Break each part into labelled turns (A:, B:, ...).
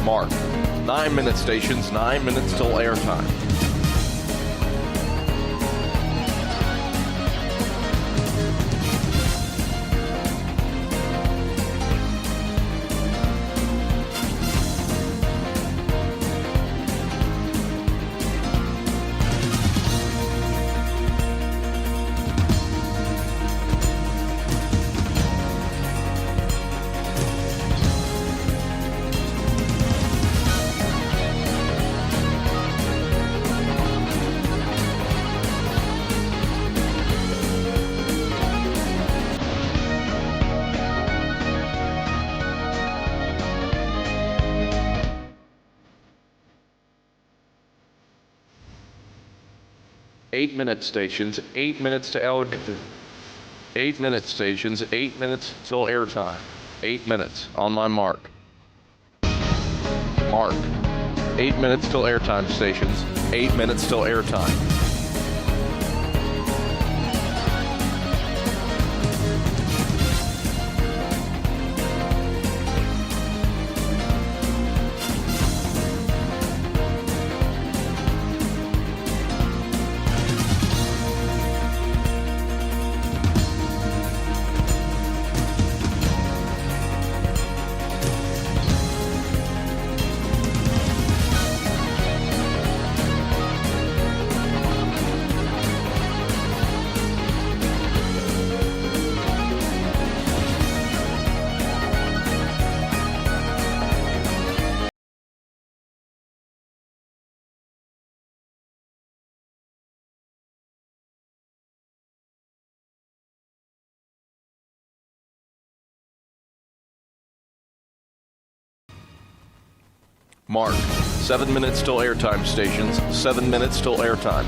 A: Mark. 9-minute stations, 9 minutes till airtime. Eight-minute stations, 8 minutes to 8-minute stations, 8 minutes till airtime. 8 minutes on my mark. Mark. 8 minutes till airtime stations, 8 minutes till airtime. Mark. 7 minutes till airtime stations, 7 minutes till airtime.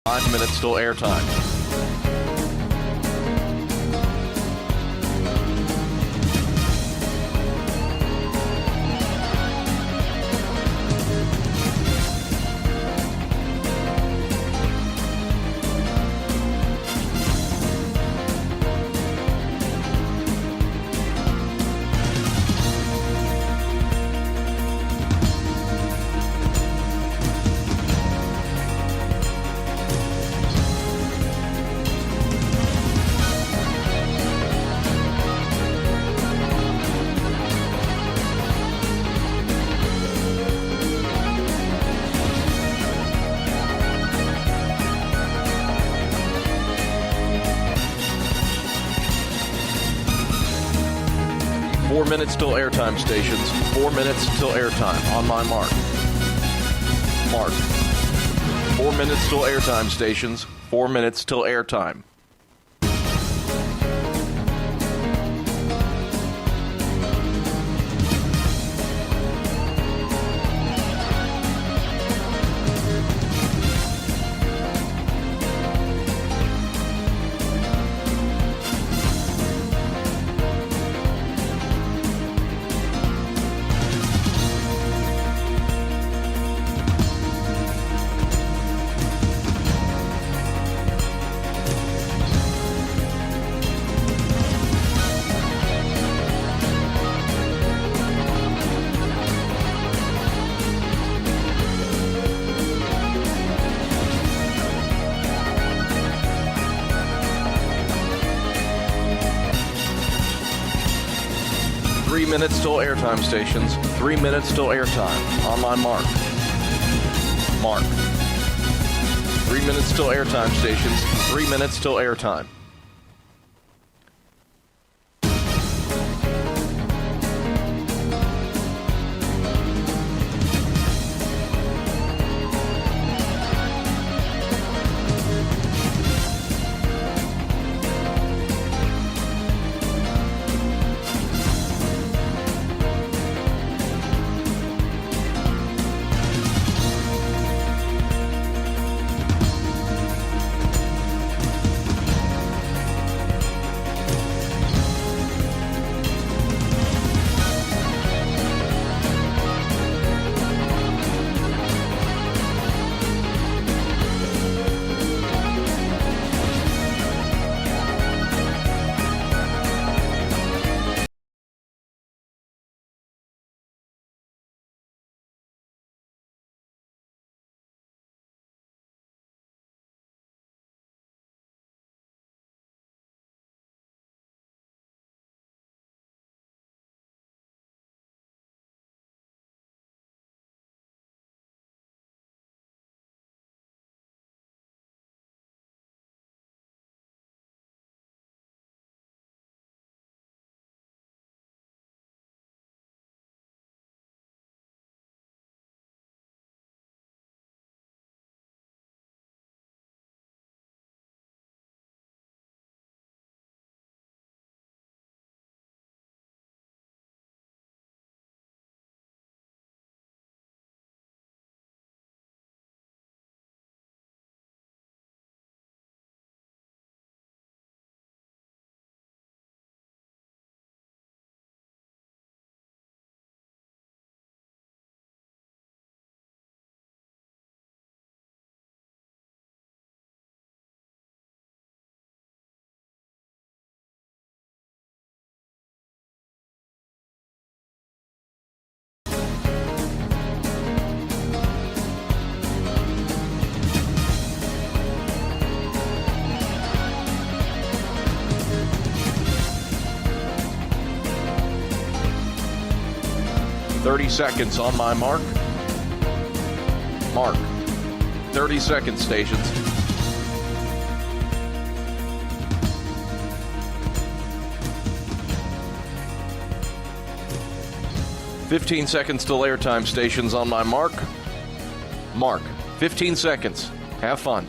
A: Five minutes till airtime. Four minutes till airtime stations. 4 minutes till airtime. On my mark. Mark. 4 minutes till airtime, stations. 4 minutes till airtime. Three minutes till airtime, stations. 3 minutes till airtime. Online mark. Mark. 3 minutes till airtime, stations. 3 minutes till airtime. Thirty seconds on my mark. Mark. 30 seconds, stations. "15 seconds till airtime, stations on my mark. Mark. 15 seconds. Have fun.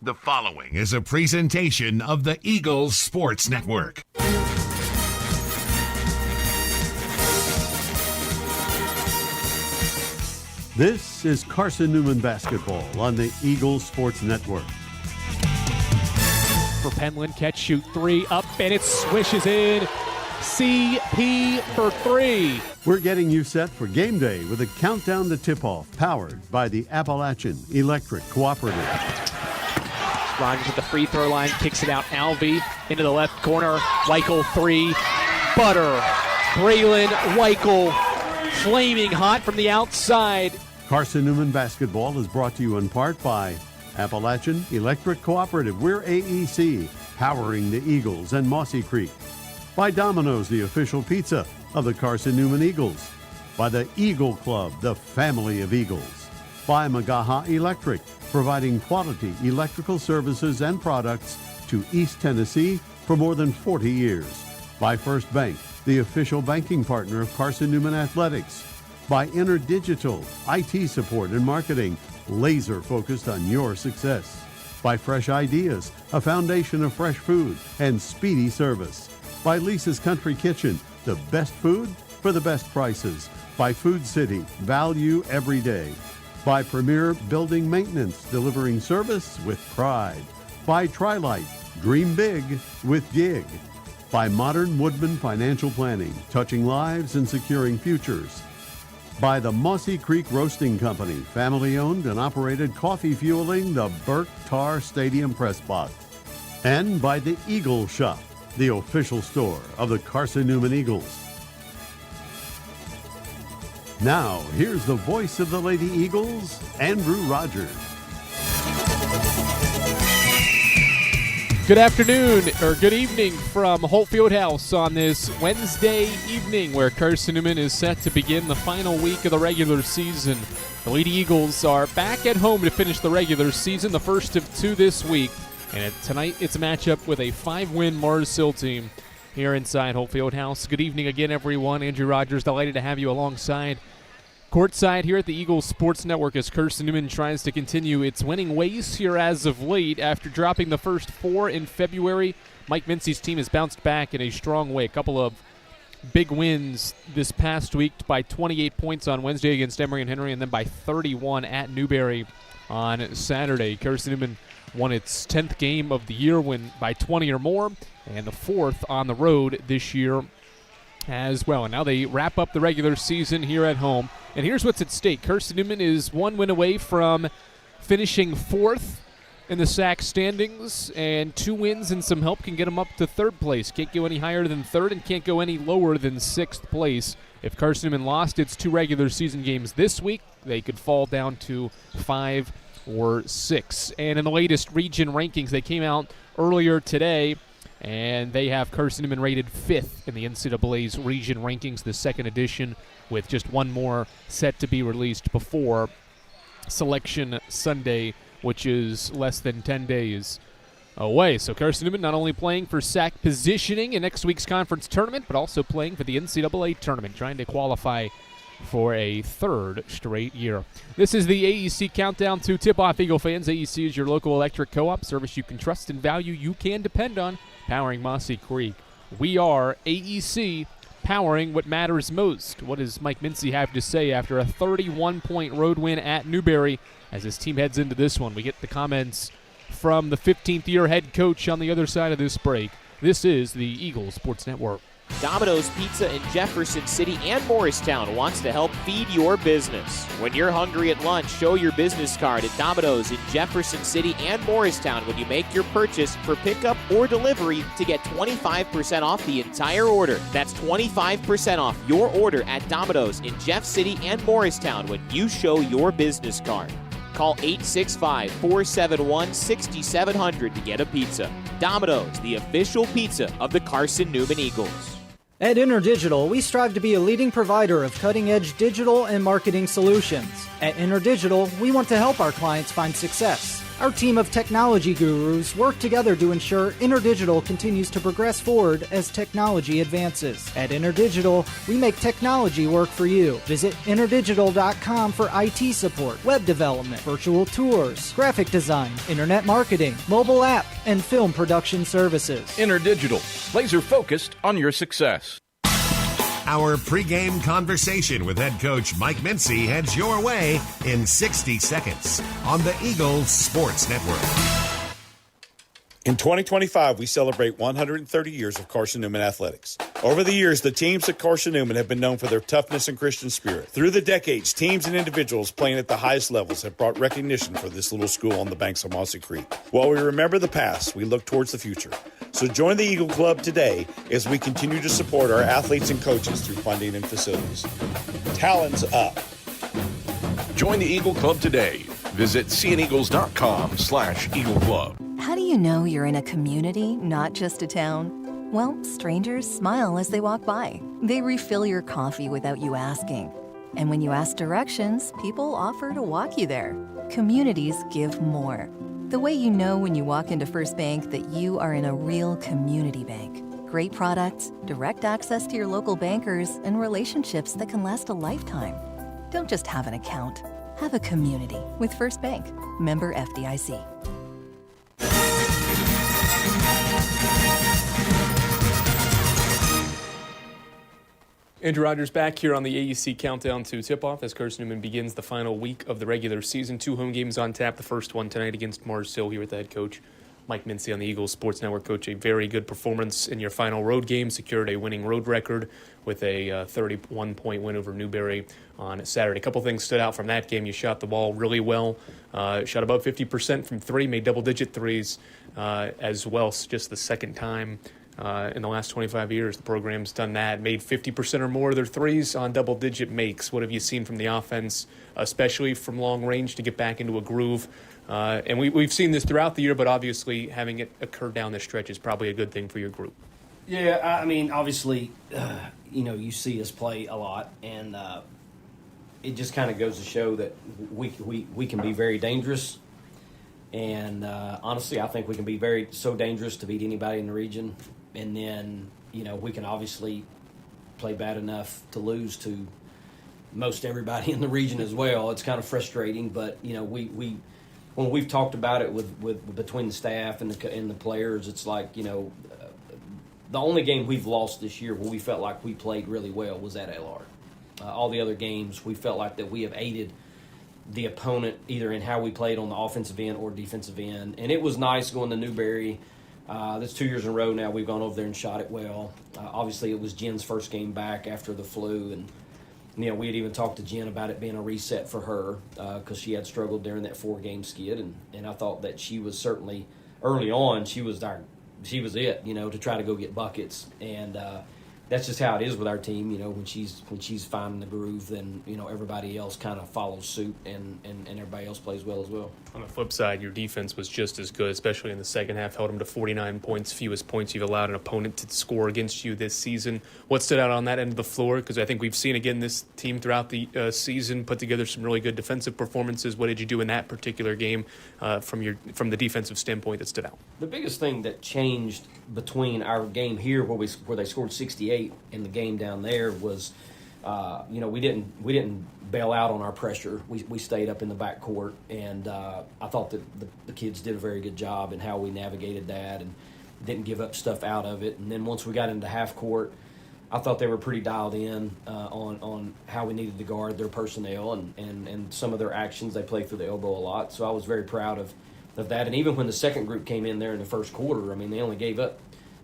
B: The following is a presentation of the Eagles Sports Network.
C: This is Carson-Newman basketball on the Eagles Sports Network.
D: For Penland, catch, shoot, three, up, and it swishes in. CP for three.
C: We're getting you set for game day with a countdown to tip-off, powered by the Appalachian Electric Cooperative.
D: Rogers at the free throw line, kicks it out. Alvey into the left corner. Weichel three. Butter. Braylon Weichel flaming hot from the outside.
C: Carson-Newman basketball is brought to you in part by Appalachian Electric Cooperative. We're AEC, powering the Eagles and Mossy Creek. By Domino's, the official pizza of the Carson-Newman Eagles. By the Eagle Club, the family of Eagles. By Magaha Electric, providing quality electrical services and products to East Tennessee for more than 40 years. By First Bank, the official banking partner of Carson-Newman Athletics. By InterDigital, IT support and marketing, laser focused on your success. By Fresh Ideas, a foundation of fresh food and speedy service. By Lisa's Country Kitchen, the best food for the best prices. By Food City, value every day. By Premier Building Maintenance, delivering service with pride. By Trilite, dream big with Gig. By Modern Woodman Financial Planning, touching lives and securing futures. By the Mossy Creek Roasting Company, family-owned and operated, coffee fueling the Burke Tar Stadium press box. And by the Eagle Shop, the official store of the Carson-Newman Eagles. Now, here's the voice of the Lady Eagles, Andrew Rogers.
D: Good afternoon, or good evening from Holt Fieldhouse on this Wednesday evening where Carson-Newman is set to begin the final week of the regular season. The Lady Eagles are back at home to finish the regular season, the first of two this week. And tonight it's a matchup with a 5-win Mars Hill team here inside Holt Fieldhouse. Good evening again, everyone. Andrew Rogers, delighted to have you alongside courtside here at the Eagles Sports Network as Carson-Newman tries to continue its winning ways here as of late. After dropping the first 4 in February, Mike Mincy's team has bounced back in a strong way. A couple of big wins this past week by 28 points on Wednesday against Emory and Henry, and then by 31 at Newberry on Saturday. Carson-Newman won its 10th game of the year, win by 20 or more, and the 4th on the road this year as well. And now they wrap up the regular season here at home. And here's what's at stake. Carson-Newman is 1 win away from finishing 4th in the SAC standings, and 2 wins and some help can get them up to 3rd place. Can't go any higher than 3rd and can't go any lower than 6th place. If Carson-Newman lost its 2 regular season games this week, they could fall down to 5 or 6. And in the latest region rankings, they came out earlier today, and they have Carson-Newman rated 5th in the NCAA's region rankings, the 2nd edition, with just 1 more set to be released before Selection Sunday, which is less than 10 days away. So Carson-Newman not only playing for SAC positioning in next week's conference tournament, but also playing for the NCAA tournament, trying to qualify for a 3rd straight year. This is the AEC Countdown to Tip-Off, Eagle fans. AEC is your local electric co-op, service you can trust and value, you can depend on, powering Mossy Creek. We are AEC, powering what matters most. What does Mike Mincy have to say after a 31-point road win at Newberry as his team heads into this one? We get the comments from the 15th-year head coach on the other side of this break. This is the Eagles Sports Network.
E: Domino's Pizza in Jefferson City and Morristown wants to help feed your business. When you're hungry at lunch, show your business card at Domino's in Jefferson City and Morristown when you make your purchase for pickup or delivery to get 25% off the entire order. That's 25% off your order at Domino's in Jeff City and Morristown when you show your business card. Call 865-471-6700 to get a pizza. Domino's, the official pizza of the Carson-Newman Eagles.
F: At InterDigital, we strive to be a leading provider of cutting-edge digital and marketing solutions. At InterDigital, we want to help our clients find success. Our team of technology gurus work together to ensure InterDigital continues to progress forward as technology advances. At InterDigital, we make technology work for you. Visit interdigital.com for IT support, web development, virtual tours, graphic design, internet marketing, mobile app, and film production services.
A: InterDigital, laser focused on your success.
B: Our pregame conversation with head coach Mike Mincy heads your way in 60 seconds on the Eagles Sports Network.
G: In 2025, we celebrate 130 years of Carson-Newman athletics. Over the years, the teams at Carson-Newman have been known for their toughness and Christian spirit. Through the decades, teams and individuals playing at the highest levels have brought recognition for this little school on the banks of Mossy Creek. While we remember the past, we look towards the future. So join the Eagle Club today as we continue to support our athletes and coaches through funding and facilities. Talons up.
A: Join the Eagle Club today. Visit cneagles.com/Eagle Club.
H: How do you know you're in a community, not just a town? Well, strangers smile as they walk by. They refill your coffee without you asking. And when you ask directions, people offer to walk you there. Communities give more. The way you know when you walk into First Bank that you are in a real community bank. Great products, direct access to your local bankers, and relationships that can last a lifetime. Don't just have an account. Have a community with First Bank. Member FDIC.
I: Andrew Rogers back here on the AEC Countdown to Tip-Off as Carson-Newman begins the final week of the regular season. 2 home games on tap. The first one tonight against Mars Hill here with the head coach, Mike Mincy on the Eagles Sports Network. Coach, a very good performance in your final road game. Secured a winning road record with a 31-point win over Newberry on Saturday. A couple things stood out from that game. You shot the ball really well. Shot about 50% from 3, made double-digit threes as well. Just the second time in the last 25 years the program's done that. Made 50% or more of their threes on double-digit makes. What have you seen from the offense, especially from long range, to get back into a groove? And we've seen this throughout the year, but obviously having it occur down the stretch is probably a good thing for your group.
J: Yeah, I mean, obviously, you see us play a lot, and it just kind of goes to show that we can be very dangerous. And honestly, I think we can be so dangerous to beat anybody in the region. And then, we can obviously play bad enough to lose to most everybody in the region as well. It's kind of frustrating, but, when we've talked about it with between the staff and the players, it's like, the only game we've lost this year where we felt like we played really well was at LR. All the other games, we felt like that we have aided the opponent either in how we played on the offensive end or defensive end. And it was nice going to Newberry. That's 2 years in a row now we've gone over there and shot it well. Obviously, it was Jen's first game back after the flu, and we had even talked to Jen about it being a reset for her because she had struggled during that 4-game skid, and I thought that she was certainly early on she was it, to try to go get buckets, and that's just how it is with our team. When she's finding the groove, then everybody else kind of follows suit, and everybody else plays well as well.
I: On the flip side, your defense was just as good, especially in the second half. Held them to 49 points, fewest points you've allowed an opponent to score against you this season. What stood out on that end of the floor? Because I think we've seen, again, this team throughout the season put together some really good defensive performances. What did you do in that particular game from the defensive standpoint that stood out?
J: The biggest thing that changed between our game here, where they scored 68, and the game down there was, we didn't bail out on our pressure. We stayed up in the backcourt, and I thought that the kids did a very good job in how we navigated that and didn't give up stuff out of it. And then once we got into half court, I thought they were pretty dialed in on how we needed to guard their personnel and some of their actions. They play through the elbow a lot, so I was very proud of that. And even when the second group came in there in the first quarter, I mean, they only gave up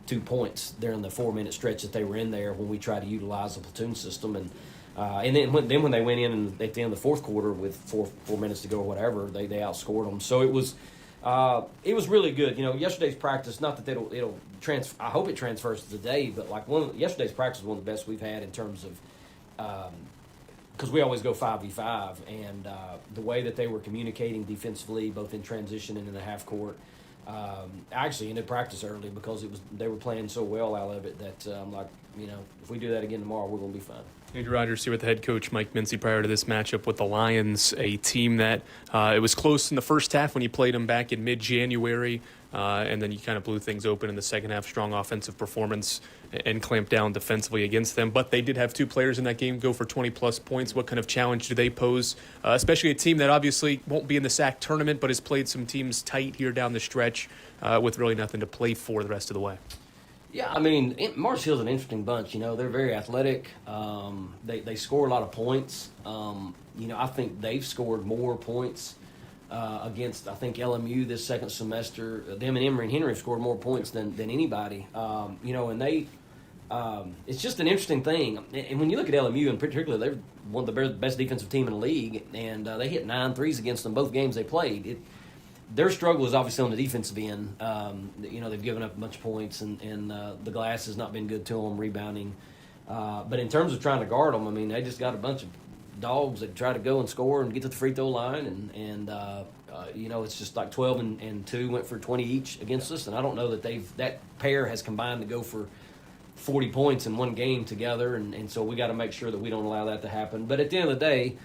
J: 2 points during the 4-minute stretch that they were in there when we tried to utilize the platoon system. And then when they went in and at the end of the fourth quarter with four minutes to go or whatever, they outscored them. So it was really good. Yesterday's practice, not that it'll transfer. I hope it transfers to today, but like yesterday's practice was one of the best we've had in terms of because we always go 5v5, and the way that they were communicating defensively, both in transition and in the half court. I actually ended practice early because they were playing so well out of it that I'm like, if we do that again tomorrow, we're going to be fine.
I: Andrew Rogers here with the head coach, Mike Mincy, prior to this matchup with the Lions, a team that it was close in the first half when you played them back in mid-January, and then you kind of blew things open in the second half. Strong offensive performance and clamped down defensively against them. But they did have 2 players in that game go for 20-plus points. What kind of challenge do they pose, especially a team that obviously won't be in the SAC tournament but has played some teams tight here down the stretch with really nothing to play for the rest of the way?
J: Yeah, I mean, Mars Hill's an interesting bunch. They're very athletic. They score a lot of points. I think they've scored more points against, I think, LMU this second semester. Them and Emory and Henry have scored more points than anybody. And they it's just an interesting thing. And when you look at LMU in particular, they're one of the best defensive team in the league, and they hit 9 threes against them both games they played. Their struggle is obviously on the defensive end. They've given up a bunch of points, and the glass has not been good to them, rebounding. But in terms of trying to guard them, I mean, they just got a bunch of dogs that try to go and score and get to the free throw line, and it's just like 12 and 2 went for 20 each against us, and I don't know that that pair has combined to go for 40 points in one game together, and so we got to make sure that we don't allow that to happen. But at the end of the day,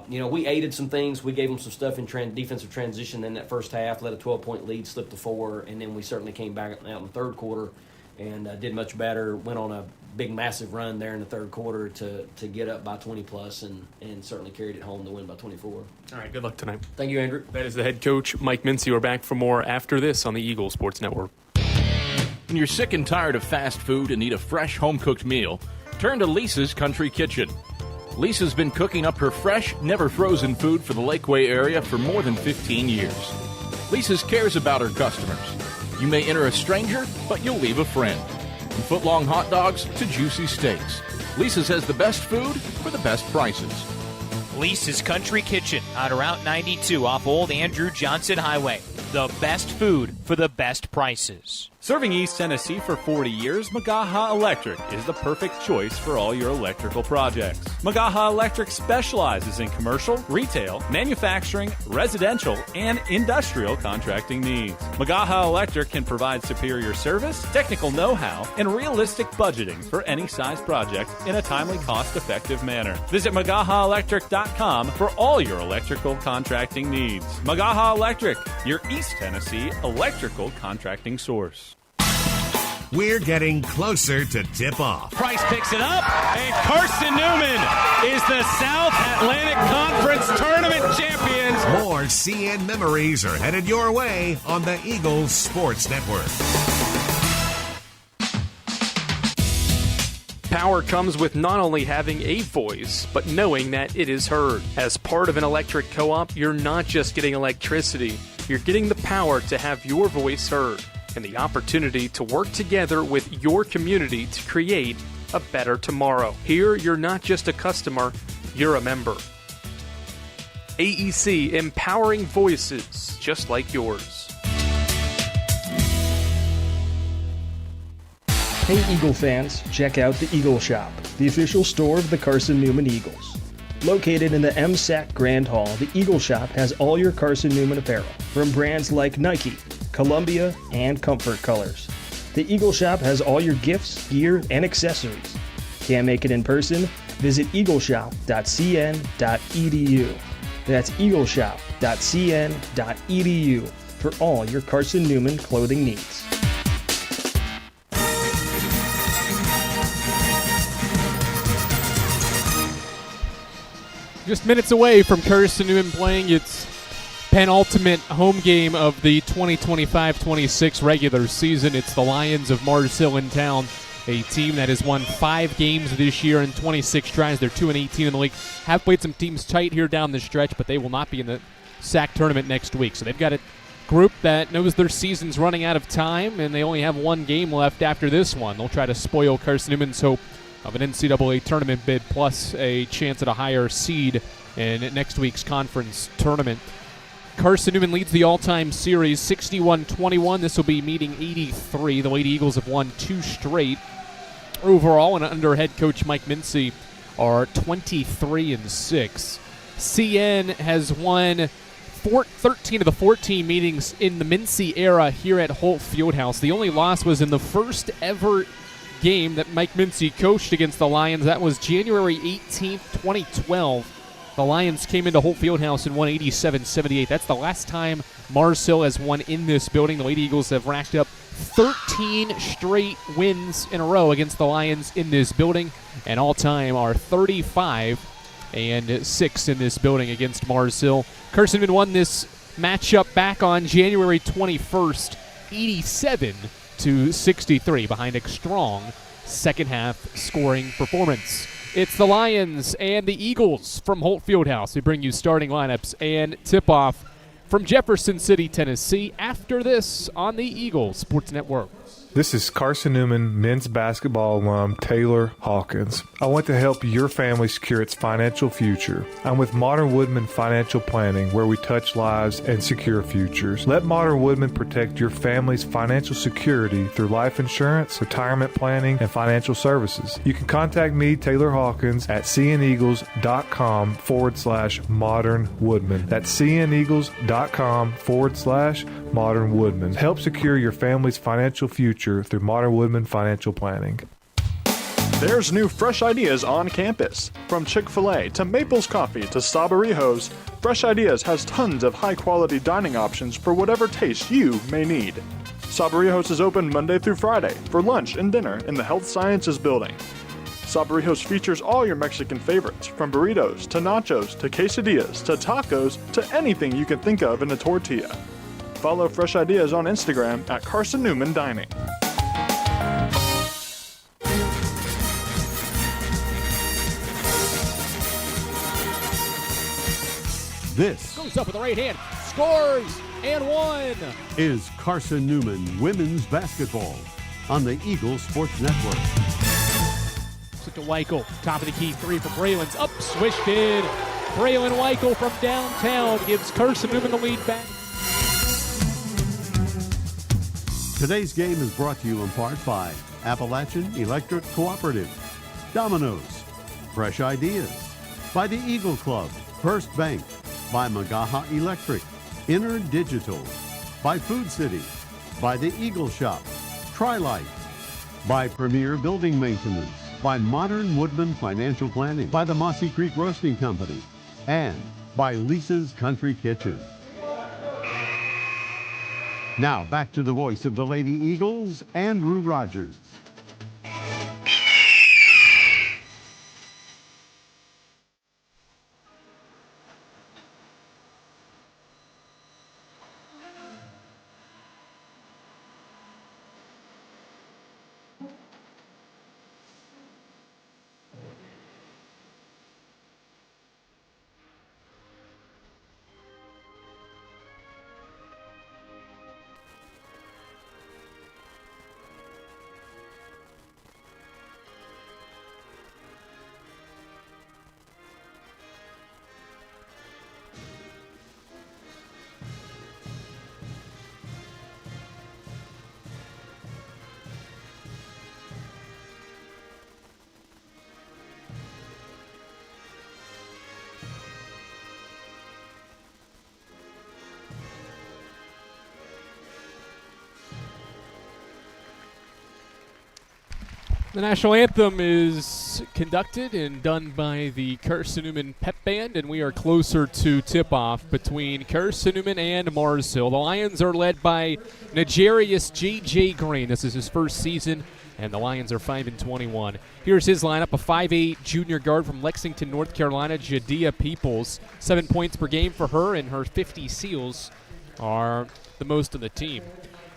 J: we aided some things. We gave them some stuff in defensive transition in that first half, let a 12-point lead slip to 4, and then we certainly came back out in the third quarter and did much better, went on a big, massive run there in the third quarter to get up by 20-plus and certainly carried it home to win by 24.
I: All right, good luck tonight.
J: Thank you, Andrew.
I: That is the head coach, Mike Mincy. We're back for more after this on the Eagle Sports Network.
A: When you're sick and tired of fast food and need a fresh home-cooked meal, turn to Lisa's Country Kitchen. Lisa's been cooking up her fresh, never-frozen food for the Lakeway area for more than 15 years. Lisa's cares about her customers. You may enter a stranger, but you'll leave a friend. From foot-long hot dogs to juicy steaks, Lisa's has the best food for the best prices.
E: Lisa's Country Kitchen on Route 92 off Old Andrew Johnson Highway. The best food for the best prices.
K: Serving East Tennessee for 40 years, Magaha Electric is the perfect choice for all your electrical projects. Magaha Electric specializes in commercial, retail, manufacturing, residential, and industrial contracting needs. Magaha Electric can provide superior service, technical know-how, and realistic budgeting for any size project in a timely, cost-effective manner. Visit MagahaElectric.com for all your electrical contracting needs. Magaha Electric, your East Tennessee electrical contracting source.
B: We're getting closer to tip-off.
K: Price picks it up, and Carson-Newman is the South Atlantic Conference Tournament champions.
B: More CN memories are headed your way on the Eagles Sports Network.
I: Power comes with not only having a voice, but knowing that it is heard. As part of an electric co-op, you're not just getting electricity, you're getting the power to have your voice heard and the opportunity to work together with your community to create a better tomorrow. Here, you're not just a customer, you're a member. AEC, empowering voices just like yours.
L: Hey Eagle fans, check out the Eagle Shop, the official store of the Carson-Newman Eagles. Located in the MSAC Grand Hall, the Eagle Shop has all your Carson-Newman apparel, from brands like Nike, Columbia, and Comfort Colors. The Eagle Shop has all your gifts, gear, and accessories. Can't make it in person? Visit eagleshop.cn.edu. That's eagleshop.cn.edu for all your Carson-Newman clothing needs.
D: Just minutes away from Carson-Newman playing its penultimate home game of the 2025-26 regular season. It's the Lions of Mars Hill in town, a team that has won 5 games this year in 26 tries. They're 2-18 in the league. Have played some teams tight here down the stretch, but they will not be in the SAC tournament next week. So they've got a group that knows their season's running out of time, and they only have 1 game left after this one. They'll try to spoil Carson-Newman's hope of an NCAA tournament bid plus a chance at a higher seed in next week's conference tournament. Carson-Newman leads the all-time series 61-21. This will be meeting 83. The Lady Eagles have won 2 straight. Overall, and under head coach Mike Mincy, are 23-6. CN has won 13 of the 14 meetings in the Mincy era here at Holt Fieldhouse. The only loss was in the first ever game that Mike Mincy coached against the Lions. That was January 18th, 2012. The Lions came into Holt Fieldhouse and won 87-78. That's the last time Mars Hill has won in this building. The Lady Eagles have racked up 13 straight wins in a row against the Lions in this building, and all-time are 35-6 in this building against Mars Hill. Carson-Newman won this matchup back on January 21st, 87-63, behind a strong second-half scoring performance. It's the Lions and the Eagles from Holt Fieldhouse. We bring you starting lineups and tip-off from Jefferson City, Tennessee, after this on the Eagle Sports Network.
M: This is Carson-Newman men's basketball alum Taylor Hawkins. I want to help your family secure its financial future. I'm with Modern Woodman Financial Planning, where we touch lives and secure futures. Let Modern Woodman protect your family's financial security through life insurance, retirement planning, and financial services. You can contact me, Taylor Hawkins, at cneagles.com/Modern Woodman. That's cneagles.com/ Modern Woodman. Help secure your family's financial future through Modern Woodman Financial Planning.
N: There's new fresh ideas on campus. From Chick-fil-A to Maples Coffee to Sabarijos, Fresh Ideas has tons of high-quality dining options for whatever taste you may need. Sabarijos is open Monday through Friday for lunch and dinner in the Health Sciences Building. Sabarijos features all your Mexican favorites, from burritos to nachos to quesadillas to tacos to anything you can think of in a tortilla. Follow Fresh Ideas on Instagram at Carson-Newman Dining.
C: This
D: Goes up with the right hand, scores, and one.
C: is Carson-Newman Women's Basketball on the Eagle Sports Network.
D: To Weichel, top of the key three for Braylon's up, swished in. Braylon Weichel from downtown gives Carson-Newman the lead back.
C: Today's game is brought to you in part by Appalachian Electric Cooperative, Domino's, Fresh Ideas, by the Eagle Club, First Bank, by Magaha Electric, Inner Digital, by Food City, by the Eagle Shop, Tri-Life, by Premier Building Maintenance, by Modern Woodman Financial Planning, by the Mossy Creek Roasting Company, and by Lisa's Country Kitchen. Now back to the voice of the Lady Eagles, Andrew Rogers.
D: The national anthem is conducted and done by the Carson-Newman Pep Band, and we are closer to tip-off between Carson-Newman and Mars Hill. The Lions are led by Nigerius J.J. Green. This is his first season, and the Lions are 5-21. Here's his lineup, a 5'8 junior guard from Lexington, North Carolina, Jadea Peoples. 7 points per game for her, and her 50 steals are the most on the team.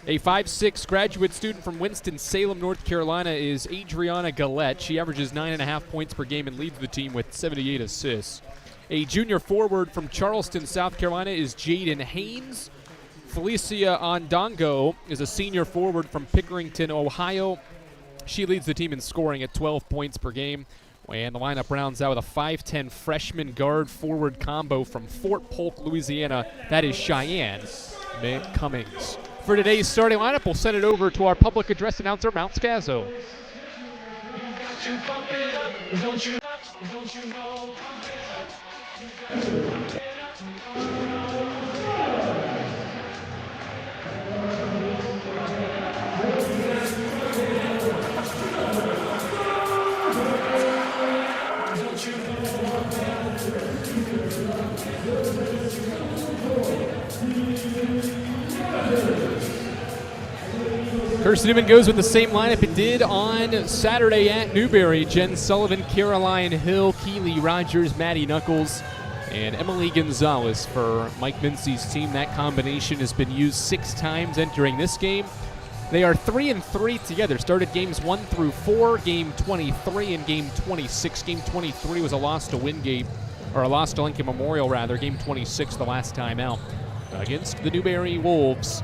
D: A 5'6 graduate student from Winston-Salem, North Carolina is Adriana Gallette. She averages 9.5 points per game and leads the team with 78 assists. A junior forward from Charleston, South Carolina is Jaden Haynes. Felicia Ondongo is a senior forward from Pickerington, Ohio. She leads the team in scoring at 12 points per game. And the lineup rounds out with a 5'10 freshman guard forward combo from Fort Polk, Louisiana. That is Cheyenne Cummings. For today's starting lineup, we'll send it over to our public address announcer, Mount Scazzo. Carson-Newman goes with the same lineup it did on Saturday at Newberry. Jen Sullivan, Caroline Hill, Keely Rogers, Maddie Knuckles, and Emily Gonzalez for Mike Mincy's team. That combination has been used 6 times entering this game. They are 3-3 together. Started games 1 through 4, game 23 and game 26. Game 23 was a loss to Wingate, or a loss to Lincoln Memorial rather. Game 26 the last time out against the Newberry Wolves.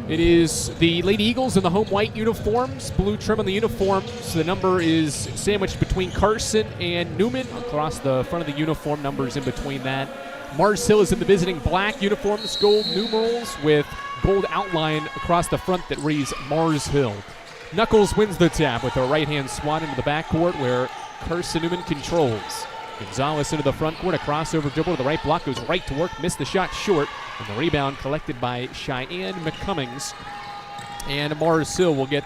D: It is the Lady Eagles in the home white uniforms, blue trim on the uniforms. The number is sandwiched between Carson and Newman across the front of the uniform, numbers in between that. Mars Hill is in the visiting black uniforms, gold numerals with gold outline across the front that reads Mars Hill. Knuckles wins the tap with a right-hand swat into the backcourt where Carson-Newman controls. Gonzalez into the front court, a crossover dribble to the right block, goes right to work, missed the shot short, and the rebound collected by Cheyenne McCummings. And Mars Hill will get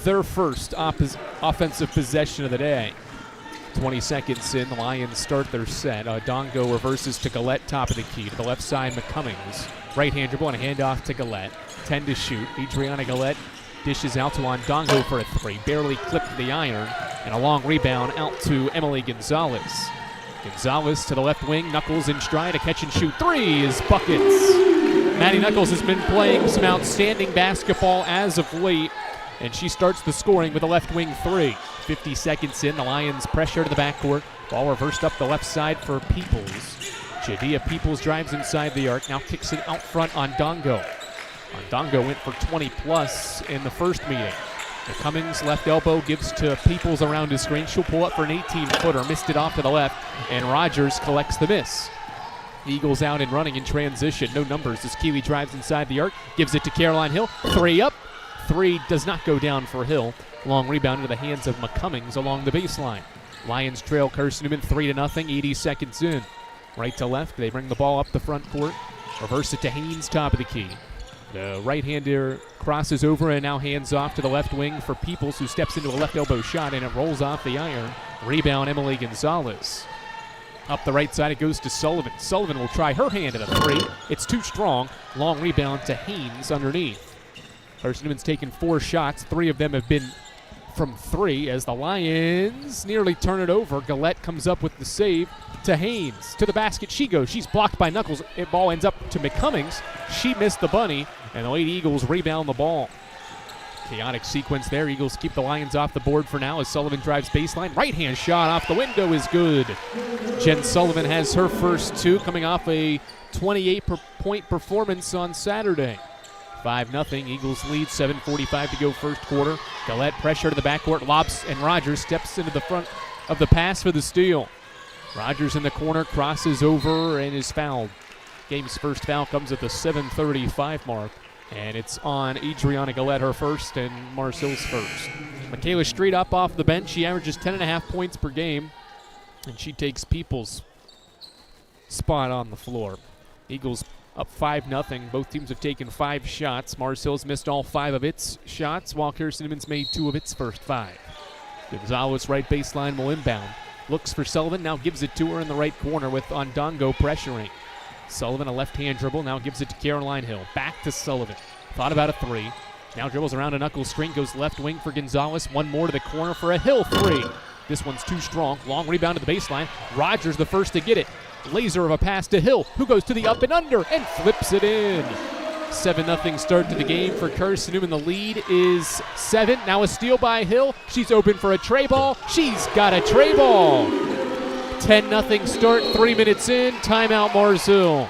D: their first offensive possession of the day. 20 seconds in, the Lions start their set. Dongo reverses to Gillette, top of the key. To the left side, McCummings. Right-hand dribble and a handoff to Gillette. 10 to shoot. Adriana Gillette dishes out to Ondongo for a three. Barely clipped the iron. And a long rebound out to Emily Gonzalez. Gonzalez to the left wing. Knuckles in stride. A catch-and-shoot three is buckets. Maddie Knuckles has been playing some outstanding basketball as of late, and she starts the scoring with a left wing three. 50 seconds in, the Lions pressure to the backcourt. Ball reversed up the left side for Peoples. Jadia Peoples drives inside the arc, now kicks it out front on Dongo. Dongo went for 20-plus in the first meeting. Cummings left elbow gives to Peoples around his screen. She'll pull up for an 18-footer, missed it off to the left, and Rogers collects the miss. Eagles out and running in transition. No numbers as Keeley drives inside the arc, gives it to Caroline Hill. Three up. Three does not go down for Hill. Long rebound into the hands of McCummings along the baseline. Lions trail Carson-Newman 3-0, 80 seconds in. Right to left, they bring the ball up the front court. Reverse it to Haynes, top of the key. The right-hander crosses over and now hands off to the left wing for Peoples, who steps into a left elbow shot, and it rolls off the iron. Rebound, Emily Gonzalez. Up the right side, it goes to Sullivan. Sullivan will try her hand at a three. It's too strong. Long rebound to Haynes underneath. Carson-Newman's taken 4 shots. 3 of them have been from 3 as the Lions nearly turn it over. Gillette comes up with the save to Haynes. To the basket she goes. She's blocked by Knuckles. The ball ends up to McCummings. She missed the bunny, and the Lady Eagles rebound the ball. Chaotic sequence there. Eagles keep the Lions off the board for now as Sullivan drives baseline. Right-hand shot off the window is good. Jen Sullivan has her first 2 coming off a 28-point performance on Saturday. 5-0. Eagles lead, 7:45 to go first quarter. Gillette pressure to the backcourt, lobs, and Rogers steps into the front of the pass for the steal. Rogers in the corner, crosses over, and is fouled. Game's first foul comes at the 7:35 mark, and it's on Adriana Gillette, her first, and Marcel's first. Michaela Street up off the bench. She averages 10.5 points per game, and she takes Peoples' spot on the floor. Eagles up 5-0. Both teams have taken 5 shots. Mars Hill's missed all 5 of its shots, while Carson-Newman's made 2 of its first 5. Gonzalez right baseline will inbound. Looks for Sullivan, now gives it to her in the right corner with Ondongo pressuring. Sullivan, a left-hand dribble, now gives it to Caroline Hill. Back to Sullivan. Thought about a 3. Now dribbles around a knuckle screen, goes left wing for Gonzalez. One more to the corner for a Hill 3. This one's too strong. Long rebound to the baseline. Rogers the first to get it. Laser of a pass to Hill, who goes to the up and under and flips it in. 7-0 start to the game for Carson-Newman. The lead is 7. Now a steal by Hill. She's open for a tray ball. She's got a tray ball. 10-0 start, 3 minutes in. Timeout Mars Hill.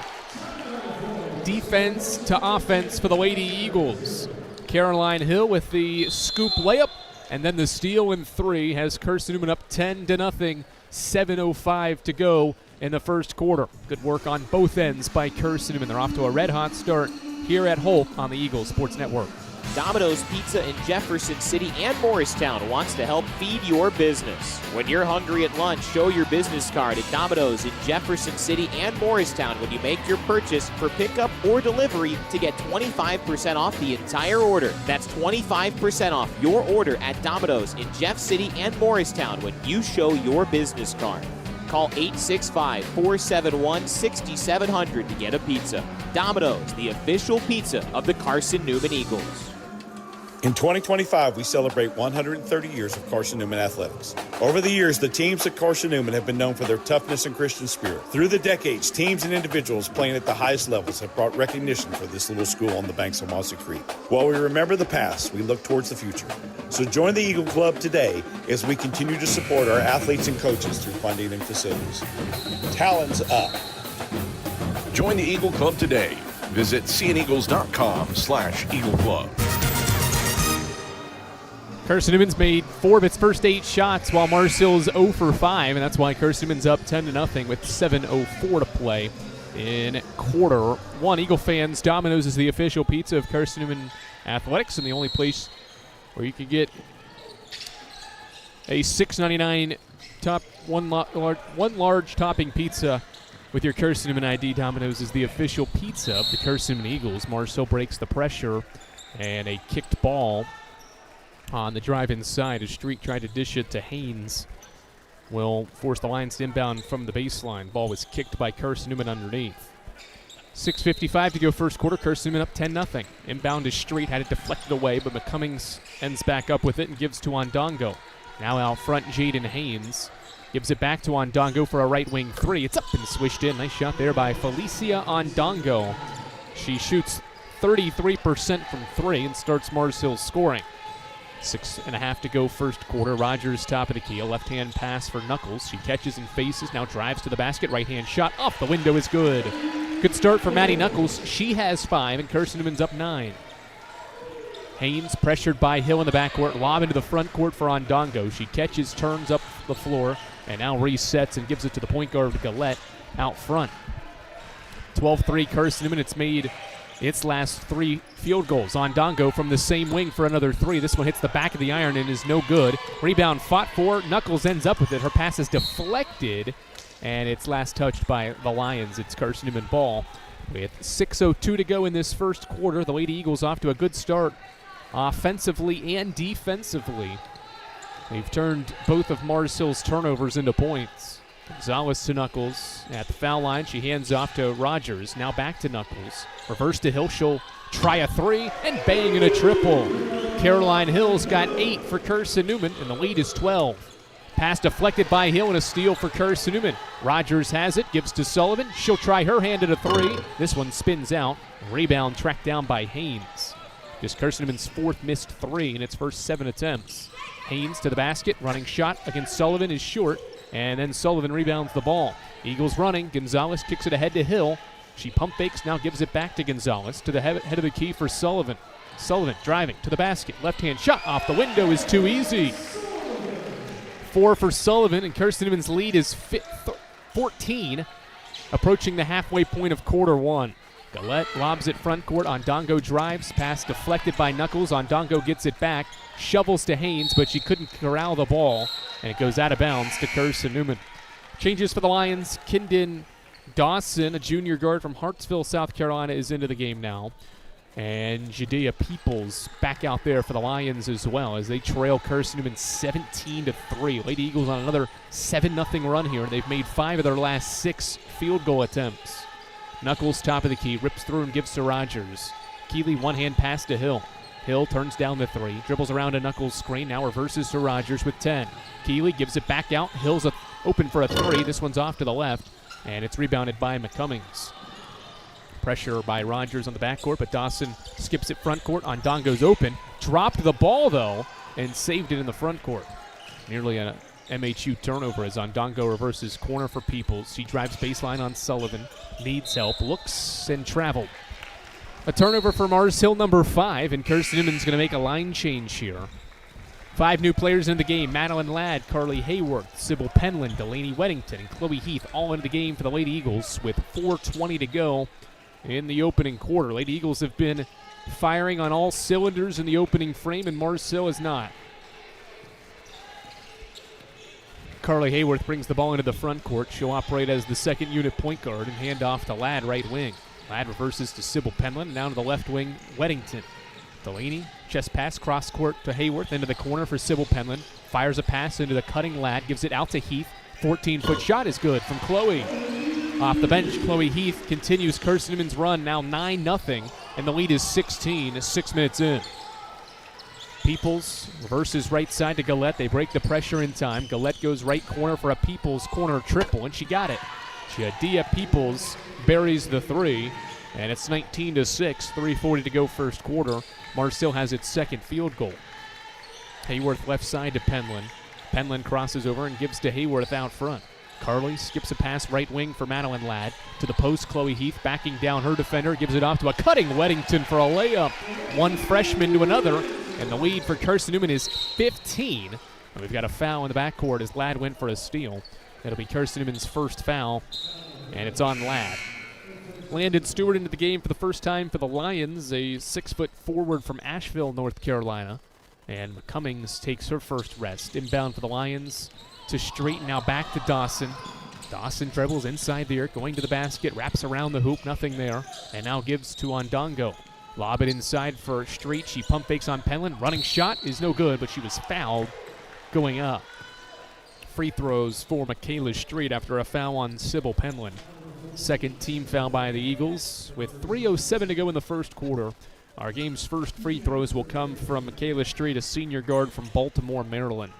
D: Defense to offense for the Lady Eagles. Caroline Hill with the scoop layup, and then the steal in 3 has Carson-Newman up 10-0. 7:05 to go in the first quarter. Good work on both ends by Carson-Newman. They're off to a red-hot start here at Holt on the Eagles Sports Network.
E: Domino's Pizza in Jefferson City and Morristown wants to help feed your business. When you're hungry at lunch, show your business card at Domino's in Jefferson City and Morristown when you make your purchase for pickup or delivery to get 25% off the entire order. That's 25% off your order at Domino's in Jeff City and Morristown when you show your business card. Call 865-471-6700 to get a pizza. Domino's, the official pizza of the Carson-Newman Eagles.
G: In 2025, we celebrate 130 years of Carson-Newman athletics. Over the years, the teams at Carson-Newman have been known for their toughness and Christian spirit. Through the decades, teams and individuals playing at the highest levels have brought recognition for this little school on the banks of Mossy Creek. While we remember the past, we look towards the future. So join the Eagle Club today as we continue to support our athletes and coaches through funding and facilities. Talons up.
O: Join the Eagle Club today. Visit cneagles.com/Eagle Club.
D: Carson-Newman's made 4 of its first 8 shots, while Mars Hill's 0 for 5, and that's why Carson-Newman's up 10-0 with 7:04 to play in quarter 1. Eagle fans, Domino's is the official pizza of Carson-Newman athletics, and the only place where you can get a $6.99 one large topping pizza with your Carson-Newman ID. Domino's is the official pizza of the Carson-Newman Eagles. Marcel breaks the pressure, and a kicked ball on the drive inside. A Street tried to dish it to Haynes. Will force the Lions to inbound from the baseline. Ball was kicked by Carson-Newman underneath. 6:55 to go first quarter. Carson-Newman up 10-0. Inbound is Street, had it deflected away, but McCummings ends back up with it and gives to Ondongo. Now out front, Jaden Haynes gives it back to Ondongo for a right wing three. It's up and swished in. Nice shot there by Felicia Ondongo. She shoots 33% from three and starts Mars Hill scoring. 6.5 to go first quarter. Rogers top of the key. A left-hand pass for Knuckles. She catches and faces. Now drives to the basket. Right-hand shot off the window is good. Good start for Maddie Knuckles. She has 5, and Carson-Newman's up 9. Haynes pressured by Hill in the backcourt. Lob into the front court for Ondongo. She catches, turns up the floor, and now resets and gives it to the point guard, Gillette, out front. 12-3 Carson-Newman. It's made its last 3 field goals. Ondongo from the same wing for another 3. This one hits the back of the iron and is no good. Rebound fought for. Knuckles ends up with it. Her pass is deflected, and it's last touched by the Lions. It's Carson-Newman ball. With 6:02 to go in this first quarter, the Lady Eagles off to a good start offensively and defensively. They've turned both of Mars Hill's turnovers into points. Gonzalez to Knuckles at the foul line. She hands off to Rogers. Now back to Knuckles. Reverse to Hill. She'll try a 3 and bang in a triple. Caroline Hill's got 8 for Carson-Newman, and the lead is 12. Pass deflected by Hill and a steal for Carson-Newman. Rogers has it, gives to Sullivan. She'll try her hand at a 3. This one spins out. Rebound tracked down by Haynes. Just Carson-Newman's 4th missed 3 in its first 7 attempts. Haynes to the basket. Running shot against Sullivan is short. And then Sullivan rebounds the ball. Eagles running. Gonzalez kicks it ahead to Hill. She pump fakes, now gives it back to Gonzalez. To the head of the key for Sullivan. Sullivan driving to the basket. Left-hand shot off the window is too easy. 4 for Sullivan, and Carson-Newman's lead is 14, approaching the halfway point of quarter 1. Gillette lobs it front court. Ondongo drives. Pass deflected by Knuckles. Ondongo gets it back. Shovels to Haynes, but she couldn't corral the ball, and it goes out of bounds to Carson-Newman. Changes for the Lions. Kindon Dawson, a junior guard from Hartsville, South Carolina, is into the game now. And Judea Peoples back out there for the Lions as well as they trail Carson-Newman 17-3. Lady Eagles on another 7-0 run here, and they've made 5 of their last 6 field goal attempts. Knuckles top of the key, rips through and gives to Rogers. Keeley one-hand pass to Hill. Hill turns down the 3, dribbles around a Knuckles screen, now reverses to Rogers with 10. Keeley gives it back out. Hill's open for a 3. This one's off to the left, and it's rebounded by McCummings. Pressure by Rogers on the backcourt, but Dawson skips it front court. Ondongo's open. Dropped the ball, though, and saved it in the front court. Nearly an MHU turnover as Ondongo reverses corner for Peoples. She drives baseline on Sullivan. Needs help. Looks and traveled. A turnover for Mars Hill, number 5, and Carson-Newman's going to make a line change here. 5 new players in the game. Madeline Ladd, Carly Hayworth, Sybil Penland, Delaney Weddington, and Chloe Heath all into the game for the Lady Eagles with 4:20 to go in the opening quarter. Lady Eagles have been firing on all cylinders in the opening frame, and Mars Hill is not. Carly Hayworth brings the ball into the front court. She'll operate as the second unit point guard and hand off to Ladd, right wing. Ladd reverses to Sybil Penland, and down to the left wing, Weddington. Delaney, chest pass, cross court to Hayworth, into the corner for Sybil Penland. Fires a pass into the cutting Ladd, gives it out to Heath. 14-foot shot is good from Chloe. Off the bench, Chloe Heath continues Carson-Newman's run, now 9-0, and the lead is 16, 6 minutes in. Peoples reverses right side to Gillette. They break the pressure in time. Gillette goes right corner for a Peoples corner triple, and she got it. Jadea Peoples buries the 3, and it's 19-6, 3:40 to go first quarter. Mars Hill has its second field goal. Hayworth left side to Penland. Penland crosses over and gives to Hayworth out front. Carly skips a pass right wing for Madeline Ladd. To the post, Chloe Heath backing down her defender. Gives it off to a cutting Weddington for a layup. One freshman to another. And the lead for Carson-Newman is 15. And we've got a foul in the backcourt as Ladd went for a steal. That'll be Carson-Newman's first foul. And it's on Ladd. Landon Stewart into the game for the first time for the Lions. A 6-foot forward from Asheville, North Carolina. And McCummings takes her first rest. Inbound for the Lions to Street, now back to Dawson. Dawson dribbles inside the arc, going to the basket, wraps around the hoop, nothing there, and now gives to Ondongo. Lob it inside for Street. She pump fakes on Penland. Running shot is no good, but she was fouled going up. Free throws for Michaela Street after a foul on Sybil Penland. Second team foul by the Eagles with 3:07 to go in the first quarter. Our game's first free throws will come from Michaela Street, a senior guard from Baltimore, Maryland.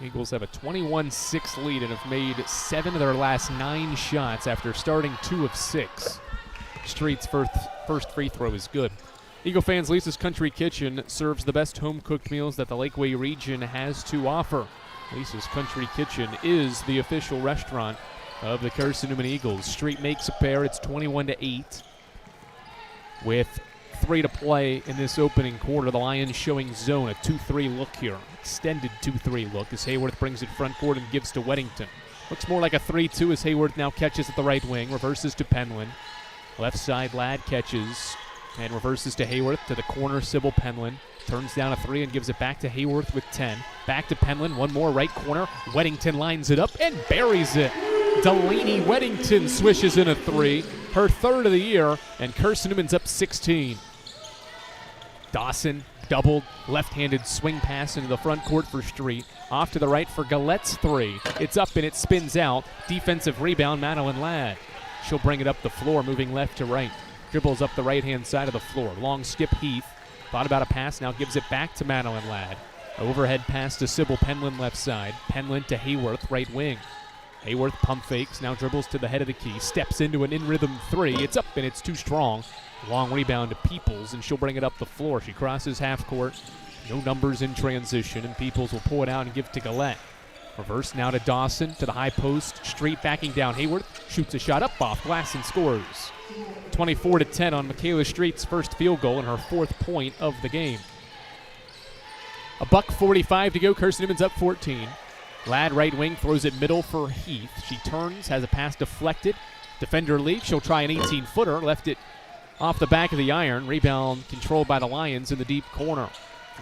D: Eagles have a 21-6 lead and have made 7 of their last 9 shots after starting 2 of 6. Street's first free throw is good. Eagle fans, Lisa's Country Kitchen serves the best home-cooked meals that the Lakeway region has to offer. Lisa's Country Kitchen is the official restaurant of the Carson-Newman Eagles. Street makes a pair. It's 21-8 with 3 to play in this opening quarter. The Lions showing zone, a 2-3 look here. Extended 2-3 look as Hayworth brings it front court and gives to Weddington. Looks more like a 3-2 as Hayworth now catches at the right wing, reverses to Penland. Left side, Ladd catches and reverses to Hayworth to the corner. Sybil Penland turns down a 3 and gives it back to Hayworth with 10. Back to Penland, one more right corner. Weddington lines it up and buries it. Delaney Weddington swishes in a 3, her third of the year, and Carson-Newman's up 16. Dawson doubled, left-handed swing pass into the front court for Street. Off to the right for Galette's 3. It's up and it spins out. Defensive rebound, Madeline Ladd. She'll bring it up the floor, moving left to right. Dribbles up the right-hand side of the floor. Long skip Heath. Thought about a pass, now gives it back to Madeline Ladd. Overhead pass to Sybil Penland left side. Penland to Hayworth, right wing. Hayworth pump fakes, now dribbles to the head of the key. Steps into an in-rhythm 3. It's up and it's too strong. Long rebound to Peoples, and she'll bring it up the floor. She crosses half court. No numbers in transition, and Peoples will pull it out and give to Galette. Reverse now to Dawson, to the high post. Street backing down. Hayworth shoots a shot up off glass and scores. 24-10 on Michaela Street's first field goal and her 4th point of the game. $1:45 to go. Carson-Newman's up 14. Ladd right wing throws it middle for Heath. She turns, has a pass deflected. Defender leaves. She'll try an 18-footer. Left it off the back of the iron. Rebound controlled by the Lions in the deep corner.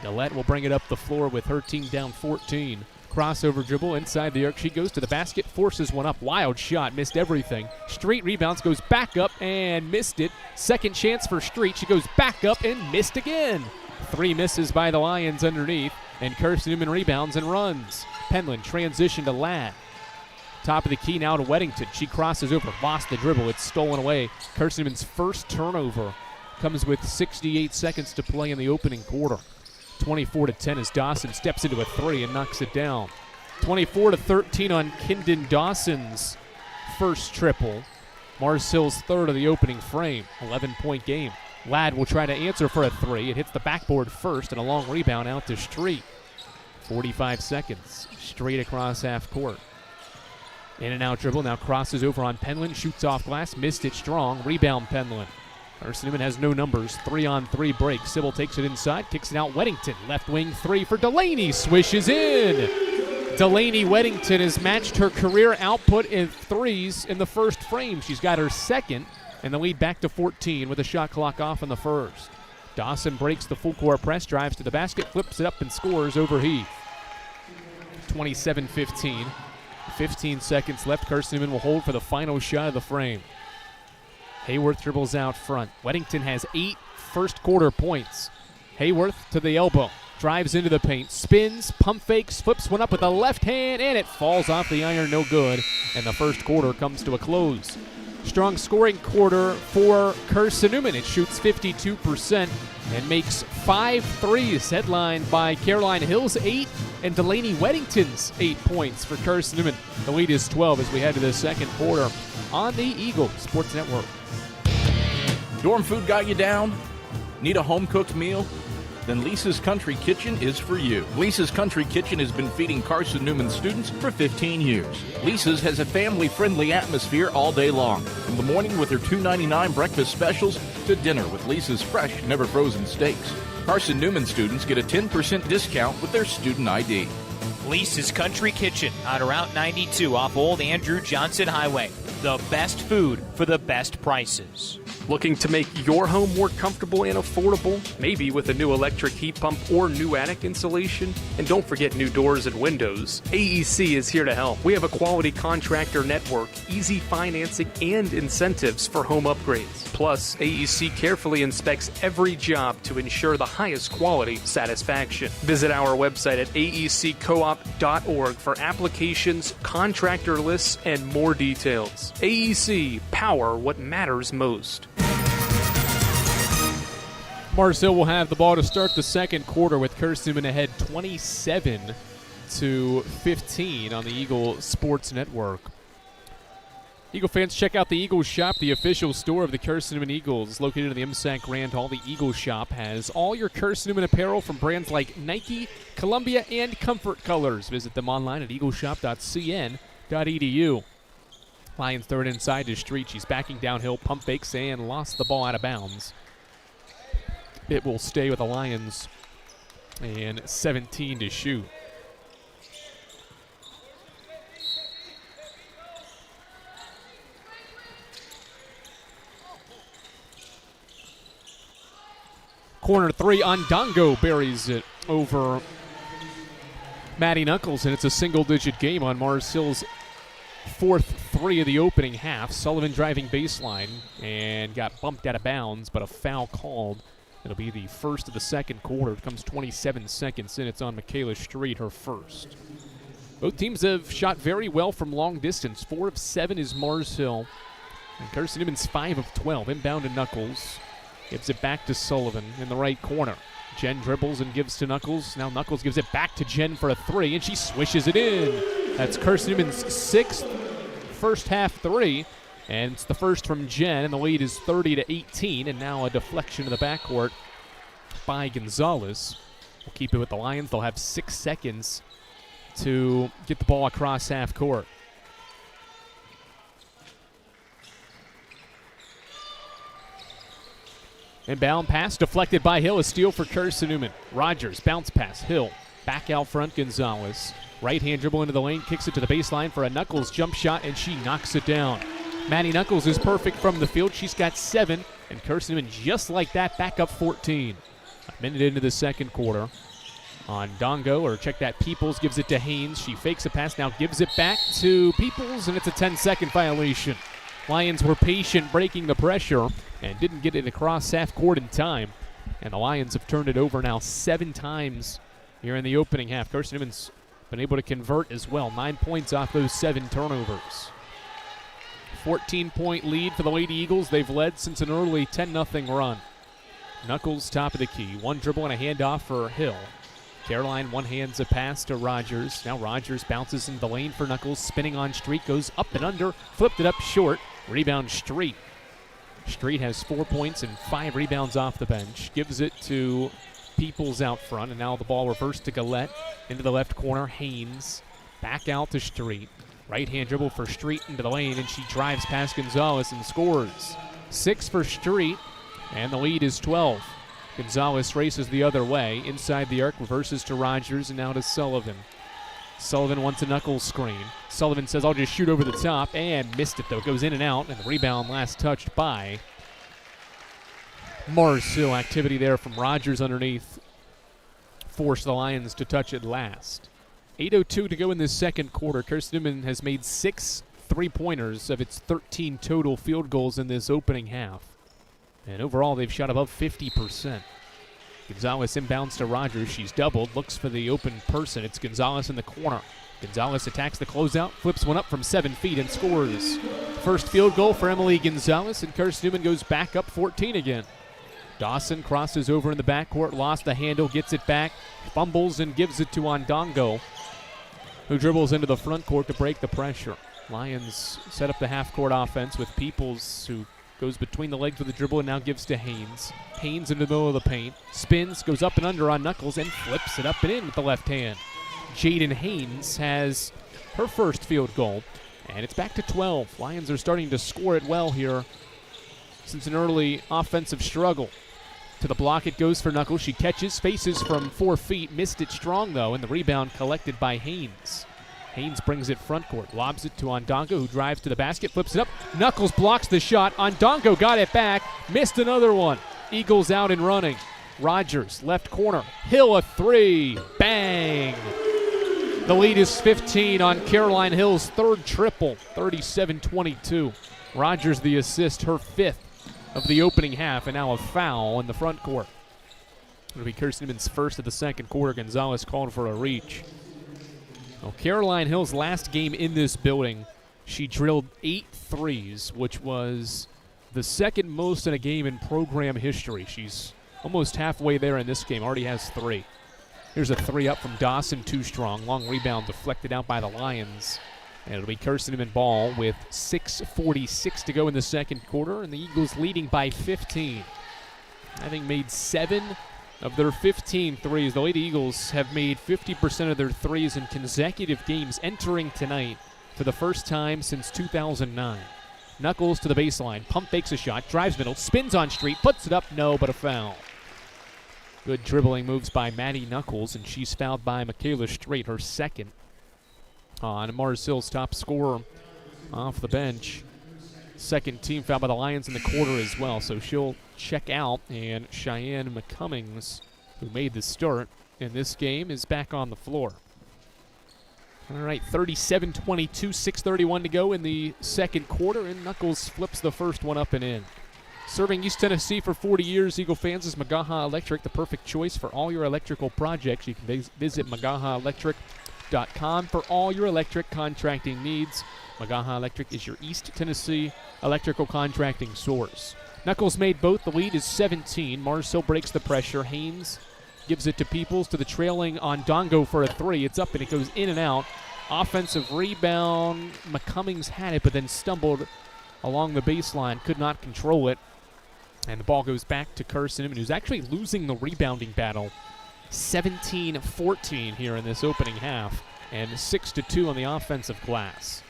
D: Galette will bring it up the floor with her team down 14. Crossover dribble inside the arc. She goes to the basket, forces one up. Wild shot, missed everything. Street rebounds, goes back up and missed it. Second chance for Street. She goes back up and missed again. 3 misses by the Lions underneath, and Carson-Newman rebounds and runs. Penland transition to Ladd. Top of the key now to Weddington. She crosses over, lost the dribble. It's stolen away. Carson-Newman's first turnover comes with 68 seconds to play in the opening quarter. 24-10 as Dawson steps into a 3 and knocks it down. 24-13 on Kindon Dawson's first triple. Mars Hill's third of the opening frame. 11-point game. Ladd will try to answer for a 3. It hits the backboard first and a long rebound out to Street. 45 seconds. Straight across half court. In and out dribble. Now crosses over on Penland. Shoots off glass. Missed it strong. Rebound Penland. Carson-Newman has no numbers. 3-on-3 break. Sybil takes it inside. Kicks it out. Weddington. Left wing 3 for Delaney. Swishes in. Delaney Weddington has matched her career output in 3s in the first frame. She's got her second, and the lead back to 14 with a shot clock off in the first. Dawson breaks the full court press, drives to the basket, flips it up and scores over Heath. 27-15. 15 seconds left. Carson-Newman will hold for the final shot of the frame. Hayworth dribbles out front. Weddington has 8 first quarter points. Hayworth to the elbow. Drives into the paint. Spins, pump fakes, flips one up with the left hand, and it falls off the iron, no good. And the first quarter comes to a close. Strong scoring quarter for Carson-Newman. It shoots 52% and makes 5 threes, headlined by Caroline Hill's 8 and Delaney Weddington's 8 points for Carson-Newman. The lead is 12 as we head to the second quarter on the Eagle Sports Network.
A: Dorm food got you down? Need a home-cooked meal? Then Lisa's Country Kitchen is for you. Lisa's Country Kitchen has been feeding Carson-Newman students for 15 years. Lisa's has a family-friendly atmosphere all day long, from the morning with their $2.99 breakfast specials to dinner with Lisa's fresh, never-frozen steaks. Carson-Newman students get a 10% discount with their student ID.
E: Lisa's Country Kitchen on Route 92 off Old Andrew Johnson Highway. The best food for the best prices.
I: Looking to make your home more comfortable and affordable? Maybe with a new electric heat pump or new attic insulation? And don't forget new doors and windows. AEC is here to help. We have a quality contractor network, easy financing, and incentives for home upgrades. Plus, AEC carefully inspects every job to ensure the highest quality satisfaction. Visit our website at aeccoop.org for applications, contractor lists, and more details. AEC, power what matters most.
D: Mars Hill will have the ball to start the second quarter with Carson-Newman ahead 27-15 on the Eagle Sports Network. Eagle fans, check out the Eagle Shop, the official store of the Carson-Newman Eagles. Located in the MSAC Grand Hall, the Eagle Shop has all your Carson-Newman apparel from brands like Nike, Columbia, and Comfort Colors. Visit them online at eagleshop.cn.edu. Lions throw it inside to Street. She's backing downhill, pump fakes, and lost the ball out of bounds. It will stay with the Lions and 17 to shoot. Corner three, Ondongo buries it over Maddie Knuckles, and it's a single-digit game on Mars Hill's fourth three of the opening half. Sullivan driving baseline and got bumped out of bounds, but a foul called. It'll be the first of the second quarter. It comes 27 seconds in. It's on Michaela Street, her first. Both teams have shot very well from long distance. 4 of 7 is Mars Hill. And Carson-Newman's 5 of 12. Inbound to Knuckles. Gives it back to Sullivan in the right corner. Jen dribbles and gives to Knuckles. Now Knuckles gives it back to Jen for a three, and she swishes it in. That's Carson-Newman's 6th first half three, and it's the first from Jen, and the lead is 30-18, and now a deflection to the backcourt by Gonzalez. We'll keep it with the Lions. They'll have 6 seconds to get the ball across half court. Inbound pass deflected by Hill. A steal for Carson-Newman. Rogers, bounce pass. Hill, back out front, Gonzalez. Right-hand dribble into the lane, kicks it to the baseline for a Knuckles jump shot, and she knocks it down. Maddie Knuckles is perfect from the field. She's got 7, and Carson-Newman just like that, back up 14. A minute into the second quarter. On Dongo, or check that, Peoples gives it to Haynes. She fakes a pass, now gives it back to Peoples, and it's a 10-second violation. Lions were patient breaking the pressure and didn't get it across half court in time. And the Lions have turned it over now 7 times here in the opening half. Carson-Newman's been able to convert as well. 9 points off those 7 turnovers. 14-point lead for the Lady Eagles. They've led since an early 10-0 run. Knuckles top of the key. One dribble and a handoff for Hill. Caroline one-hands a pass to Rogers. Now Rogers bounces into the lane for Knuckles. Spinning on Street, goes up and under. Flipped it up short. Rebound Street. Street has 4 points and 5 rebounds off the bench. Gives it to Peoples out front, and now the ball reversed to Gillette. Into the left corner, Haynes. Back out to Street. Right-hand dribble for Street into the lane, and she drives past Gonzalez and scores. 6 for Street, and the lead is 12. Gonzalez races the other way. Inside the arc, reverses to Rogers, and now to Sullivan. Sullivan wants a Knuckles screen. Sullivan says, I'll just shoot over the top, and missed it, though. It goes in and out, and the rebound last touched by Mars Hill. Activity there from Rogers underneath forced the Lions to touch it last. 8:02 to go in this second quarter. Carson-Newman has made 6 3-pointers of its 13 total field goals in this opening half. And overall, they've shot above 50%. Gonzalez inbounds to Rogers. She's doubled, looks for the open person. It's Gonzalez in the corner. Gonzalez attacks the closeout, flips one up from 7 feet and scores. First field goal for Emily Gonzalez, and Carson-Newman goes back up 14 again. Dawson crosses over in the backcourt, lost the handle, gets it back, fumbles and gives it to Ondongo, who dribbles into the front court to break the pressure. Lions set up the half-court offense with Peoples, who goes between the legs with the dribble and now gives to Haynes. Haynes in the middle of the paint, spins, goes up and under on Knuckles, and flips it up and in with the left hand. Jaden Haynes has her first field goal, and it's back to 12. Lions are starting to score it well here since an early offensive struggle. To the block it goes for Knuckles. She catches, faces from 4 feet, missed it strong though, and the rebound collected by Haynes. Haynes brings it front court, lobs it to Ondongo, who drives to the basket, flips it up. Knuckles blocks the shot. Ondongo got it back, missed another one. Eagles out and running. Rogers, left corner. Hill a three. Bang! The lead is 15 on Caroline Hill's third triple, 37-22. Rogers the assist, her fifth of the opening half, and now a foul in the front court. It'll be Carson-Newman's first of the second quarter. Gonzalez called for a reach. Well, Caroline Hill's last game in this building, she drilled 8 threes, which was the second most in a game in program history. She's almost halfway there in this game, already has 3. Here's a 3 up from Dawson, too strong. Long rebound deflected out by the Lions. And it'll be Carson-Newman ball with 6:46 to go in the second quarter, and the Eagles leading by 15. Having made 7 of their 15 threes, the Lady Eagles have made 50% of their threes in consecutive games entering tonight for the first time since 2009. Knuckles to the baseline, pump fakes a shot, drives middle, spins on street, puts it up, no, but a foul. Good dribbling moves by Maddie Knuckles, and she's fouled by Michaela Strait, her second. On Mars Hill's top scorer off the bench. Second team foul by the Lions in the quarter as well, so she'll check out. And Cheyenne McCummings, who made the start in this game, is back on the floor. All right, 37-22, 6:31 to go in the second quarter, and Knuckles flips the first one up and in. Serving East Tennessee for 40 years, Eagle fans, is Magaha Electric, the perfect choice for all your electrical projects. You can visit MagahaElectric.com for all your electric contracting needs. Magaha Electric is your East Tennessee electrical contracting source. Knuckles made both. The lead is 17. Marcel breaks the pressure. Haynes gives it to Peoples, to the trailing Ondongo for a 3. It's up and it goes in and out. Offensive rebound. McCummings had it, but then stumbled along the baseline. Could not control it. And the ball goes back to Carson-Newman, who's actually losing the rebounding battle. 17-14 here in this opening half, and 6-2 on the offensive glass.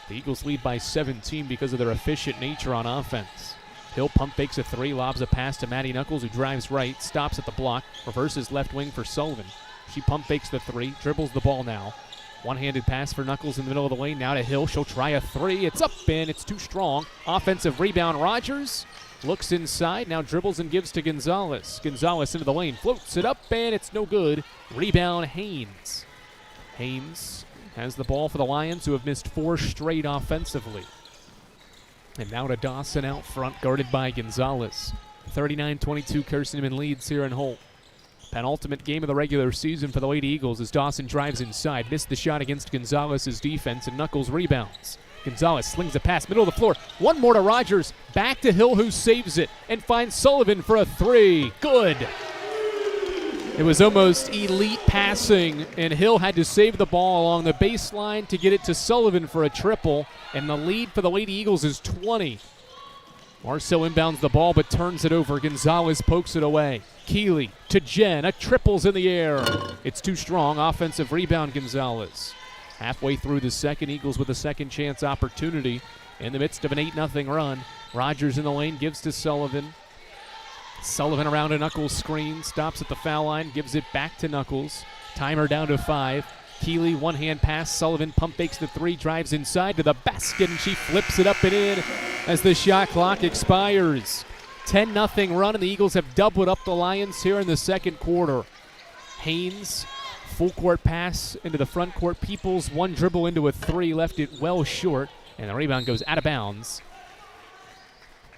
D: The Eagles lead by 17 because of their efficient nature on offense. Hill pump fakes a 3, lobs a pass to Maddie Knuckles, who drives right, stops at the block, reverses left wing for Sullivan. She pump fakes the 3, dribbles the ball now. One-handed pass for Knuckles in the middle of the lane, now to Hill. She'll try a 3. It's up and it's too strong. Offensive rebound, Rogers looks inside, now dribbles and gives to Gonzalez. Gonzalez into the lane, floats it up, and it's no good. Rebound, Haynes. Haynes has the ball for the Lions, who have missed 4 straight offensively. And now to Dawson out front, guarded by Gonzalez. 39-22, Carson-Newman leads here in Holt. Penultimate game of the regular season for the Lady Eagles as Dawson drives inside. Missed the shot against Gonzalez's defense, and Knuckles rebounds. Gonzalez slings a pass, middle of the floor. One more to Rogers. Back to Hill, who saves it and finds Sullivan for a 3. Good. It was almost elite passing, and Hill had to save the ball along the baseline to get it to Sullivan for a triple, and the lead for the Lady Eagles is 20. Marcel inbounds the ball but turns it over. Gonzalez pokes it away. Keeley to Jen. A triple's in the air. It's too strong. Offensive rebound, Gonzalez. Halfway through the second, Eagles with a second chance opportunity in the midst of an 8-0 run. Rogers in the lane, gives to Sullivan. Sullivan around a Knuckles screen, stops at the foul line, gives it back to Knuckles. Timer down to 5. Keeley, one-hand pass. Sullivan pump fakes the 3, drives inside to the basket, and she flips it up and in as the shot clock expires. 10-0 run, and the Eagles have doubled up the Lions here in the second quarter. Haynes, full court pass into the front court. Peoples, one dribble into a 3, left it well short, and the rebound goes out of bounds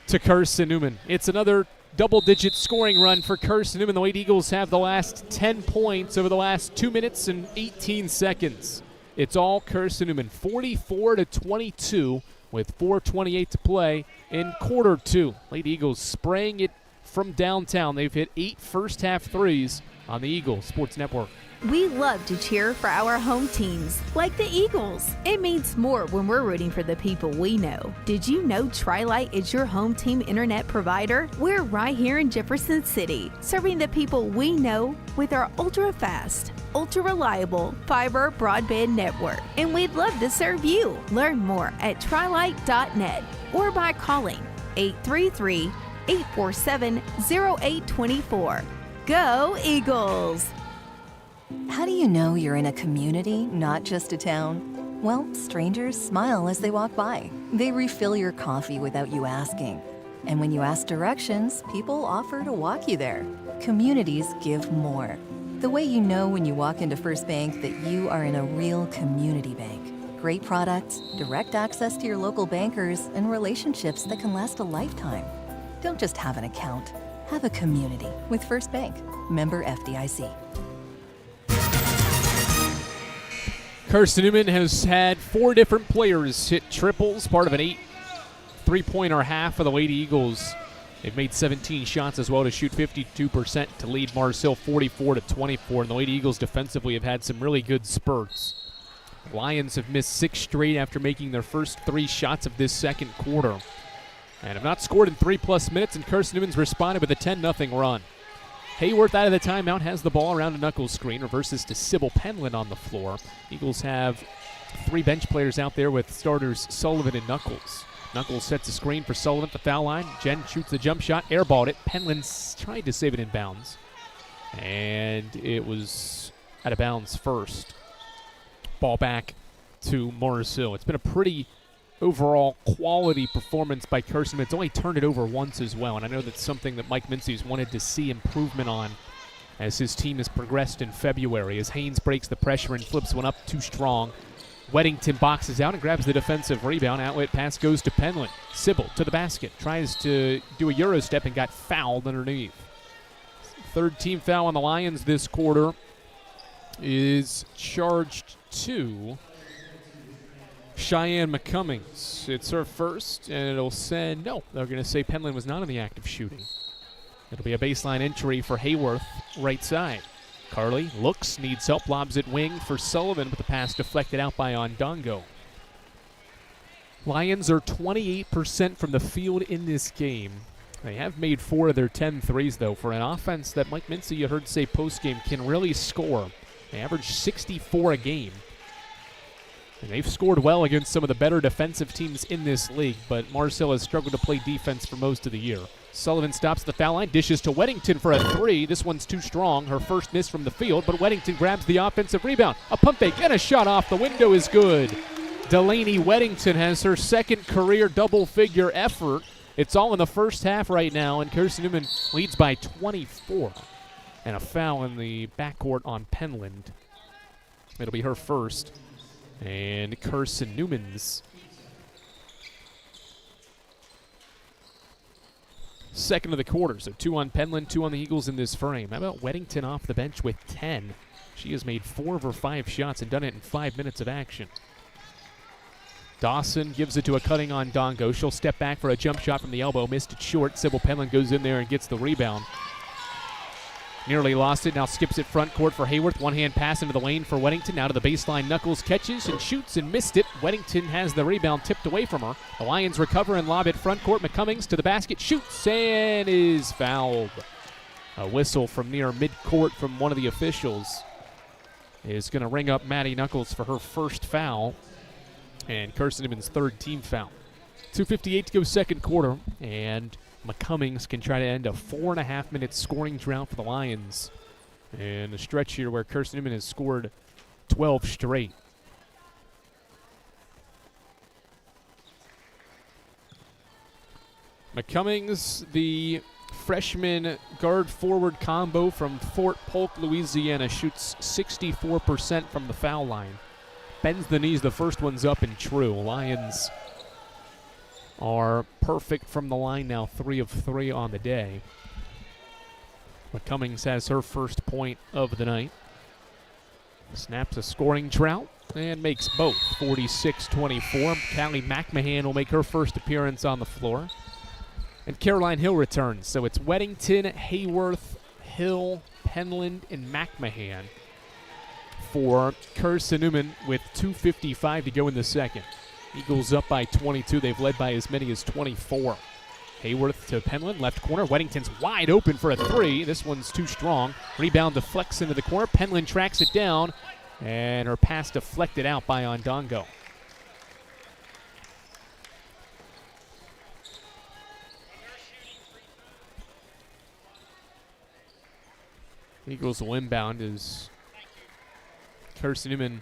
D: to Carson-Newman. It's another double-digit scoring run for Carson-Newman. The Lady Eagles have the last 10 points over the last 2 minutes and 18 seconds. It's all Carson-Newman, 44-22 with 4:28 to play in quarter 2. Lady Eagles spraying it from downtown. They've hit 8 first-half threes on the Eagles Sports Network.
P: We love to cheer for our home teams, like the Eagles. It means more when we're rooting for the people we know. Did you know Tri-Lite is your home team internet provider? We're right here in Jefferson City, serving the people we know with our ultra-fast, ultra-reliable fiber broadband network. And we'd love to serve you. Learn more at trilite.net or by calling 833-847-0824. Go Eagles!
H: How do you know you're in a community, not just a town? Well, strangers smile as they walk by. They refill your coffee without you asking. And when you ask directions, people offer to walk you there. Communities give more. The way you know when you walk into First Bank that you are in a real community bank. Great products, direct access to your local bankers, and relationships that can last a lifetime. Don't just have an account. Have a community with First Bank. Member FDIC.
D: Carson-Newman has had 4 different players hit triples, part of an 8 3-pointer half for the Lady Eagles. They've made 17 shots as well to shoot 52% to lead Marshall 44-24. And the Lady Eagles defensively have had some really good spurts. Lions have missed 6 straight after making their first 3 shots of this second quarter. And have not scored in 3+ minutes, and Carson-Newman's responded with a 10-0 run. Hayworth out of the timeout has the ball around a knuckles screen, reverses to Sybil Penland on the floor. Eagles have 3 bench players out there with starters Sullivan and Knuckles. Knuckles sets a screen for Sullivan at the foul line. Jen shoots the jump shot, airballed it. Penland's tried to save it in bounds. And it was out of bounds first. Ball back to Morris Hill. It's been a pretty overall quality performance by Carson. It's only turned it over once as well, and I know that's something that Mike Mincy's wanted to see improvement on as his team has progressed in February. As Haynes breaks the pressure and flips one up too strong, Weddington boxes out and grabs the defensive rebound. Outlet pass goes to Penland. Sybil to the basket. Tries to do a Euro step and got fouled underneath. 3rd team foul on the Lions this quarter is charged to Cheyenne McCummings. It's her first, and it'll say no. They're going to say Penland was not in the act of shooting. It'll be a baseline entry for Hayworth, right side. Carly looks, needs help, lobs it wing for Sullivan, but the pass deflected out by Ondongo. Lions are 28% from the field in this game. They have made 4 of their 10 threes, though, for an offense that Mike Mincy, you heard say postgame, can really score. They average 64 a game. And they've scored well against some of the better defensive teams in this league, but Marcel has struggled to play defense for most of the year. Sullivan stops the foul line, dishes to Weddington for a 3. This one's too strong. Her first miss from the field, but Weddington grabs the offensive rebound. A pump fake and a shot off the window is good. Delaney Weddington has her 2nd career double-figure effort. It's all in the first half right now, and Carson-Newman leads by 24. And a foul in the backcourt on Penland. It'll be her first. And Carson-Newman's second of the quarter. So 2 on Penland, 2 on the Eagles in this frame. How about Weddington off the bench with 10? She has made 4 of her 5 shots and done it in 5 minutes of action. Dawson gives it to a cutting Ondongo. She'll step back for a jump shot from the elbow. Missed it short. Sybil Penland goes in there and gets the rebound. Nearly lost it. Now skips it front court for Hayworth. One-hand pass into the lane for Weddington. Now to the baseline. Knuckles catches and shoots and missed it. Weddington has the rebound tipped away from her. The Lions recover and lob it front court. McCummings to the basket. Shoots and is fouled. A whistle from near midcourt from one of the officials is going to ring up Maddie Knuckles for her first foul. And Carson-Newman's 3rd team foul. 2:58 to go second quarter. And McCummings can try to end a 4.5-minute scoring drought for the Lions. And a stretch here where Carson-Newman has scored 12 straight. McCummings, the freshman guard-forward combo from Fort Polk, Louisiana, shoots 64% from the foul line. Bends the knees, the first one's up and true. Lions are perfect from the line now, 3 of 3 on the day. McCummings has her first point of the night. Snaps a scoring drought and makes both, 46-24. Callie McMahon will make her first appearance on the floor. And Caroline Hill returns, so it's Weddington, Hayworth, Hill, Penland, and McMahon for Carson-Newman with 2:55 to go in the second. Eagles up by 22. They've led by as many as 24. Hayworth to Penland, left corner. Weddington's wide open for a 3. This one's too strong. Rebound deflects into the corner. Penland tracks it down, and her pass deflected out by Ondongo. Eagles will inbound as Carson-Newman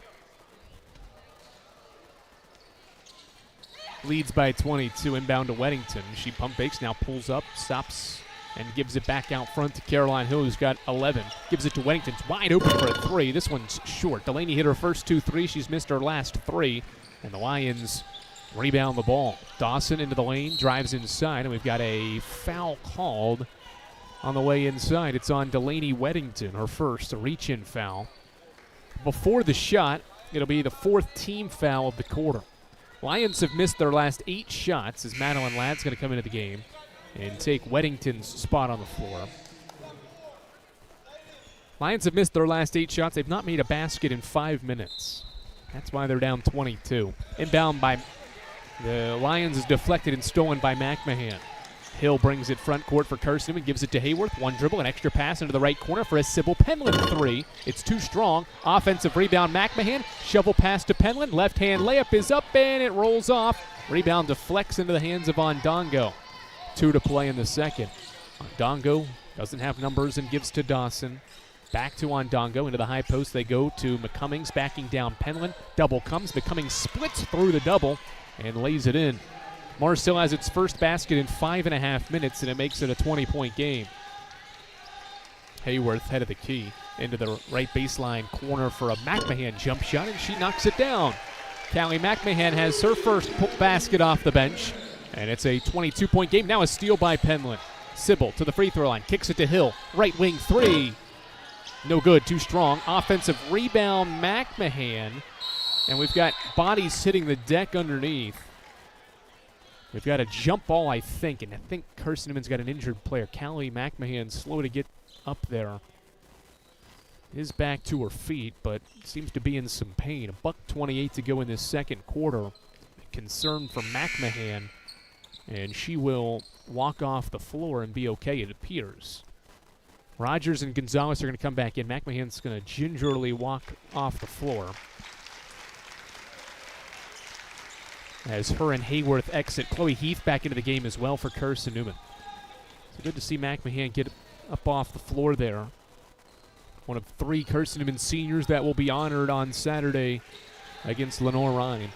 D: leads by 22, inbound to Weddington. She pump fakes, now pulls up, stops, and gives it back out front to Caroline Hill, who's got 11. Gives it to Weddington. It's wide open for a three. This one's short. Delaney hit her first 2 threes. She's missed her last 3. And the Lions rebound the ball. Dawson into the lane, drives inside, and we've got a foul called on the way inside. It's on Delaney Weddington, her first, a reach-in foul. Before the shot, it'll be the 4th team foul of the quarter. Lions have missed their last 8 shots as Madeline Ladd's going to come into the game and take Weddington's spot on the floor. Lions have missed their last 8 shots. They've not made a basket in 5 minutes. That's why they're down 22. Inbound by the Lions is deflected and stolen by McMahon. Hill brings it front court for Carson and gives it to Hayworth. One dribble, an extra pass into the right corner for a Sybil Penland 3. It's too strong. Offensive rebound, McMahon. Shovel pass to Penland. Left-hand layup is up and it rolls off. Rebound deflects into the hands of Ondongo. 2 to play in the second. Ondongo doesn't have numbers and gives to Dawson. Back to Ondongo. Into the high post they go to McCummings, backing down Penland. Double comes. McCummings splits through the double and lays it in. Marcel has its first basket in 5.5 minutes, and it makes it a 20-point game. Hayworth head of the key into the right baseline corner for a McMahon jump shot, and she knocks it down. Callie McMahon has her first basket off the bench, and it's a 22-point game. Now a steal by Penland. Sybil to the free throw line, kicks it to Hill. Right wing 3. No good, too strong. Offensive rebound, McMahon. And we've got bodies hitting the deck underneath. We've got a jump ball, I think, and I think Carson-Newman's got an injured player. Callie McMahon slow to get up there. Is back to her feet, but seems to be in some pain. $1:28 to go in this second quarter. Concern for McMahon, and she will walk off the floor and be okay, it appears. Rogers and Gonzalez are going to come back in. McMahon's going to gingerly walk off the floor as her and Hayworth exit. Chloe Heath back into the game as well for Carson-Newman. So good to see McMahon get up off the floor there. One of 3 Carson-Newman seniors that will be honored on Saturday against Lenore Ryan.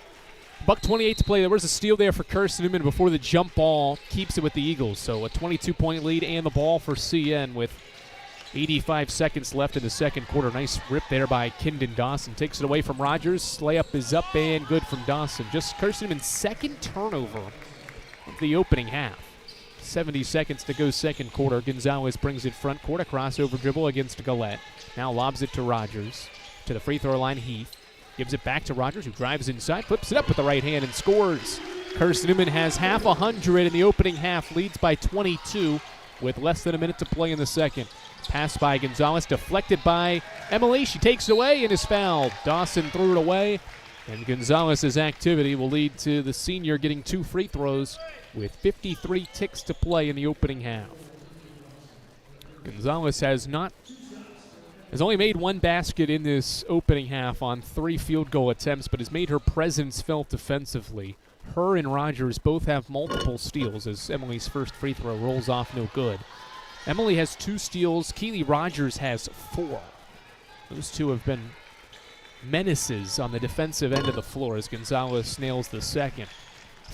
D: $1:28 to play. There was a steal there for Carson-Newman before the jump ball keeps it with the Eagles. So a 22-point lead and the ball for CN with 85 seconds left in the second quarter. Nice rip there by Kindon Dawson. Takes it away from Rogers. Layup is up and good from Dawson. Just Carson-Newman's second turnover of the opening half. 70 seconds to go second quarter. Gonzalez brings it front court. A crossover dribble against Gillette. Now lobs it to Rogers. To the free throw line, Heath. Gives it back to Rogers, who drives inside. Flips it up with the right hand and scores. Carson-Newman has half 100 in the opening half. Leads by 22 with less than a minute to play in the second. Pass by Gonzalez, deflected by Emily. She takes it away and is fouled. Dawson threw it away, and Gonzalez's activity will lead to the senior getting 2 free throws with 53 ticks to play in the opening half. Gonzalez has only made 1 basket in this opening half on 3 field goal attempts, but has made her presence felt defensively. Her and Rogers both have multiple steals as Emily's first free throw rolls off no good. Emily has 2 steals. Keely Rogers has 4. Those 2 have been menaces on the defensive end of the floor as Gonzalez nails the second.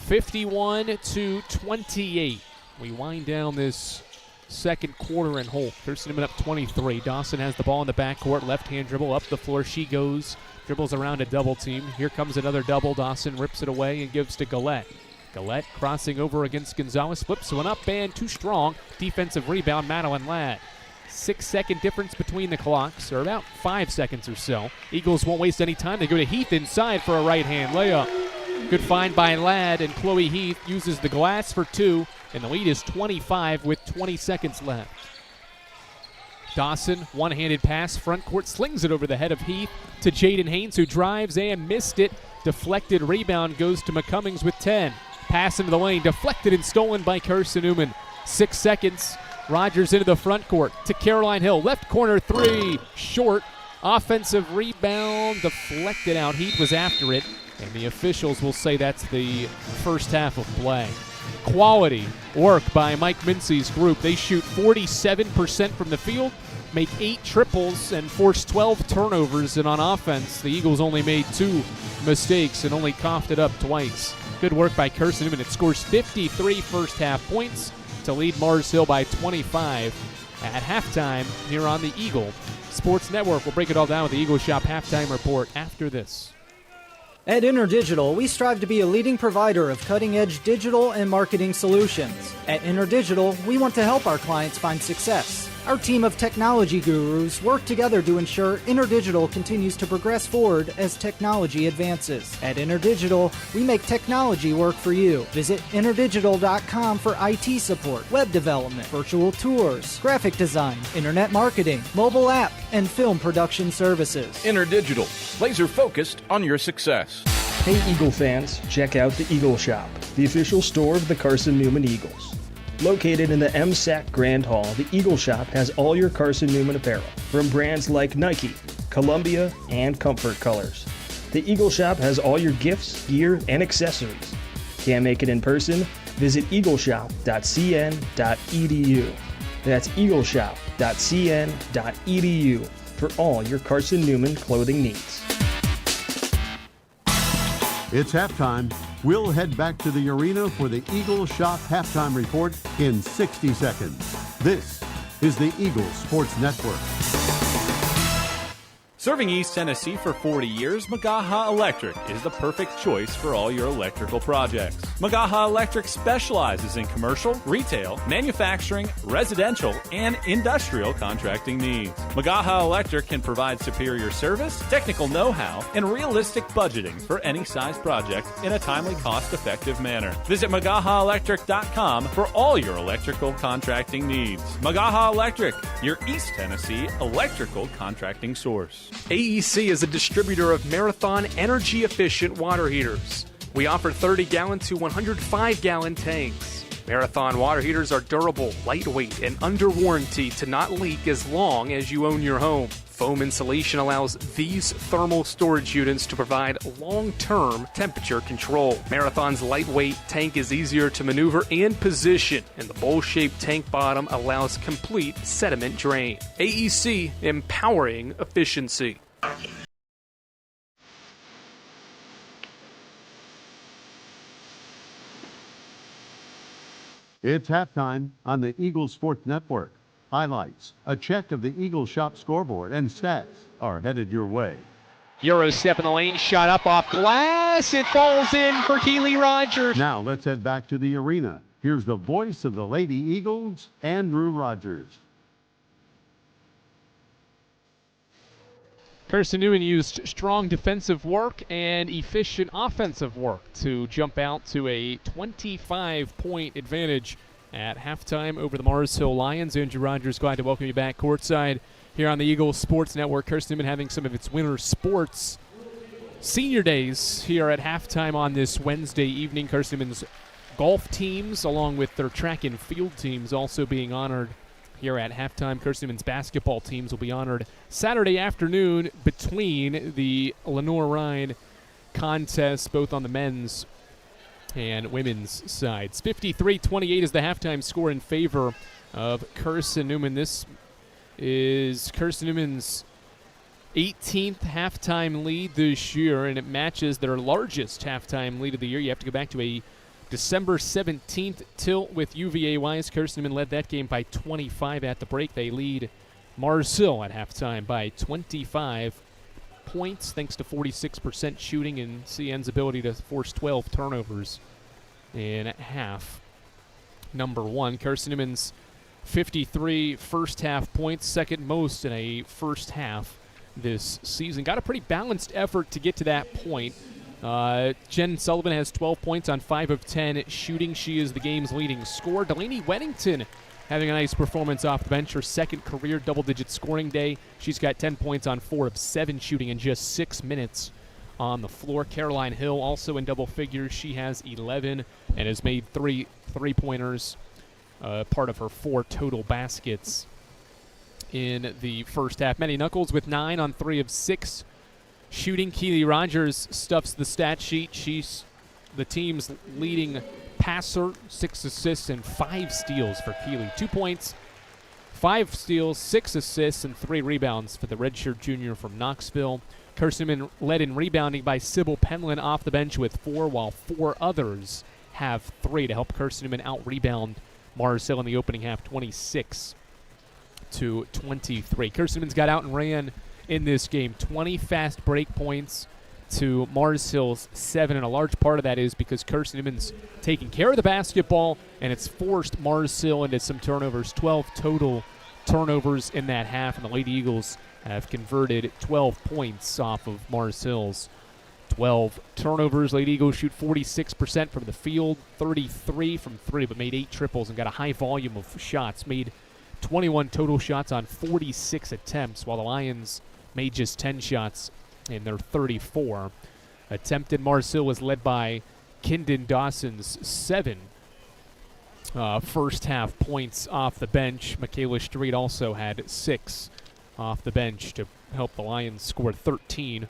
D: 51-28. We wind down this second quarter and hold. Carson-Newman up 23. Dawson has the ball in the backcourt. Left-hand dribble up the floor. She goes. Dribbles around a double team. Here comes another double. Dawson rips it away and gives to Gillette. Gillette crossing over against Gonzalez. Flips one up and too strong. Defensive rebound, Madeline Ladd. 6-second difference between the clocks, or about 5 seconds or so. Eagles won't waste any time. They go to Heath inside for a right-hand layup. Good find by Ladd, and Chloe Heath uses the glass for 2, and the lead is 25 with 20 seconds left. Dawson, one-handed pass, front court, slings it over the head of Heath to Jaden Haynes, who drives and missed it. Deflected rebound goes to McCummings with 10. Pass into the lane, deflected and stolen by Carson-Newman. 6 seconds. Rogers into the front court to Caroline Hill. Left corner 3, short. Offensive rebound, deflected out. Heath was after it, and the officials will say that's the first half of play. Quality work by Mike Mincy's group. They shoot 47% from the field, make 8 triples and force 12 turnovers, and on offense, the Eagles only made 2 mistakes and only coughed it up twice. Good work by Carson-Newman. It scores 53 first-half points to lead Mars Hill by 25 at halftime here on the Eagle Sports Network. We'll break it all down with the Eagle Shop halftime report after this.
F: At InterDigital, we strive to be a leading provider of cutting-edge digital and marketing solutions. At InterDigital, we want to help our clients find success. Our team of technology gurus work together to ensure InterDigital continues to progress forward as technology advances. At InterDigital, we make technology work for you. Visit interdigital.com for IT support, web development, virtual tours, graphic design, internet marketing, mobile app, and film production services.
A: InterDigital, laser focused on your success.
L: Hey Eagle fans, check out the Eagle Shop, the official store of the Carson-Newman Eagles. Located in the MSAC Grand Hall, the Eagle Shop has all your Carson-Newman apparel, from brands like Nike, Columbia, and Comfort Colors. The Eagle Shop has all your gifts, gear, and accessories. Can't make it in person? Visit eagleshop.cn.edu. That's eagleshop.cn.edu for all your Carson-Newman clothing needs.
C: It's halftime. We'll head back to the arena for the Eagle Shop halftime report in 60 seconds. This is the Eagle Sports Network.
K: Serving East Tennessee for 40 years, Magaha Electric is the perfect choice for all your electrical projects. Magaha Electric specializes in commercial, retail, manufacturing, residential, and industrial contracting needs. Magaha Electric can provide superior service, technical know-how, and realistic budgeting for any size project in a timely, cost-effective manner. Visit MagahaElectric.com for all your electrical contracting needs. Magaha Electric, your East Tennessee electrical contracting source.
I: AEC is a distributor of Marathon energy-efficient water heaters. We offer 30-gallon to 105-gallon tanks. Marathon water heaters are durable, lightweight, and under warranty to not leak as long as you own your home. Foam insulation allows these thermal storage units to provide long-term temperature control. Marathon's lightweight tank is easier to maneuver and position, and the bowl-shaped tank bottom allows complete sediment drain. AEC, empowering efficiency.
C: It's halftime on the Eagle Sports Network. Highlights, a check of the Eagle Shop scoreboard, and stats are headed your way.
D: Euro step in the lane, shot up off glass. It falls in for Keely Rogers.
C: Now let's head back to the arena. Here's the voice of the Lady Eagles, Andrew Rogers.
D: Carson-Newman used strong defensive work and efficient offensive work to jump out to a 25-point advantage at halftime over the Mars Hill Lions. Andrew Rogers, glad to welcome you back courtside here on the Eagle Sports Network. Carson-Newman having some of its winter sports senior days here at halftime on this Wednesday evening. Carson-Newman's golf teams, along with their track and field teams, also being honored here at halftime. Carson-Newman's basketball teams will be honored Saturday afternoon between the Lenore Rhine contests, both on the men's and women's sides. 53-28 is the halftime score in favor of Carson-Newman. This is Carson-Newman's 18th halftime lead this year, and it matches their largest halftime lead of the year. You have to go back to a December 17th tilt with UVA Wise. Carson-Newman led that game by 25 at the break. They lead Mars Hill at halftime by 25 points, thanks to 46% shooting and CN's ability to force 12 turnovers in half number one. Carson-Newman's 53 first-half points, second most in a first half this season. Got a pretty balanced effort to get to that point. Jen Sullivan has 12 points on 5 of 10 shooting. She is the game's leading scorer. Delaney Weddington having a nice performance off the bench, her second career double-digit scoring day. She's got 10 points on 4 of 7 shooting in just 6 minutes on the floor. Caroline Hill also in double figures. She has 11 and has made 3 three-pointers, part of her 4 total baskets in the first half. Manny Knuckles with 9 on 3 of 6 shooting. Keely Rogers stuffs the stat sheet. She's the team's leading passer, 6 assists and 5 steals for Keely. 2 points, 5 steals, 6 assists, and 3 rebounds for the redshirt junior from Knoxville. Carson-Newman led in rebounding by Sybil Penland off the bench with 4, while 4 others have 3 to help Carson-Newman out-rebound Mars Hill in the opening half, 26-23. Carson-Newman's got out and ran in this game. 20 fast break points to Mars Hill's 7, and a large part of that is because Carson-Newman's taking care of the basketball, and it's forced Mars Hill into some turnovers. 12 total turnovers in that half, and the Lady Eagles have converted 12 points off of Mars Hill's 12 turnovers. Lady Eagles shoot 46% from the field, 33 from 3, but made 8 triples and got a high volume of shots. Made 21 total shots on 46 attempts, while the Lions made just 10 shots in their 34 attempted. Mars Hill was led by Kindon Dawson's 7 first half points off the bench. Michaela Street also had 6 off the bench to help the Lions score 13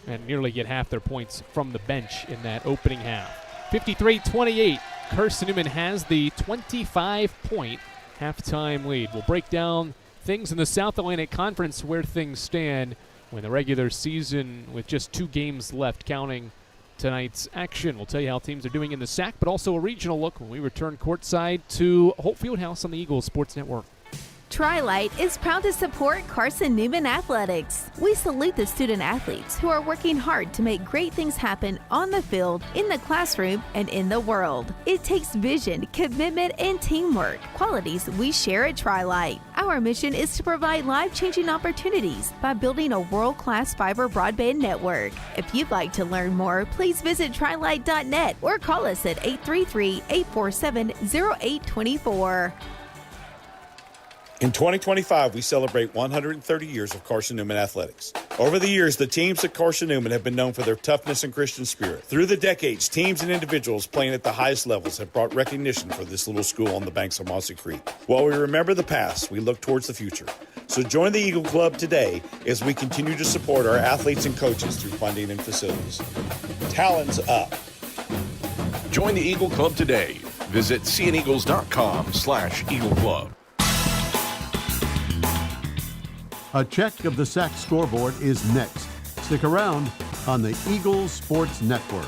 D: and nearly get half their points from the bench in that opening half. 53-28, Carson-Newman has the 25-point halftime lead. We'll break down things in the South Atlantic Conference, where things stand when the regular season, with just 2 games left, counting tonight's action. We'll tell you how teams are doing in the SAC, but also a regional look when we return courtside to Holt Fieldhouse on the Eagles Sports Network.
P: Tri-Light is proud to support Carson-Newman Athletics. We salute the student athletes who are working hard to make great things happen on the field, in the classroom, and in the world. It takes vision, commitment, and teamwork, qualities we share at Tri-Light. Our mission is to provide life-changing opportunities by building a world-class fiber broadband network. If you'd like to learn more, please visit trilight.net or call us at 833-847-0824.
G: In 2025, we celebrate 130 years of Carson-Newman athletics. Over the years, the teams at Carson-Newman have been known for their toughness and Christian spirit. Through the decades, teams and individuals playing at the highest levels have brought recognition for this little school on the banks of Mossy Creek. While we remember the past, we look towards the future. So join the Eagle Club today as we continue to support our athletes and coaches through funding and facilities. Talons up.
O: Join the Eagle Club today. Visit cneagles.com/Eagle Club.
C: A check of the SAC scoreboard is next. Stick around on the Eagles Sports Network.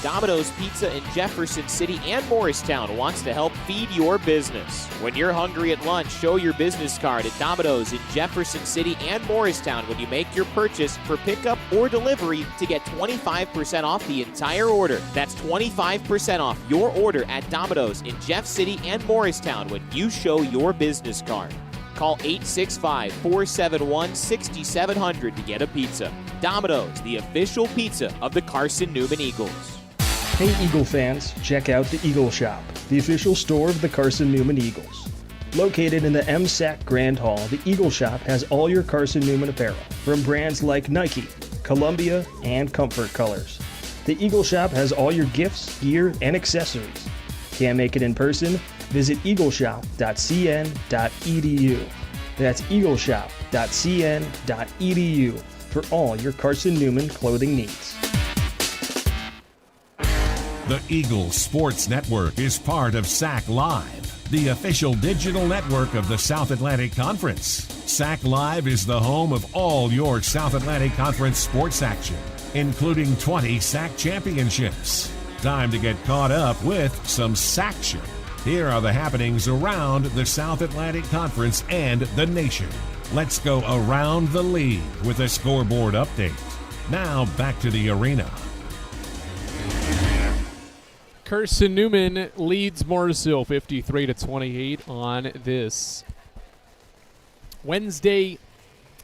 E: Domino's Pizza in Jefferson City and Morristown wants to help feed your business. When you're hungry at lunch, show your business card at Domino's in Jefferson City and Morristown when you make your purchase for pickup or delivery to get 25% off the entire order. That's 25% off your order at Domino's in Jeff City and Morristown when you show your business card. Call 865-471-6700 to get a pizza. Domino's, the official pizza of the Carson-Newman Eagles.
L: Hey Eagle fans, check out the Eagle Shop, the official store of the Carson-Newman Eagles. Located in the MSAC Grand Hall, the Eagle Shop has all your Carson-Newman apparel, from brands like Nike, Columbia, and Comfort Colors. The Eagle Shop has all your gifts, gear, and accessories. Can't make it in person? Visit eagleshop.cn.edu. That's eagleshop.cn.edu for all your Carson-Newman clothing needs.
B: The Eagles Sports Network is part of SAC Live, the official digital network of the South Atlantic Conference. SAC Live is the home of all your South Atlantic Conference sports action, including 20 SAC championships. Time to get caught up with some SACtion. Here are the happenings around the South Atlantic Conference and the nation. Let's go around the league with a scoreboard update. Now back to the arena.
D: Carson-Newman leads Mars Hill 53-28 on this Wednesday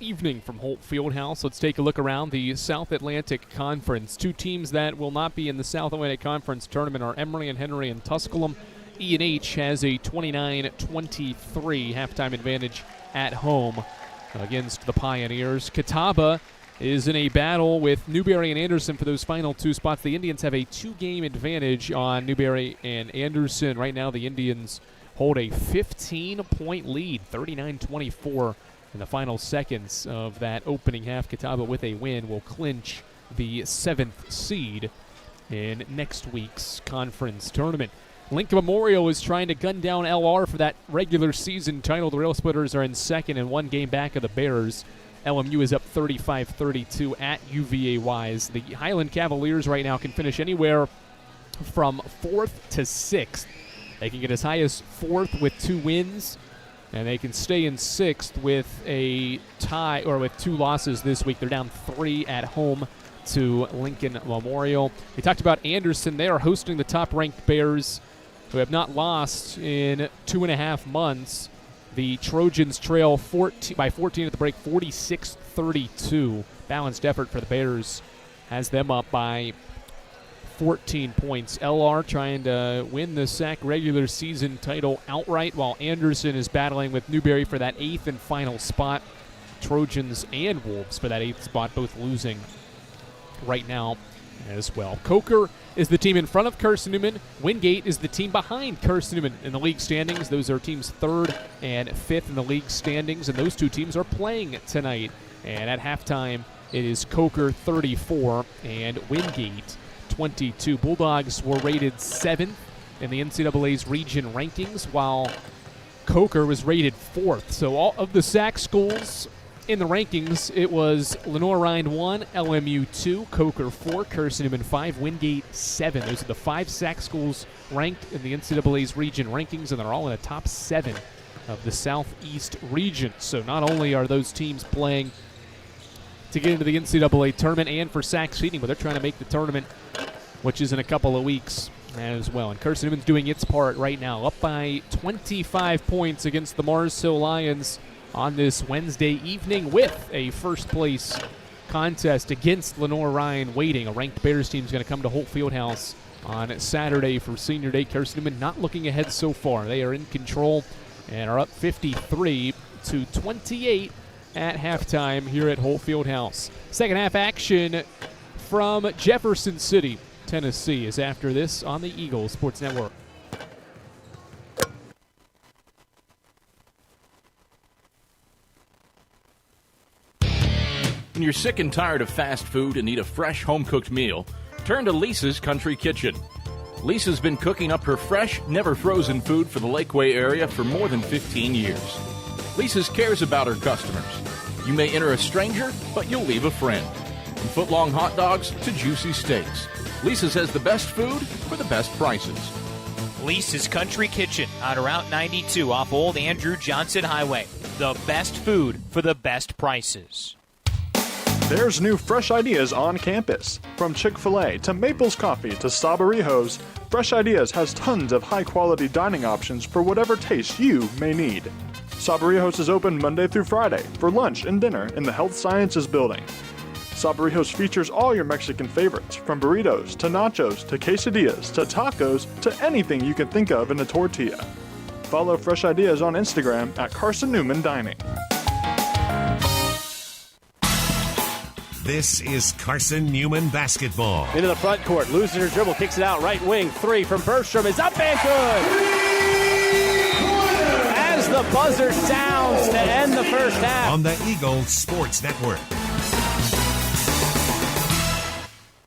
D: evening from Holt Fieldhouse. Let's take a look around the South Atlantic Conference. 2 teams that will not be in the South Atlantic Conference tournament are Emory and Henry and Tusculum. E&H has a 29-23 halftime advantage at home against the Pioneers. Catawba is in a battle with Newberry and Anderson for those final 2 spots. The Indians have a 2-game advantage on Newberry and Anderson. Right now, the Indians hold a 15-point lead, 39-24 in the final seconds of that opening half. Catawba, with a win, will clinch the 7th seed in next week's conference tournament. Lincoln Memorial is trying to gun down LR for that regular season title. The Rail Splitters are in second and one game back of the Bears. LMU is up 35-32 at UVA Wise. The Highland Cavaliers right now can finish anywhere from 4th to 6th. They can get as high as 4th with 2 wins, and they can stay in 6th with a tie or with 2 losses this week. They're down 3 at home to Lincoln Memorial. We talked about Anderson. They are hosting the top-ranked Bears, who have not lost in 2.5 months. The Trojans trail by 14 at the break, 46-32. Balanced effort for the Bears has them up by 14 points. LR trying to win the SAC regular season title outright, while Anderson is battling with Newberry for that 8th and final spot. Trojans and Wolves for that 8th spot, both losing right now as well. Coker is the team in front of Carson-Newman. Wingate is the team behind Carson-Newman in the league standings. Those are teams 3rd and 5th in the league standings, and those 2 teams are playing tonight. And at halftime, it is Coker 34 and Wingate 22. Bulldogs were rated 7th in the NCAA's region rankings, while Coker was rated 4th. So all of the SAC schools in the rankings, it was Lenoir-Rhyne 1, LMU 2, Coker 4, Carson-Newman 5, Wingate 7. Those are the 5 SAC schools ranked in the NCAA's region rankings, and they're all in the top 7 of the Southeast region. So not only are those teams playing to get into the NCAA tournament and for SAC seeding, but they're trying to make the tournament, which is in a couple of weeks as well. And Carson-Newman's doing its part right now, up by 25 points against the Mars Hill Lions on this Wednesday evening, with a first-place contest against Lenoir-Rhyne waiting. A ranked Bears team is going to come to Holt Fieldhouse on Saturday for Senior Day. Carson-Newman not looking ahead so far. They are in control and are up 53-28 at halftime here at Holt Fieldhouse. Second half action from Jefferson City, Tennessee, is after this on the Eagle Sports Network.
A: When you're sick and tired of fast food and need a fresh home-cooked meal, turn to Lisa's Country Kitchen. Lisa's been cooking up her fresh, never-frozen food for the Lakeway area for more than 15 years. Lisa's cares about her customers. You may enter a stranger, but you'll leave a friend. From foot-long hot dogs to juicy steaks, Lisa's has the best food for the best prices.
Q: Lisa's Country Kitchen on Route 92 off Old Andrew Johnson Highway. The best food for the best prices.
N: There's new fresh ideas on campus. From Chick-fil-A to Maples Coffee to Sabarijos, Fresh Ideas has tons of high-quality dining options for whatever taste you may need. Sabarijos is open Monday through Friday for lunch and dinner in the Health Sciences Building. Sabarijos features all your Mexican favorites, from burritos to nachos to quesadillas to tacos to anything you can think of in a tortilla. Follow Fresh Ideas on Instagram at Carson-Newman Dining.
B: This is Carson-Newman basketball.
D: Into the front court, loses her dribble, kicks it out, right wing, 3 from Bergstrom is up and good! As the buzzer sounds to end the first half.
B: On the Eagle Sports Network.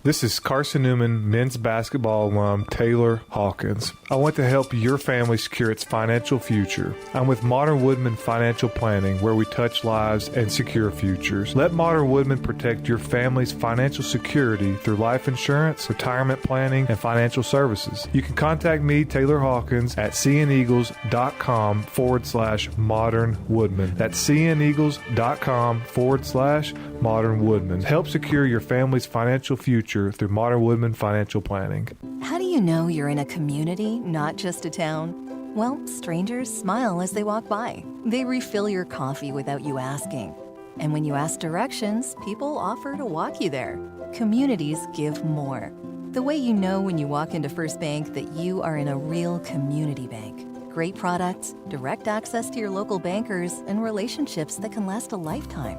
M: This is Carson-Newman men's basketball alum Taylor Hawkins. I want to help your family secure its financial future. I'm with Modern Woodman Financial Planning, where we touch lives and secure futures. Let Modern Woodman protect your family's financial security through life insurance, retirement planning, and financial services. You can contact me, Taylor Hawkins, at cneagles.com/Modern Woodman. That's cneagles.com/Modern Woodman. Help secure your family's financial future through Modern Woodman Financial Planning.
H: How do you know you're in a community, not just a town? Well, strangers smile as they walk by. They refill your coffee without you asking. And when you ask directions, people offer to walk you there. Communities give more. The way you know when you walk into First Bank that you are in a real community bank. Great products, direct access to your local bankers, and relationships that can last a lifetime.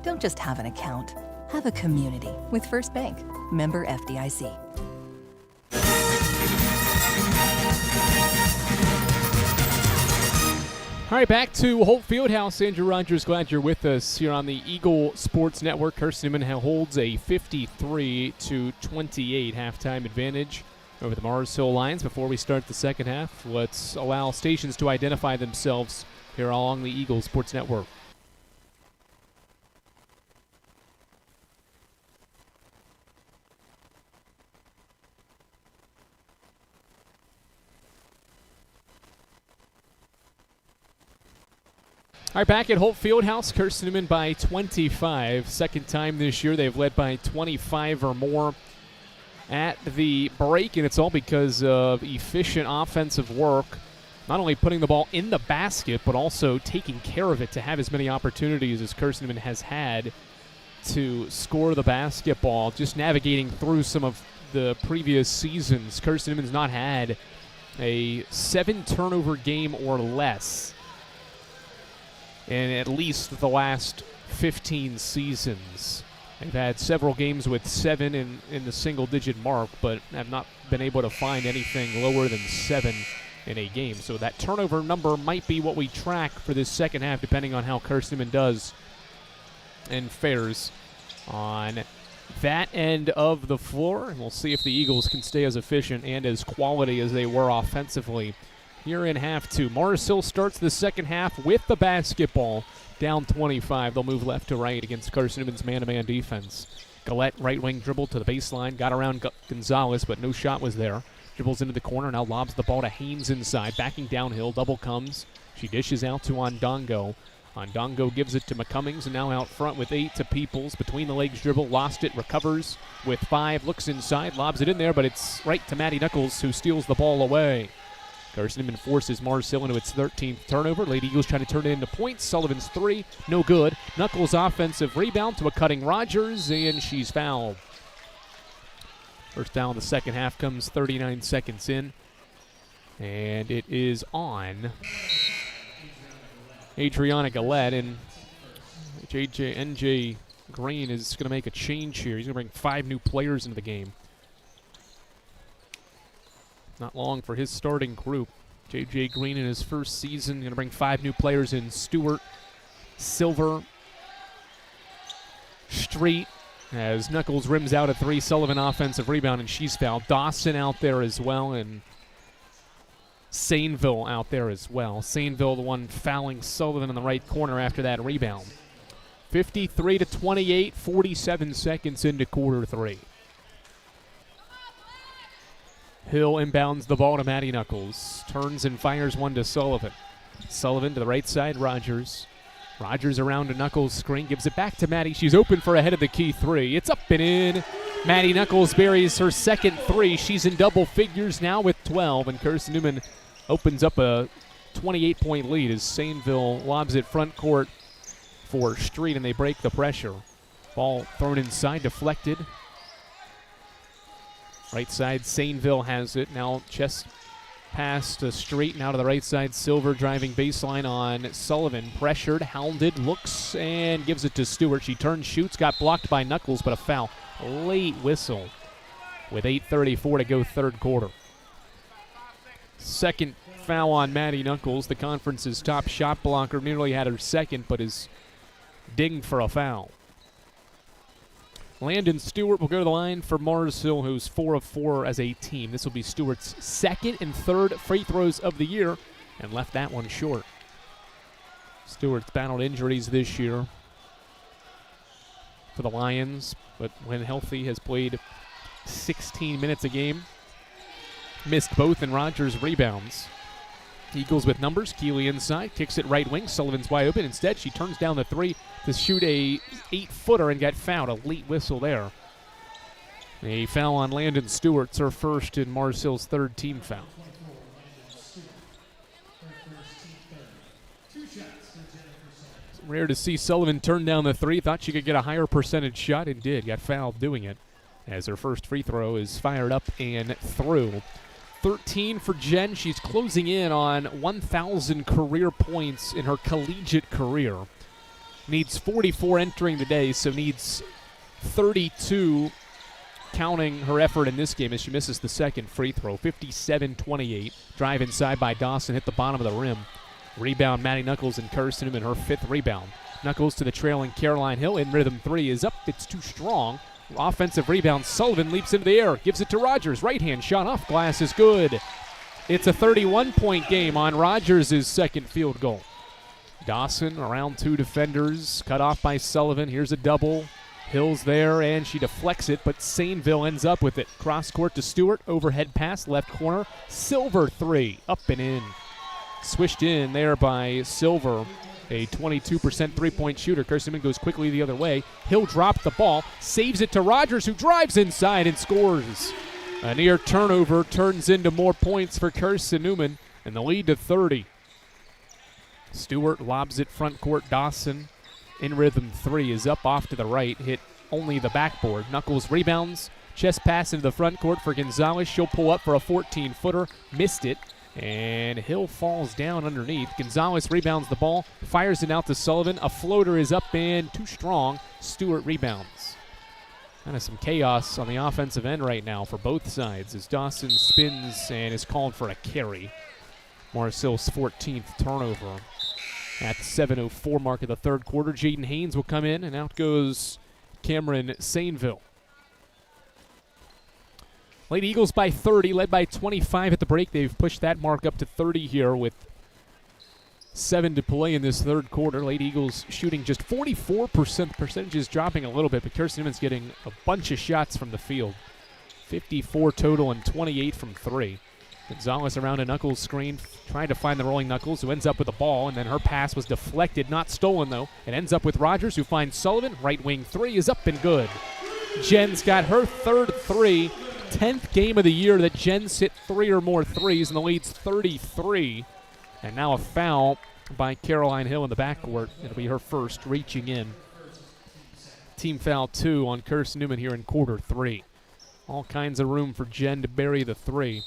H: Don't just have an account. Have a community with First Bank. Member FDIC.
D: All right, back to Holt Fieldhouse. Andrew Rogers, glad you're with us here on the Eagle Sports Network. Carson-Newman holds a 53-28 halftime advantage over the Mars Hill Lions. Before we start the second half, let's allow stations to identify themselves here along the Eagle Sports Network. All right, back at Holt Fieldhouse, Carson-Newman by 25. Second time this year they've led by 25 or more at the break, and it's all because of efficient offensive work, not only putting the ball in the basket, but also taking care of it to have as many opportunities as Carson-Newman has had to score the basketball. Just navigating through some of the previous seasons, Carson-Newman's not had a 7-turnover game or less in at least the last 15 seasons. They've had several games with 7 in the single-digit mark, but have not been able to find anything lower than 7 in a game. So that turnover number might be what we track for this second half, depending on how Carson-Newman does and fares on that end of the floor. And we'll see if the Eagles can stay as efficient and as quality as they were offensively here in half 2. Mars Hill starts the second half with the basketball, down 25. They'll move left to right against Carson-Newman's man-to-man defense. Gillette, right wing dribble to the baseline, got around Gonzalez, but no shot was there. Dribbles into the corner, now lobs the ball to Haynes inside, backing downhill, double comes. She dishes out to Ondongo. Ondongo gives it to McCummings, and now out front with 8 to Peoples. Between the legs dribble, lost it, recovers with 5, looks inside, lobs it in there, but it's right to Maddie Knuckles, who steals the ball away. Carson-Newman forces Mars Hill into its 13th turnover. Lady Eagles trying to turn it into points. Sullivan's 3, no good. Knuckles' offensive rebound to a cutting Rogers, and she's fouled. First foul in the second half comes 39 seconds in, and it is on Adriana Gillette, and NJ Green is going to make a change here. He's going to bring 5 new players into the game. Not long for his starting group. J.J. Green in his first season going to bring 5 new players in. Stewart, Silver, Street, as Knuckles rims out a 3. Sullivan offensive rebound, and she's fouled. Dawson out there as well, and Sainville out there as well. Sainville the one fouling Sullivan in the right corner after that rebound. 53-28, 47 seconds into quarter 3. Hill inbounds the ball to Maddie Knuckles. Turns and fires one to Sullivan. Sullivan to the right side, Rogers. Rogers around to Knuckles' screen, gives it back to Maddie. She's open for a head of the key 3. It's up and in. Maddie Knuckles buries her second 3. She's in double figures now with 12, and Carson-Newman opens up a 28-point lead as Sainville lobs it front court for Street, and they break the pressure. Ball thrown inside, deflected. Right side, Sainville has it. Now chest pass to Street, now to the right side. Silver driving baseline on Sullivan. Pressured, hounded, looks, and gives it to Stewart. She turns, shoots, got blocked by Knuckles, but a foul. Late whistle with 8:34 to go third quarter. Second foul on Maddie Knuckles, the conference's top shot blocker. Nearly had her second, but is dinged for a foul. Landon Stewart will go to the line for Mars Hill, who's 4 of 4 as a team. This will be Stewart's second and third free throws of the year, and left that one short. Stewart's battled injuries this year for the Lions, but when healthy has played 16 minutes a game. Missed both, and Rogers rebounds. Eagles with numbers. Keeley inside, kicks it right wing. Sullivan's wide open. Instead, she turns down the 3 to shoot a 8-footer and got fouled. A late whistle there. A foul on Landon Stewart's her first in Mars Hill's third team foul. Rare to see Sullivan turn down the 3. Thought she could get a higher percentage shot, and did. Got fouled doing it, as her first free throw is fired up and through. 13 for Jen. She's closing in on 1,000 career points in her collegiate career. Needs 44 entering the day, so needs 32 counting her effort in this game as she misses the second free throw. 57-28. Drive inside by Dawson, hit the bottom of the rim. Rebound, Maddie Knuckles and Carson-Newman, her 5th rebound. Knuckles to the trailing Caroline Hill. In rhythm 3 is up. It's too strong. Offensive rebound. Sullivan leaps into the air, gives it to Rogers. Right-hand shot off glass is good. It's a 31-point game on Rogers' second field goal. Dawson around two defenders, cut off by Sullivan. Here's a double. Hill's there, and she deflects it, but Sainville ends up with it. Cross court to Stewart, overhead pass, left corner. Silver three, up and in. Swished in there by Silver, a 22% three-point shooter. Carson-Newman goes quickly the other way. Hill dropped the ball, saves it to Rogers, who drives inside and scores. A near turnover turns into more points for Carson-Newman, and the lead to 30. Stewart lobs it front court. Dawson in rhythm three is up off to the right, hit only the backboard. Knuckles rebounds, chest pass into the front court for Gonzalez. She'll pull up for a 14-footer, missed it, and Hill falls down underneath. Gonzalez rebounds the ball, fires it out to Sullivan. A floater is up and too strong. Stewart rebounds. Kind of some chaos on the offensive end right now for both sides as Dawson spins and is called for a carry. Morris-Hill's 14th turnover. At the 7:04 mark of the third quarter, Jaden Haynes will come in, and out goes Cameron Sainville. Lady Eagles by 30, led by 25 at the break. They've pushed that mark up to 30 here with 7 to play in this third quarter. Lady Eagles shooting just 44%. Percentage is dropping a little bit, but Carson-Newman's getting a bunch of shots from the field. 54 total and 28 from three. Gonzalez around a Knuckles screen, trying to find the rolling Knuckles, who ends up with the ball, and then her pass was deflected, not stolen though. It ends up with Rogers, who finds Sullivan. Right wing three is up and good. Jen's got her third three. 10th game of the year that Jen's hit 3 or more threes, and the lead's 33. And now a foul by Caroline Hill in the backcourt. It'll be her first, reaching in. Team foul 2 on Carson-Newman here in quarter 3. All kinds of room for Jen to bury the three,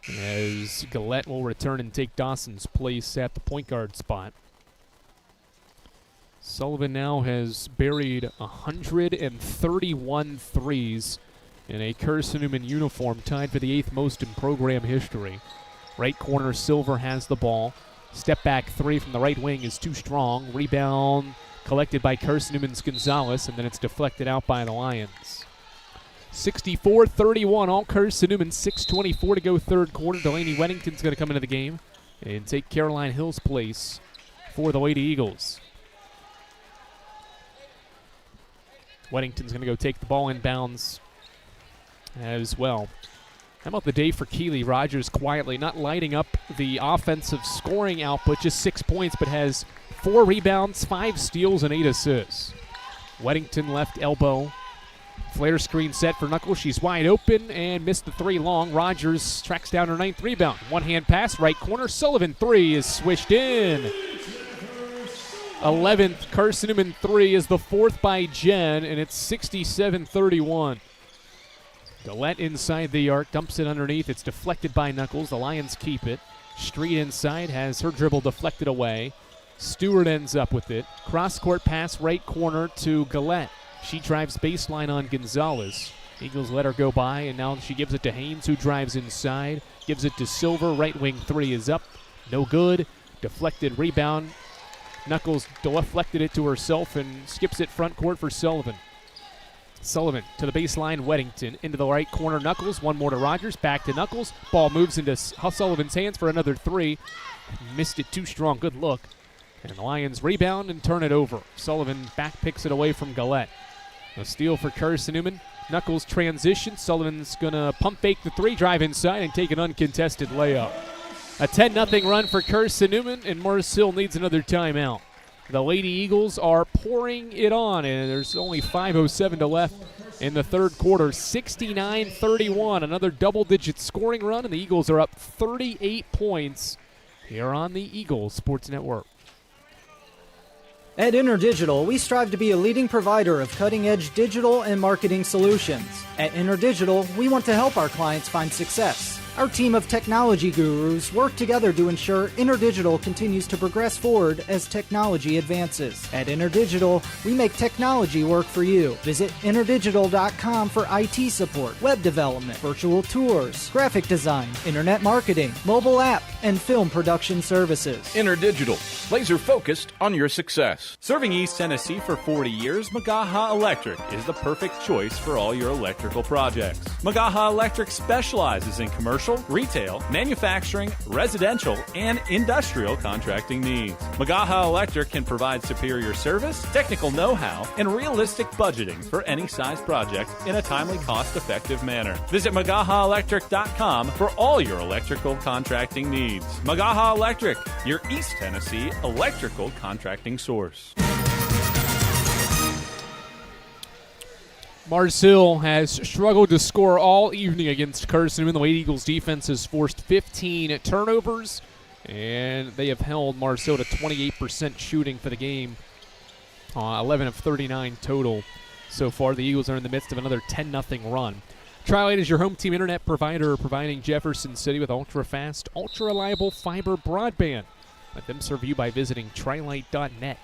D: as Gillette will return and take Dawson's place at the point guard spot. Sullivan now has buried 131 threes in a Carson-Newman uniform, tied for the 8th most in program history. Right corner, Silver has the ball. Step back three from the right wing is too strong. Rebound collected by Carson-Newman's Gonzalez, and then it's deflected out by the Lions. 64-31, all Carson-Newman, 6:24 to go third quarter. Delaney Weddington's going to come into the game and take Caroline Hill's place for the Lady Eagles. Weddington's going to go take the ball inbounds as well. How about the day for Keeley? Rogers quietly not lighting up the offensive scoring output, just 6 points, but has 4 rebounds, 5 steals, and 8 assists. Weddington left elbow. Flare screen set for Knuckles. She's wide open and missed the three long. Rogers tracks down her 9th rebound. One-hand pass, right corner. Sullivan three is swished in. 11th Carson-Newman three is the 4th by Jen, and it's 67-31. Gillette inside the arc, dumps it underneath. It's deflected by Knuckles. The Lions keep it. Street inside has her dribble deflected away. Stewart ends up with it. Cross-court pass, right corner to Gillette. She drives baseline on Gonzalez. Eagles let her go by, and now she gives it to Haynes, who drives inside. Gives it to Silver. Right wing three is up. No good. Deflected rebound. Knuckles deflected it to herself and skips it front court for Sullivan. Sullivan to the baseline. Weddington into the right corner. Knuckles. One more to Rogers. Back to Knuckles. Ball moves into Sullivan's hands for another three. Missed it too strong. Good look. And the Lions rebound and turn it over. Sullivan back picks it away from Gillette. A steal for Carson-Newman. Knuckles transition. Sullivan's going to pump fake the three, drive inside, and take an uncontested layup. A 10-0 run for Carson-Newman, and Morris-Hill needs another timeout. The Lady Eagles are pouring it on, and there's only 5:07 to left in the third quarter. 69-31, another double-digit scoring run, and the Eagles are up 38 points here on the Eagles Sports Network.
F: At InterDigital, we strive to be a leading provider of cutting-edge digital and marketing solutions. At InterDigital, we want to help our clients find success. Our team of technology gurus work together to ensure InterDigital continues to progress forward as technology advances. At InterDigital, we make technology work for you. Visit interdigital.com for IT support, web development, virtual tours, graphic design, internet marketing, mobile app, and film production services.
A: InterDigital, laser focused on your success.
K: Serving East Tennessee for 40 years, Magaha Electric is the perfect choice for all your electrical projects. Magaha Electric specializes in commercial, retail, manufacturing, residential, and industrial contracting needs. Magaha Electric can provide superior service, technical know-how, and realistic budgeting for any size project in a timely, cost-effective manner. Visit MagahaElectric.com for all your electrical contracting needs. Magaha Electric, your East Tennessee electrical contracting source.
D: Mars Hill has struggled to score all evening against Carson-Newman. The Lady Eagles defense has forced 15 turnovers, and they have held Mars Hill to 28% shooting for the game, 11 of 39 total so far. The Eagles are in the midst of another 10-0 run. Tri-Lite is your home team internet provider, providing Jefferson City with ultra-fast, ultra-reliable fiber broadband. Let them serve you by visiting trilite.net.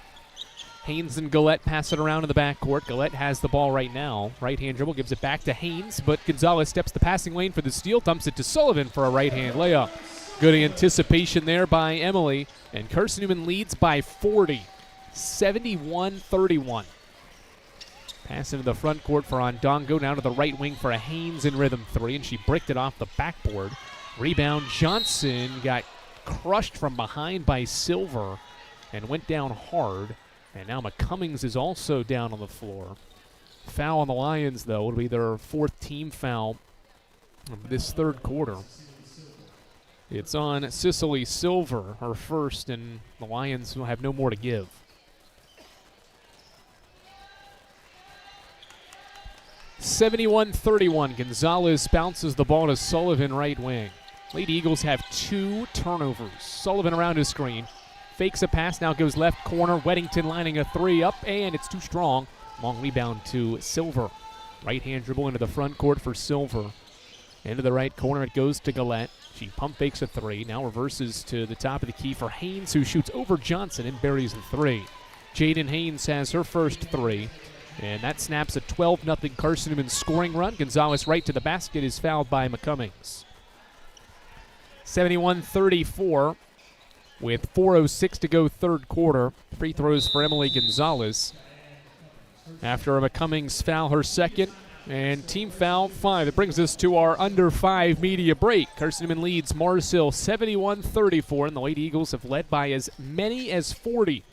D: Haynes and Gillette pass it around in the backcourt. Gillette has the ball right now. Right-hand dribble gives it back to Haynes, but Gonzalez steps the passing lane for the steal, dumps it to Sullivan for a right-hand layup. Good anticipation there by Emily, and Carson-Newman leads by 40, 71-31. Pass into the front court for Ondongo, down to the right wing for a Haynes in rhythm three, and she bricked it off the backboard. Rebound, Johnson got crushed from behind by Silver and went down hard. And now McCummings is also down on the floor. Foul on the Lions, though. It'll be their fourth team foul of this third quarter. It's on Cicely Silver, her first, and the Lions will have no more to give. (71-31). Gonzalez bounces the ball to Sullivan, right wing. Lady Eagles have 2 turnovers. Sullivan around his screen. Fakes a pass, now goes left corner. Weddington lining a three up, and it's too strong. Long rebound to Silver. Right-hand dribble into the front court for Silver. Into the right corner, it goes to Gillette. She pump fakes a three, now reverses to the top of the key for Haynes, who shoots over Johnson and buries the three. Jaden Haynes has her first three, and that snaps a 12-0 Carson-Newman scoring run. Gonzalez right to the basket is fouled by McCummings. 71-34. With 4:06 to go third quarter. Free throws for Emily Gonzalez. After a McCummings foul, her second, and team foul 5. It brings us to our under 5 media break. Carson-Newman leads Mars Hill 71-34, and the Lady Eagles have led by as many as 40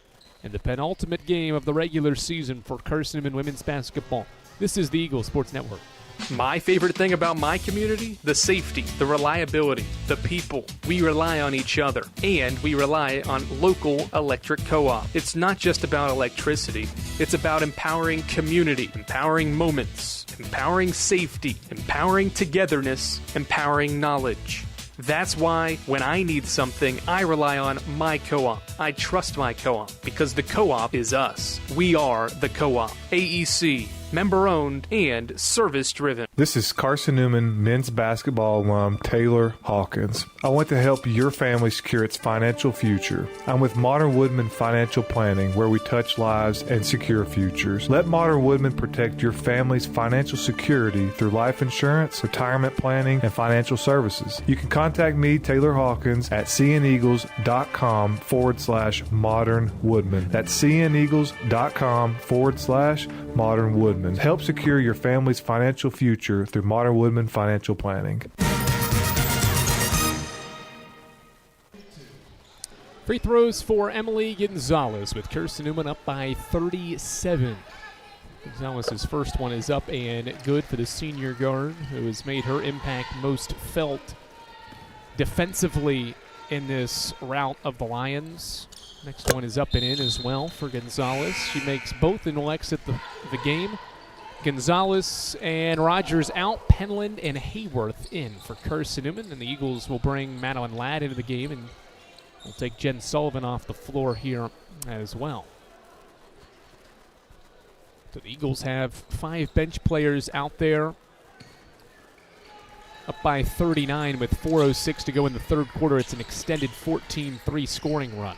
D: in the penultimate game of the regular season for Carson-Newman women's basketball. This is the Eagles Sports Network.
I: My favorite thing about my community? The safety, the reliability, the people. We rely on each other, and we rely on local electric co-op. It's not just about electricity. It's about empowering community, empowering moments, empowering safety, empowering togetherness, empowering knowledge. That's why when I need something, I rely on my co-op. I trust my co-op because the co-op is us. We are the co-op. AEC. Member-owned and service-driven.
M: This is Carson-Newman men's basketball alum Taylor Hawkins. I want to help your family secure its financial future. I'm with Modern Woodman Financial Planning, where we touch lives and secure futures. Let Modern Woodman protect your family's financial security through life insurance, retirement planning, and financial services. You can contact me, Taylor Hawkins, at cneagles.com/Modern Woodman. That's cneagles.com/Modern Woodman. Help secure your family's financial future through Modern Woodman Financial Planning.
D: Free throws for Emily Gonzalez, with Carson-Newman up by 37. Gonzalez's first one is up and good for the senior guard, who has made her impact most felt defensively in this rout of the Lions. Next one is up and in as well for Gonzalez. She makes both and will exit the game. Gonzalez and Rogers out, Penland and Hayworth in for Carson-Newman, and the Eagles will bring Madeline Ladd into the game, and we'll take Jen Sullivan off the floor here as well. So the Eagles have 5 bench players out there. up by 39 with 4:06 to go in the third quarter. It's an extended 14-3 scoring run.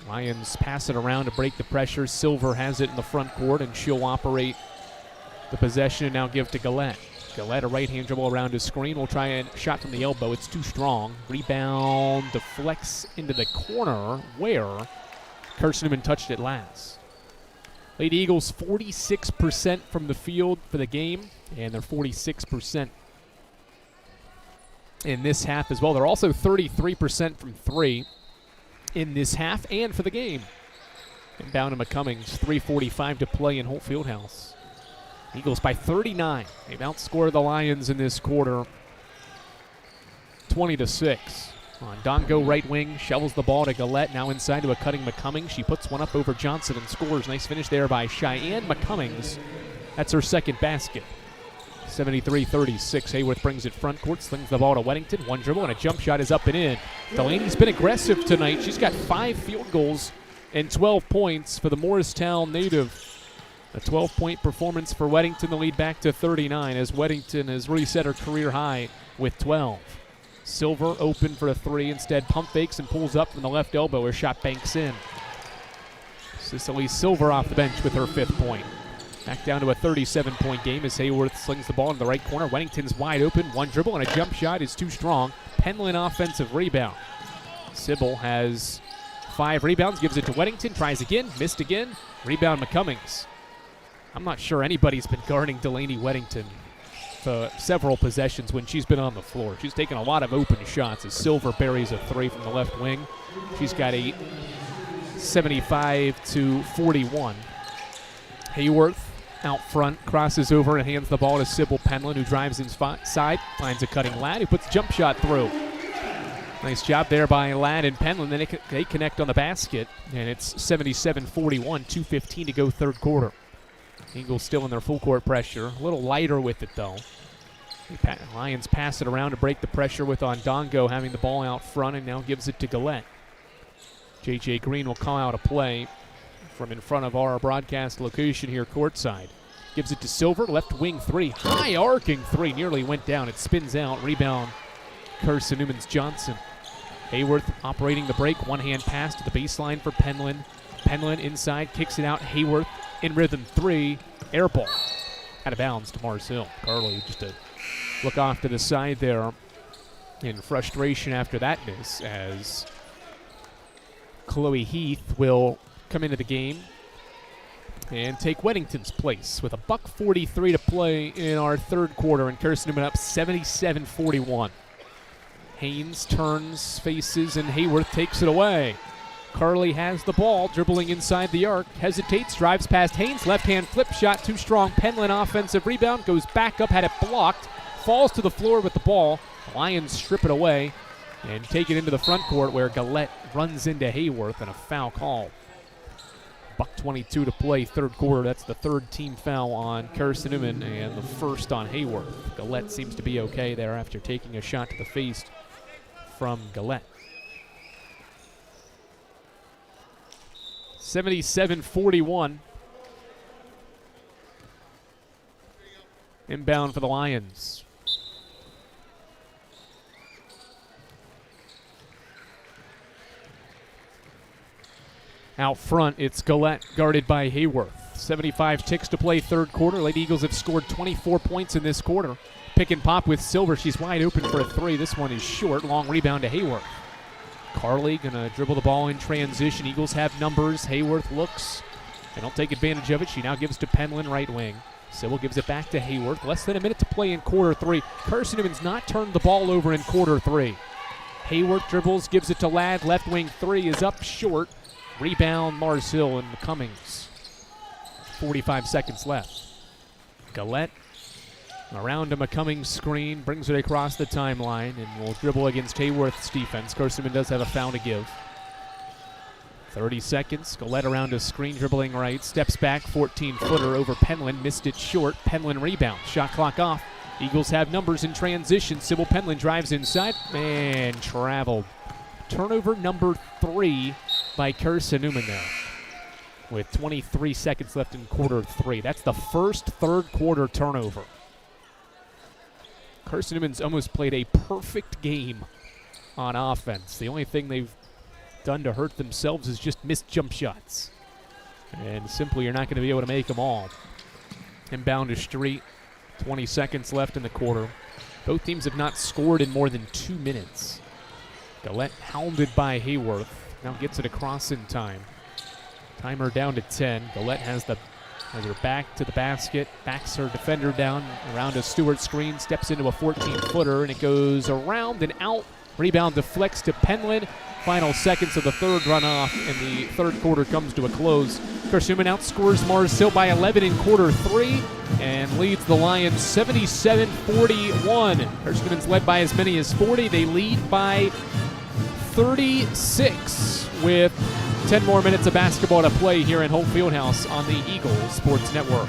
D: Lions pass it around to break the pressure. Silver has it in the front court, and she'll operate the possession and now give to Gillette. Gillette, a right-hand dribble around his screen. Will try a shot from the elbow. It's too strong. Rebound deflects into the corner where Carson-Newman touched it last. Lady Eagles 46% from the field for the game, and they're 46% in this half as well. They're also 33% from three in this half and for the game. Inbound to McCummings, 3:45 to play in Holt Fieldhouse. Eagles by 39. They've outscored the Lions in this quarter 20-6. Dongo right wing shovels the ball to Gillette, now inside to a cutting McCummings. She puts one up over Johnson and scores. Nice finish there by Cheyenne McCummings. That's her second basket. 73-36. Hayworth brings it front court, slings the ball to Weddington. One dribble and a jump shot is up and in. Delaney's been aggressive tonight. She's got 5 field goals and 12 points for the Morristown native. A 12-point performance for Weddington, the lead back to 39 as Weddington has reset her career high with 12. Silver open for a three, instead pump fakes and pulls up from the left elbow. Her shot banks in. Cicely Silver off the bench with her 5th point. Back down to a 37-point game as Hayworth slings the ball in the right corner. Weddington's wide open. One dribble and a jump shot is too strong. Penland offensive rebound. Sybil has 5 rebounds, gives it to Weddington, tries again, missed again. Rebound McCummings. I'm not sure anybody's been guarding Delaney Weddington for several possessions when she's been on the floor. She's taken a lot of open shots as Silver buries a 3 from the left wing. She's got 8. 75-41. Hayworth out front, crosses over and hands the ball to Sybil Penland, who drives inside, finds a cutting Ladd, who puts a jump shot through. Nice job there by Ladd and Penland. Then they connect on the basket, and it's 77-41, 2:15 to go third quarter. Eagles still in their full court pressure. A little lighter with it, though. The Lions pass it around to break the pressure with Ondongo having the ball out front and now gives it to Gillette. J.J. Green will call out a play from in front of our broadcast location here courtside. Gives it to Silver, left wing 3. High arcing 3, nearly went down. It spins out. Rebound, Carson-Newman's Johnson. Hayworth operating the break. One-hand pass to the baseline for Penland. Penland inside, kicks it out. Hayworth in rhythm 3. Air ball. Out of bounds to Mars Hill. Carly just to look off to the side there in frustration after that miss as Chloe Heath will come into the game and take Weddington's place with a $1:43 to play in our third quarter, and Carson-Newman up 77-41. Haynes turns, faces, and Hayworth takes it away. Carly has the ball, dribbling inside the arc, hesitates, drives past Haynes, left-hand flip shot, too strong. Penland offensive rebound, goes back up, had it blocked, falls to the floor with the ball. The Lions strip it away and take it into the front court where Gillette runs into Hayworth and a foul call. $1:22 to play third quarter. That's the third team foul on Carson-Newman and the first on Hayworth. Gillette seems to be okay there after taking a shot to the face from Gillette. 77-41. Inbound for the Lions. Out front, it's Gillette guarded by Hayworth. 75 ticks to play third quarter. Lady Eagles have scored 24 points in this quarter. Pick and pop with Silver. She's wide open for a 3. This one is short. Long rebound to Hayworth. Carly gonna dribble the ball in transition. Eagles have numbers. Hayworth looks. They don't take advantage of it. She now gives to Penland, right wing. Sybil gives it back to Hayworth. Less than a minute to play in quarter 3. Carson-Newman's not turned the ball over in quarter 3. Hayworth dribbles, gives it to Ladd. Left wing 3 is up short. Rebound, Mars Hill and Cummings. 45 seconds left. Gillette around to McCummings' screen, brings it across the timeline, and will dribble against Hayworth's defense. Carson-Newman does have a foul to give. 30 seconds. Gillette around a screen, dribbling right, steps back, 14-footer over Penland, missed it short. Penland rebound. Shot clock off. Eagles have numbers in transition. Sybil Penland drives inside and traveled. Turnover number 3 by Carson-Newman there with 23 seconds left in quarter 3. That's the first third quarter turnover. Carson-Newman's almost played a perfect game on offense. The only thing they've done to hurt themselves is just missed jump shots. And simply you're not going to be able to make them all. Inbound to Street, 20 seconds left in the quarter. Both teams have not scored in more than 2 minutes. Gillette hounded by Hayworth. Now gets it across in time. Timer down to 10. Gillette has her back to the basket, backs her defender down around a Stewart screen, steps into a 14-footer, and it goes around and out. Rebound deflects to Penland. Final seconds of the third runoff, and the third quarter comes to a close. Carson-Newman outscores Mars Hill by 11 in quarter 3 and leads the Lions 77-41. Carson-Newman's led by as many as 40. They lead by 36 with 10 more minutes of basketball to play here in Holt Fieldhouse on the Eagles Sports Network.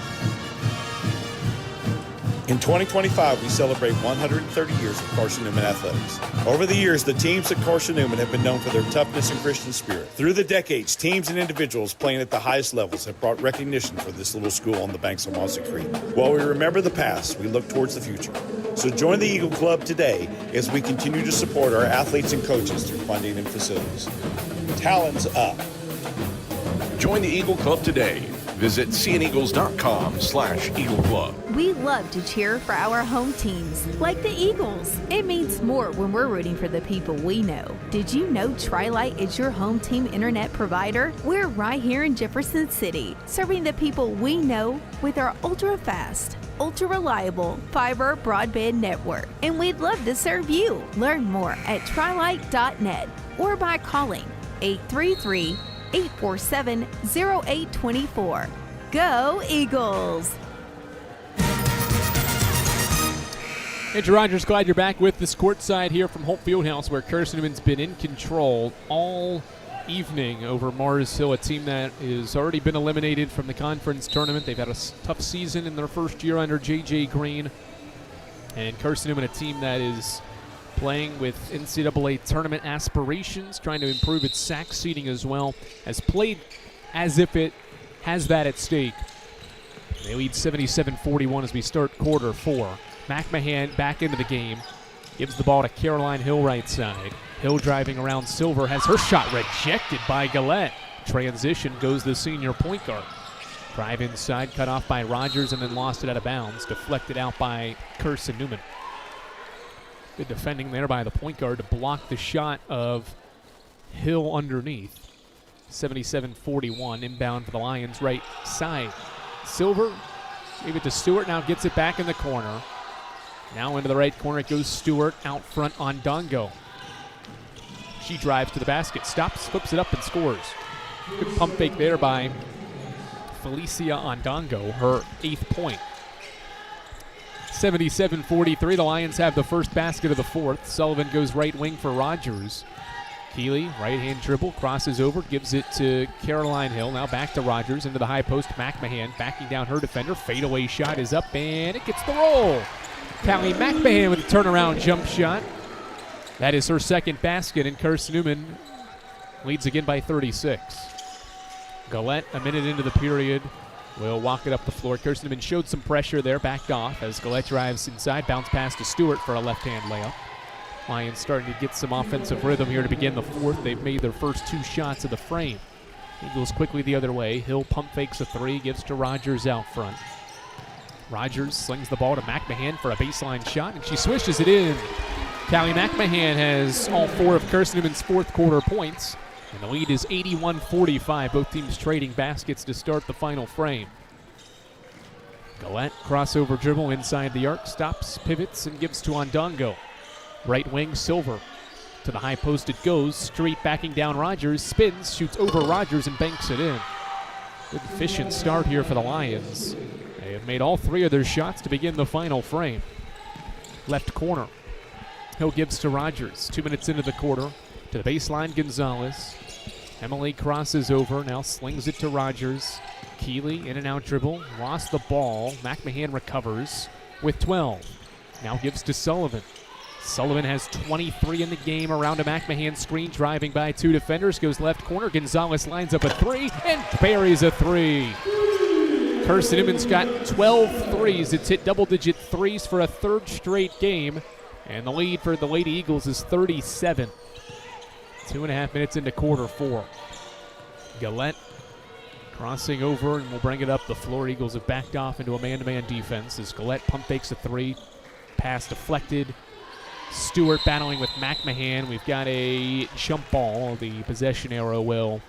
G: In 2025, we celebrate 130 years of Carson-Newman athletics. Over the years, the teams at Carson-Newman have been known for their toughness and Christian spirit. Through the decades, teams and individuals playing at the highest levels have brought recognition for this little school on the banks of Mossy Creek. While we remember the past, we look towards the future. So join the Eagle Club today as we continue to support our athletes and coaches through funding and facilities. Talons up.
O: Join the Eagle Club today. Visit cneagles.com/Eagle Club.
P: We love to cheer for our home teams, like the Eagles. It means more when we're rooting for the people we know. Did you know Tri-Lite is your home team internet provider? We're right here in Jefferson City, serving the people we know with our ultra-fast, ultra-reliable fiber broadband network. And we'd love to serve you. Learn more at trilite.net or by calling 833-847-0824. Go Eagles!
D: Andrew Rogers, glad you're back with us courtside here from Holt Fieldhouse, where Carson-Newman's been in control all evening over Mars Hill, a team that has already been eliminated from the conference tournament. They've had a tough season in their first year under J.J. Green. And Carson-Newman, a team that is playing with NCAA tournament aspirations, trying to improve its SAC seeding as well, has played as if it has that at stake. They lead 77-41 as we start quarter 4. McMahon back into the game. Gives the ball to Caroline Hill right side. Hill driving around Silver. Has her shot rejected by Gillette. Transition goes the senior point guard. Drive inside, cut off by Rogers, and then lost it out of bounds. Deflected out by Carson-Newman. Good defending there by the point guard to block the shot of Hill underneath. 77-41, inbound for the Lions right side. Silver gave it to Stewart, now gets it back in the corner. Now into the right corner it goes Stewart, out front on Dongo. She drives to the basket, stops, flips it up and scores. Good pump fake there by Felicia Ondongo, her 8th point. 77-43, the Lions have the first basket of the 4th. Sullivan goes right wing for Rogers. Keeley, right-hand dribble, crosses over, gives it to Caroline Hill. Now back to Rogers, into the high post. McMahon backing down her defender. Fadeaway shot is up, and it gets the roll. Callie McMahon with a turnaround jump shot. That is her second basket, and Carson-Newman leads again by 36. Gillette, a minute into the period, will walk it up the floor. Carson-Newman showed some pressure there, backed off as Gillette drives inside. Bounce pass to Stewart for a left-hand layup. Lions starting to get some offensive rhythm here to begin the 4th. They've made their first 2 shots of the frame. Eagles quickly the other way. Hill pump fakes a 3, gives to Rogers out front. Rogers slings the ball to McMahon for a baseline shot, and she swishes it in. Callie McMahon has all 4 of Carson-Newman's 4th quarter points, and the lead is 81-45. Both teams trading baskets to start the final frame. Gillette, crossover dribble inside the arc, stops, pivots, and gives to Ondongo. Right wing, Silver. To the high post it goes. Street backing down Rogers. Spins, shoots over Rogers, and banks it in. Good efficient start here for the Lions. They have made all 3 of their shots to begin the final frame. Left corner. Hill gives to Rogers. 2 minutes into the quarter. To the baseline, Gonzalez. Emily crosses over, now slings it to Rogers. Keeley, in and out dribble. Lost the ball. McMahon recovers with 12. Now gives to Sullivan. Sullivan has 23 in the game around a McMahon screen, driving by 2 defenders, goes left corner. Gonzalez lines up a 3 and buries a 3. Carson-Newman's got 12 threes. It's hit double-digit threes for a third straight game. And the lead for the Lady Eagles is 37. 2.5 minutes into quarter 4. Gillette crossing over, and we'll bring it up the floor. Eagles have backed off into a man-to-man defense as Gillette pump fakes a 3. Pass deflected. Stewart battling with McMahon. We've got a jump ball. The possession arrow will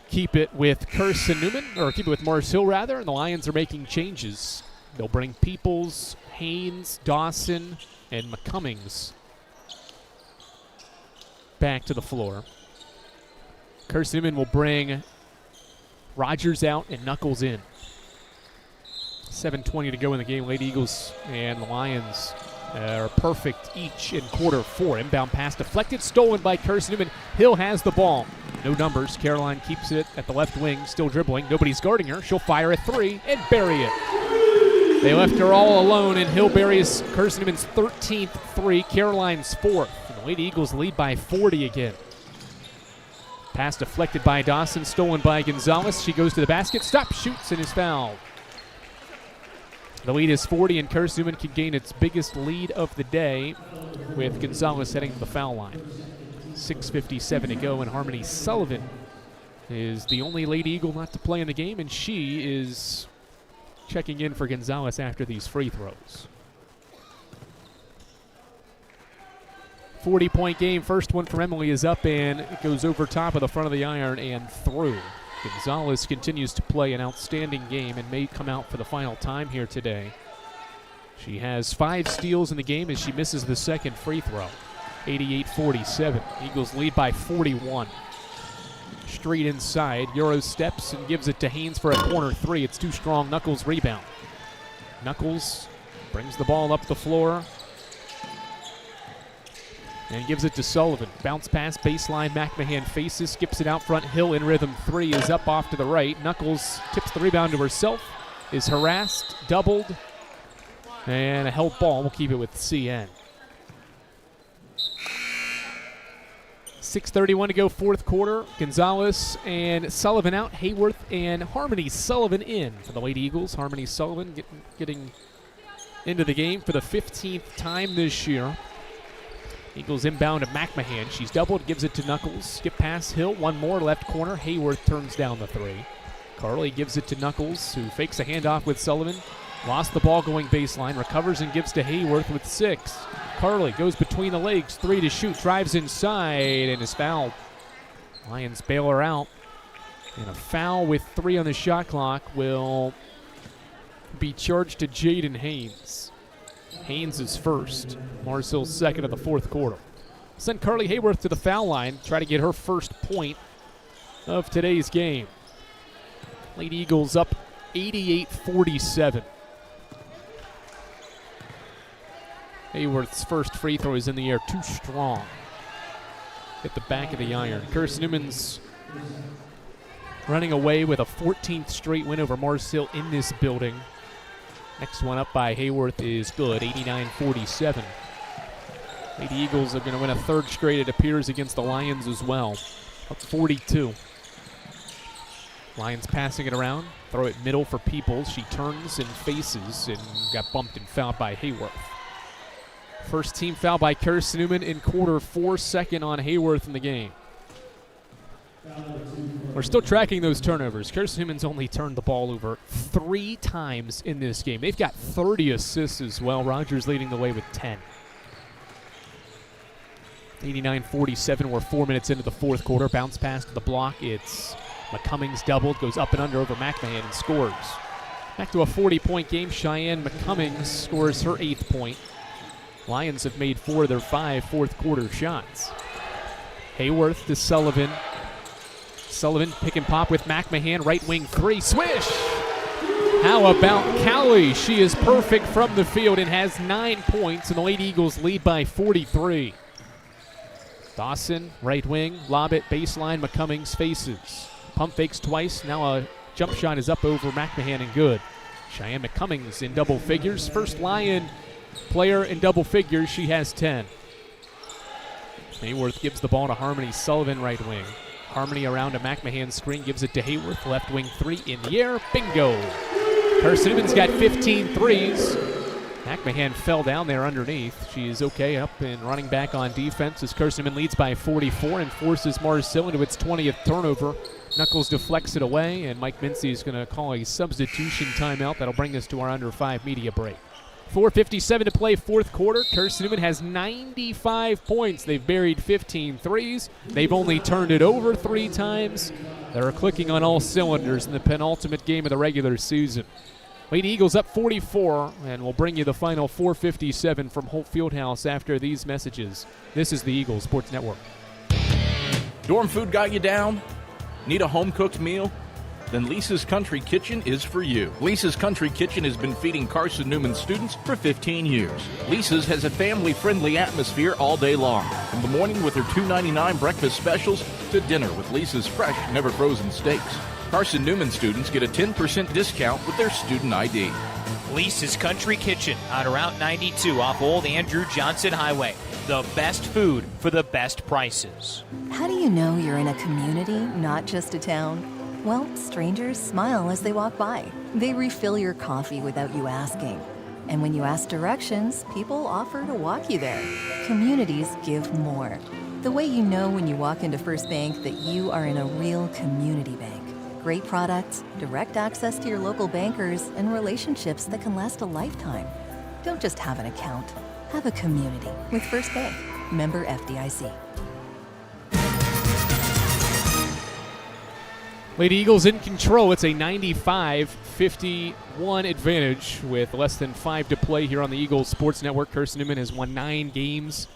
D: keep it with Carson-Newman, or keep it with Morris Hill, rather, and the Lions are making changes. They'll bring Peoples, Haynes, Dawson, and McCummings back to the floor. Carson-Newman will bring Rogers out and Knuckles in. 7:20 to go in the game. Lady Eagles and the Lions are perfect each in quarter 4. Inbound pass deflected, stolen by Carson-Newman. Hill has the ball. No numbers. Caroline keeps it at the left wing, still dribbling. Nobody's guarding her. She'll fire a 3 and bury it. They left her all alone, and Hill buries Carson-Newman's 13th 3, Caroline's 4th. And the Lady Eagles lead by 40 again. Pass deflected by Dawson, stolen by Gonzalez. She goes to the basket, stops, shoots, and is fouled. The lead is 40, and Carson-Newman can gain its biggest lead of the day with Gonzalez heading to the foul line. 6:57 to go, and Harmony Sullivan is the only Lady Eagle not to play in the game, and she is checking in for Gonzalez after these free throws. 40-point game. First one from Emily is up, and it goes over top of the front of the iron and through. Gonzalez continues to play an outstanding game and may come out for the final time here today. She has 5 steals in the game as she misses the second free throw. 88-47. Eagles lead by 41. Street inside. Euro steps and gives it to Haynes for a corner 3. It's too strong. Knuckles rebound. Knuckles brings the ball up the floor and gives it to Sullivan. Bounce pass, baseline, McMahon faces, skips it out front. Hill in rhythm 3 is up off to the right. Knuckles tips the rebound to herself, is harassed, doubled, and a held ball. We'll keep it with CN. 6:31 to go, fourth quarter. Gonzalez and Sullivan out. Hayworth and Harmony Sullivan in for the Lady Eagles. Harmony Sullivan getting into the game for the 15th time this year. Eagles inbound to McMahon. She's doubled, gives it to Knuckles. Skip pass, Hill, one more, left corner. Hayworth turns down the 3. Carly gives it to Knuckles, who fakes a handoff with Sullivan. Lost the ball going baseline, recovers and gives to Hayworth with 6. Carly goes between the legs, 3 to shoot, drives inside and is fouled. Lions bail her out. And a foul with 3 on the shot clock will be charged to Jaden Haynes. Haynes is first. Marcel's second of the fourth quarter. Send Carly Hayworth to the foul line, try to get her first point of today's game. Lady Eagles up 88-47. Hayworth's first free throw is in the air, too strong. Hit the back of the iron. Carson-Newman's running away with a 14th straight win over Mars Hill in this building. Next one up by Hayworth is good, 89-47. Lady Eagles are going to win a third straight, it appears, against the Lions as well. Up 42. Lions passing it around. Throw it middle for Peoples. She turns and faces and got bumped and fouled by Hayworth. First team foul by Carson-Newman in quarter 4, second on Hayworth in the game. We're still tracking those turnovers. Carson-Newman's only turned the ball over 3 times in this game. They've got 30 assists as well. Rogers leading the way with 10. 89-47. We're 4 minutes into the fourth quarter. Bounce pass to the block. It's McCummings doubled. Goes up and under over McMahon and scores. Back to a 40-point game. Cheyenne McCummings scores her 8th point. Lions have made 4 of their 5 fourth quarter shots. Hayworth to Sullivan. Sullivan pick and pop with McMahon. Right wing 3. Swish! How about Cowley? She is perfect from the field and has 9 points, and the Lady Eagles lead by 43. Dawson, right wing, lob it, baseline, McCummings faces. Pump fakes twice, now a jump shot is up over McMahon and good. Cheyenne McCummings in double figures. First Lion player in double figures, she has 10. Hayworth gives the ball to Harmony Sullivan, right wing. Harmony around a McMahon screen, gives it to Hayworth. Left wing three in the air. Bingo. Carson-Newman's got 15 threes. McMahon fell down there underneath. She is okay up and running back on defense as Carson-Newman leads by 44 and forces Mars-Hill into its 20th turnover. Knuckles deflects it away, and Mike Mincy is going to call a substitution timeout. That'll bring us to our under 5 media break. 4:57 to play, fourth quarter. Carson-Newman has 95 points. They've buried 15 threes. They've only turned it over 3 times. They're clicking on all cylinders in the penultimate game of the regular season. Lady Eagles up 44, and we'll bring you the final 4:57 from Holt Fieldhouse after these messages. This is the Eagles Sports Network.
A: Dorm food got you down? Need a home-cooked meal? Then Lisa's Country Kitchen is for you. Lisa's Country Kitchen has been feeding Carson-Newman students for 15 years. Lisa's has a family-friendly atmosphere all day long, from the morning with her $2.99 breakfast specials to dinner with Lisa's fresh, never-frozen steaks. Carson-Newman students get a 10% discount with their student ID.
Q: Lisa's Country Kitchen on Route 92 off Old Andrew Johnson Highway. The best food for the best prices.
H: How do you know you're in a community, not just a town? Well, strangers smile as they walk by. They refill your coffee without you asking. And when you ask directions, people offer to walk you there. Communities give more. The way you know when you walk into First Bank that you are in a real community bank. Great products, direct access to your local bankers, and relationships that can last a lifetime. Don't just have an account. Have a community with First Bank. Member FDIC.
D: Lady Eagles in control. It's a 95-51 advantage with less than 5 to play here on the Eagles Sports Network. Carson-Newman has won 9 games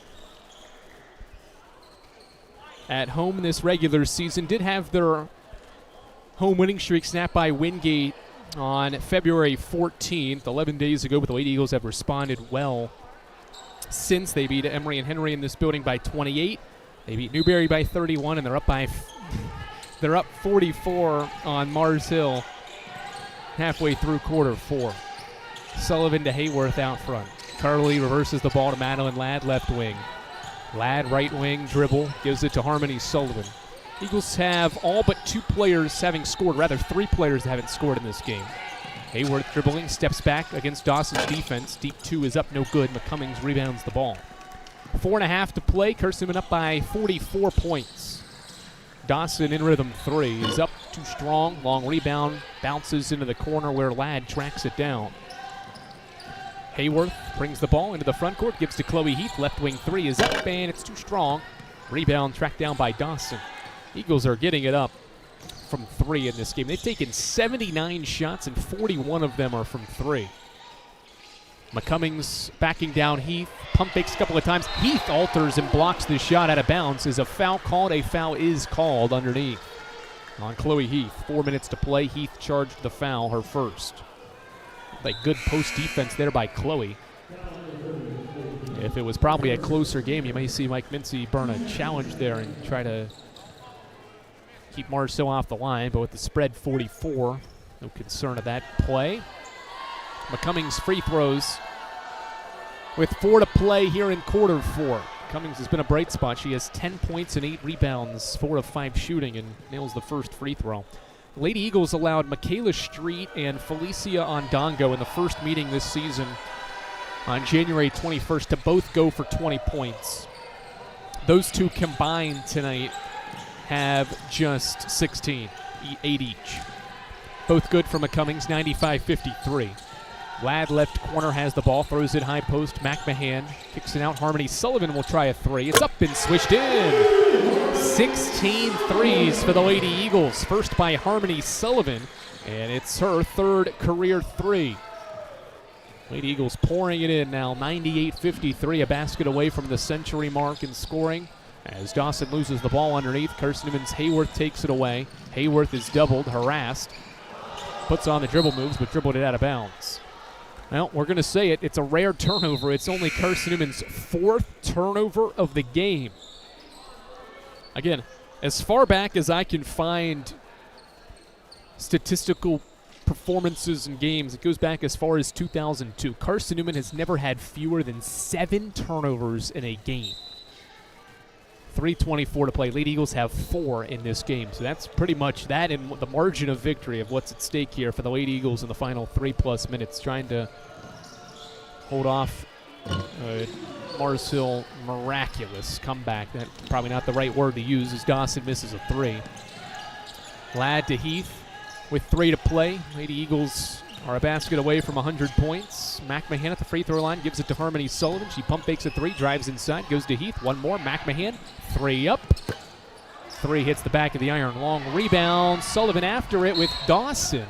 D: at home in this regular season. Did have their home winning streak snapped by Wingate on February 14th, 11 days ago, but the Lady Eagles have responded well since. They beat Emory and Henry in this building by 28. They beat Newberry by 31, and they're up 44 on Mars Hill halfway through quarter 4. Sullivan to Hayworth out front. Carly reverses the ball to Madeline Ladd, left wing. Ladd, right wing, dribble, gives it to Harmony Sullivan. Eagles have all but 2 players having scored, rather 3 players that haven't scored in this game. Hayworth dribbling, steps back against Dawson's defense. Deep 2 is up, no good. McCummings rebounds the ball. 4.5 to play. Carson-Newman up by 44 points. Dawson in rhythm 3 is up, too strong. Long rebound, bounces into the corner where Ladd tracks it down. Hayworth brings the ball into the front court, gives to Chloe Heath. Left wing 3 is up, and it's too strong. Rebound tracked down by Dawson. Eagles are getting it up from 3 in this game. They've taken 79 shots, and 41 of them are from 3. McCummings backing down Heath. Pump fakes a couple of times. Heath alters and blocks the shot out of bounds. Is a foul called? A foul is called underneath on Chloe Heath. 4 minutes to play. Heath charged the foul, her first. Like good post defense there by Chloe. If it was probably a closer game, you may see Mike Mincy burn a challenge there and try to keep Marceau off the line, but with the spread 44, no concern of that play. McCummings free throws with 4 to play here in quarter 4. Cummings has been a bright spot. She has 10 points and 8 rebounds, 4 of 5 shooting, and nails the first free throw. Lady Eagles allowed Michaela Street and Felicia Ondongo in the first meeting this season on January 21st to both go for 20 points. Those two combined tonight have just 16, 8 each. Both good for McCummings, 95-53. Ladd left corner has the ball, throws it high post. McMahon kicks it out. Harmony Sullivan will try a 3. It's up and swished in. 16 threes for the Lady Eagles. First by Harmony Sullivan, and it's her 3rd career 3. Lady Eagles pouring it in now, 98-53, a basket away from the century mark in scoring. As Dawson loses the ball underneath, Carson-Newman's Hayworth takes it away. Hayworth is doubled, harassed. Puts on the dribble moves, but dribbled it out of bounds. Well, we're going to say it. It's a rare turnover. It's only Carson-Newman's 4th turnover of the game. Again, as far back as I can find statistical performances in games, it goes back as far as 2002. Carson-Newman has never had fewer than 7 turnovers in a game. 3:24 to play. Lady Eagles have 4 in this game. So that's pretty much that and the margin of victory of what's at stake here for the Lady Eagles in the final 3+ minutes, trying to hold off Mars Hill miraculous comeback. That's probably not the right word to use as Dawson misses a 3. Ladd to Heath with 3 to play. Lady Eagles are a basket away from 100 points. McMahon at the free throw line gives it to Harmony Sullivan. She pump fakes a 3, drives inside, goes to Heath. One more, McMahon, 3 up. 3 hits the back of the iron. Long rebound, Sullivan after it with Dawson.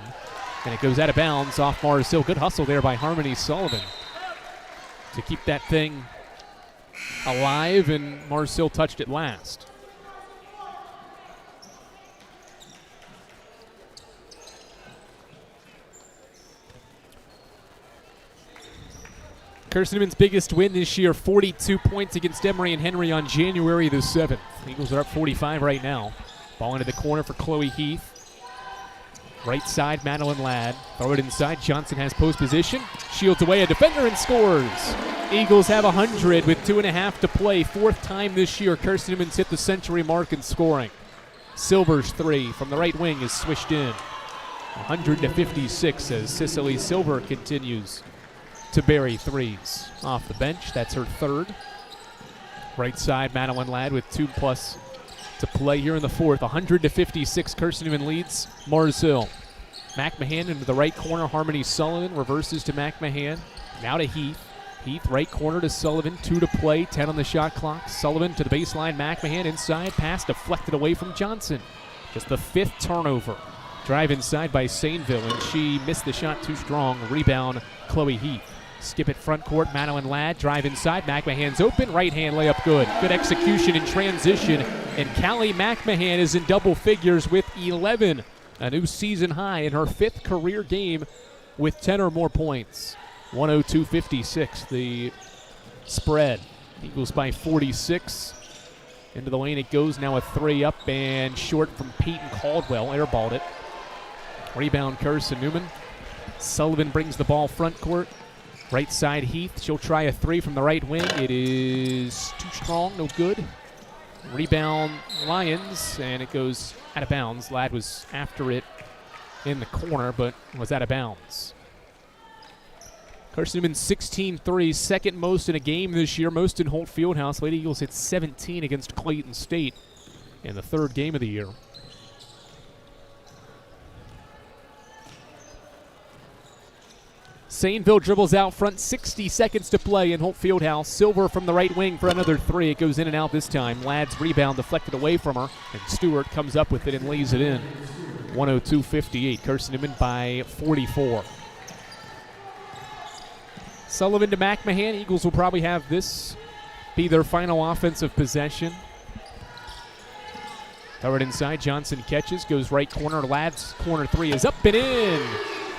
D: And it goes out of bounds off Mars Hill. Good hustle there by Harmony Sullivan to keep that thing alive, and Mars Hill touched it last. Carson-Newman's biggest win this year, 42 points against Emory and Henry on January the 7th. Eagles are up 45 right now. Ball into the corner for Chloe Heath. Right side, Madeline Ladd. Throw it inside. Johnson has post position. Shields away a defender and scores. Eagles have 100 with 2.5 to play. 4th time this year Carson-Newman's hit the century mark in scoring. Silver's 3 from the right wing is swished in. 100-56 as Cicely Silver continues to bury 3s off the bench. That's her 3rd. Right side, Madeline Ladd with 2+ to play here in the 4th. 100-56, Carson-Newman leads Mars Hill. McMahon into the right corner. Harmony Sullivan reverses to McMahon. Now to Heath. Heath, right corner to Sullivan. 2 to play, 10 on the shot clock. Sullivan to the baseline. McMahon inside. Pass deflected away from Johnson. Just the 5th turnover. Drive inside by Sainville, and she missed the shot too strong. Rebound, Chloe Heath. Skip it front court, Madeline Ladd. Drive inside, McMahon's open. Right hand layup good. Good execution in transition. And Callie McMahon is in double figures with 11. A new season high in her 5th career game with 10 or more points. 102-56, the spread. Eagles by 46. Into the lane it goes, now a 3 up and short from Peyton Caldwell. Airballed it. Rebound, Carson-Newman. Sullivan brings the ball front court. Right side, Heath. She'll try a 3 from the right wing. It is too strong, no good. Rebound, Lions, and it goes out of bounds. Ladd was after it in the corner, but was out of bounds. Carson-Newman 16 threes, 2nd most in a game this year, most in Holt Fieldhouse. Lady Eagles hit 17 against Clayton State in the 3rd game of the year. Sainville dribbles out front, 60 seconds to play in Holt Fieldhouse. Silver from the right wing for another 3. It goes in and out this time. Ladd's rebound deflected away from her, and Stewart comes up with it and lays it in. 102-58, Carson-Newman by 44. Sullivan to McMahon. Eagles will probably have this be their final offensive possession. Throw it inside. Johnson catches, goes right corner. Ladd's corner 3 is up and in.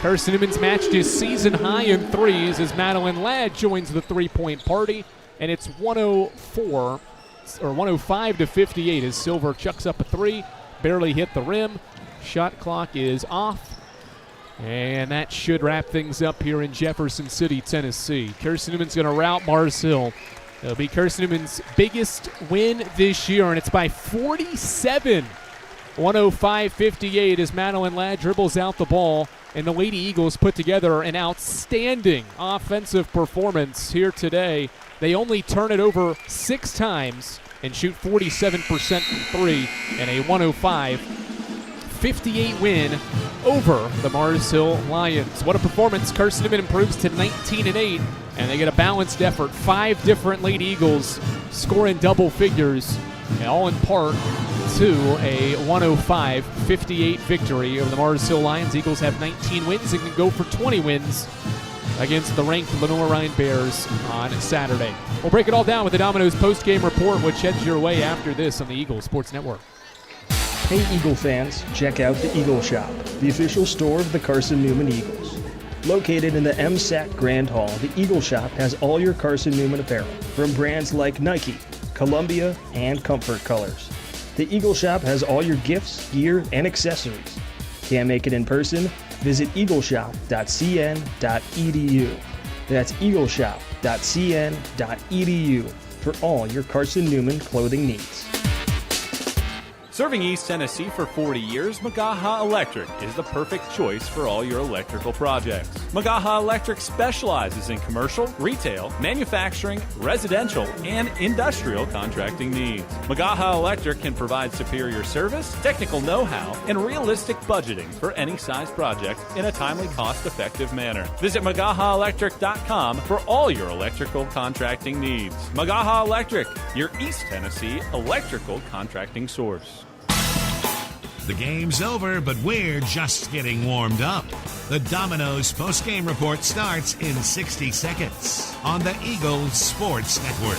D: Carson-Newman's matched his season high in 3s as Madeline Ladd joins the 3-point party, and it's 105-58 as Silver chucks up a 3, barely hit the rim. Shot clock is off, and that should wrap things up here in Jefferson City, Tennessee. Carson-Newman's going to rout Mars Hill. It'll be Carson-Newman's biggest win this year, and it's by 47. 105-58 as Madeline Ladd dribbles out the ball, and the Lady Eagles put together an outstanding offensive performance here today. They only turn it over 6 times and shoot 47% from 3 in a 105-58 win over the Mars Hill Lions. What a performance. Carson-Newman improves to 19-8, and they get a balanced effort. 5 different Lady Eagles score in double figures, and all in part to a 105-58 victory over the Mars Hill Lions. Eagles have 19 wins and can go for 20 wins against the ranked Lenore Rhine Bears on Saturday. We'll break it all down with the Domino's post-game report, which heads your way after this on the Eagle Sports Network.
L: Hey Eagle fans, check out the Eagle Shop, the official store of the Carson-Newman Eagles. Located in the MSAC Grand Hall, the Eagle Shop has all your Carson-Newman apparel, from brands like Nike, Columbia, and Comfort Colors. The Eagle Shop has all your gifts, gear, and accessories. Can't make it in person? Visit eagleshop.cn.edu. That's eagleshop.cn.edu for all your Carson-Newman clothing needs.
K: Serving East Tennessee for 40 years, Magaha Electric is the perfect choice for all your electrical projects. Magaha Electric specializes in commercial, retail, manufacturing, residential, and industrial contracting needs. Magaha Electric can provide superior service, technical know-how, and realistic budgeting for any size project in a timely, cost-effective manner. Visit MagahaElectric.com for all your electrical contracting needs. Magaha Electric, your East Tennessee electrical contracting source.
B: The game's over, but we're just getting warmed up. The Domino's postgame report starts in 60 seconds on the Eagles Sports Network.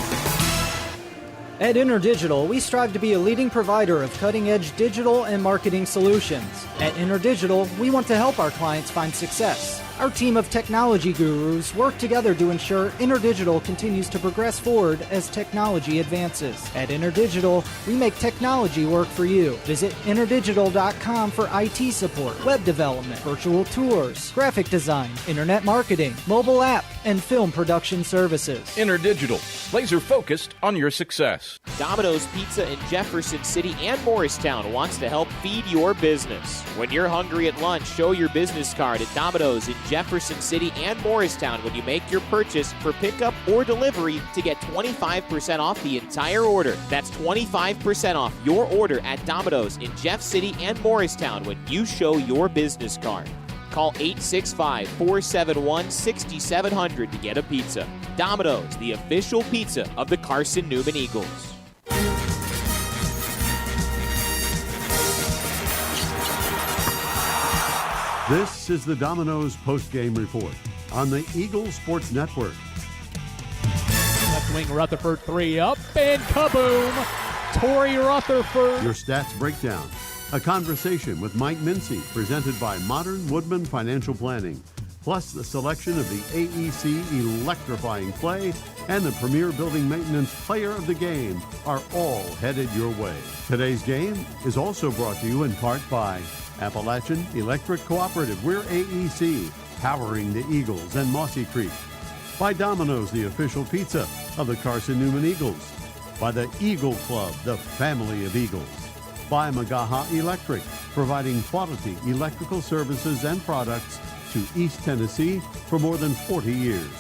F: At InterDigital, we strive to be a leading provider of cutting-edge digital and marketing solutions. At InterDigital, we want to help our clients find success. Our team of technology gurus work together to ensure InterDigital continues to progress forward as technology advances. At InterDigital, we make technology work for you. Visit interdigital.com for IT support, web development, virtual tours, graphic design, internet marketing, mobile app, and film production services.
A: InterDigital, laser focused on your success.
E: Domino's Pizza in Jefferson City and Morristown wants to help feed your business. When you're hungry at lunch, show your business card at Domino's in Jefferson City and Morristown when you make your purchase for pickup or delivery to get 25% off the entire order. That's 25% off your order at Domino's in Jeff City and Morristown when you show your business card. Call 865-471-6700 to get a pizza. Domino's, the official pizza of the Carson-Newman Eagles.
C: This is the Domino's postgame report on the Eagles Sports Network.
D: Left wing Rutherford, three up, and kaboom! Torrey Rutherford.
C: Your stats breakdown. A conversation with Mike Mincy, presented by Modern Woodman Financial Planning. Plus the selection of the AEC Electrifying Play and the Premier Building Maintenance Player of the Game are all headed your way. Today's game is also brought to you in part by Appalachian Electric Cooperative. We're AEC, powering the Eagles and Mossy Creek. By Domino's, the official pizza of the Carson-Newman Eagles. By the Eagle Club, the family of Eagles. By Magaha Electric, providing quality electrical services and products to East Tennessee for more than 40 years.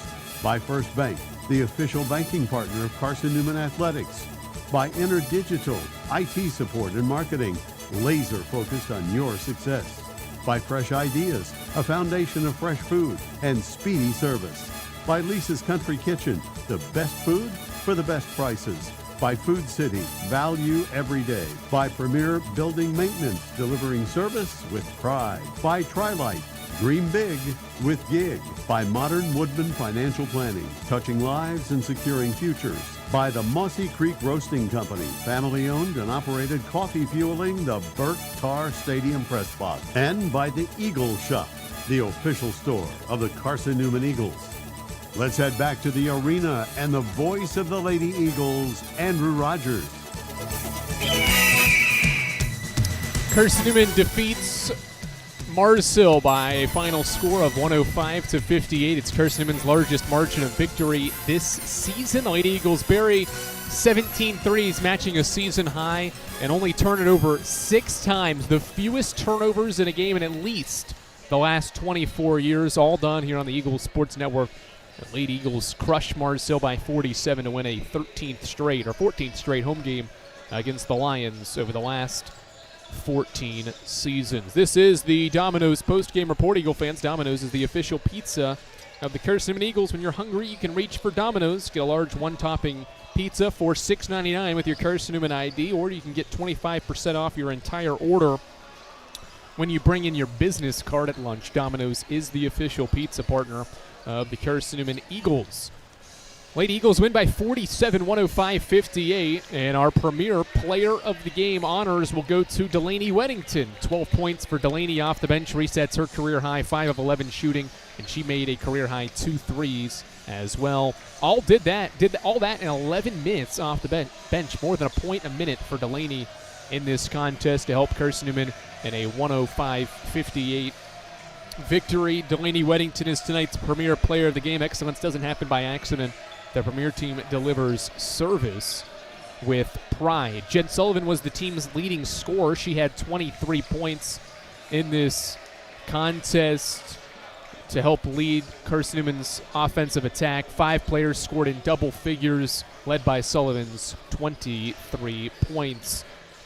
C: By First Bank, the official banking partner of Carson-Newman Athletics. By InterDigital, IT support and marketing, laser focused on your success. By Fresh Ideas, a foundation of fresh food and speedy service. By Lisa's Country Kitchen, the best food for the best prices. By Food City, value every day. By Premier Building Maintenance, delivering service with pride. By Trilite, dream big with gig. By Modern Woodman Financial Planning, touching lives and securing futures. By the Mossy Creek Roasting Company, family-owned and operated, coffee fueling the Burt Tarr Stadium press box. And by the Eagle Shop, the official store of the Carson-Newman Eagles. Let's head back to the arena and the voice of the Lady Eagles, Andrew Rogers.
D: Carson-Newman defeats Mars-Hill by a final score of 105-58. It's Carson-Newman's largest margin of victory this season. The Lady Eagles bury 17 threes, matching a season high, and only turn it over 6 times. The fewest turnovers in a game in at least the last 24 years, all done here on the Eagles Sports Network. The Lady Eagles crush Mars-Hill by 47 to win a 14th straight home game against the Lions over the last 14 seasons. This is the Domino's post-game report, Eagle fans. Domino's is the official pizza of the Carson-Newman Eagles. When you're hungry, you can reach for Domino's. Get a large one-topping pizza for $6.99 with your Carson-Newman ID, or you can get 25% off your entire order when you bring in your business card at lunch. Domino's is the official pizza partner of the Carson-Newman Eagles. Lady Eagles win by 47, 105-58, and our premier player of the game honors will go to Delaney Weddington. 12 points for Delaney off the bench, resets her career high, 5 of 11 shooting, and she made a career high 2 threes as well. Did all that in 11 minutes off the bench, more than a point a minute for Delaney in this contest to help Carson-Newman in a 105-58 victory. Delaney Weddington is tonight's premier player of the game. Excellence doesn't happen by accident. The premier team delivers service. with pride. Jen Sullivan was the team's leading scorer. She had 23 points in this contest to help lead Carson-Newman's offensive attack. 5 players scored in double figures, led by Sullivan's 23 points.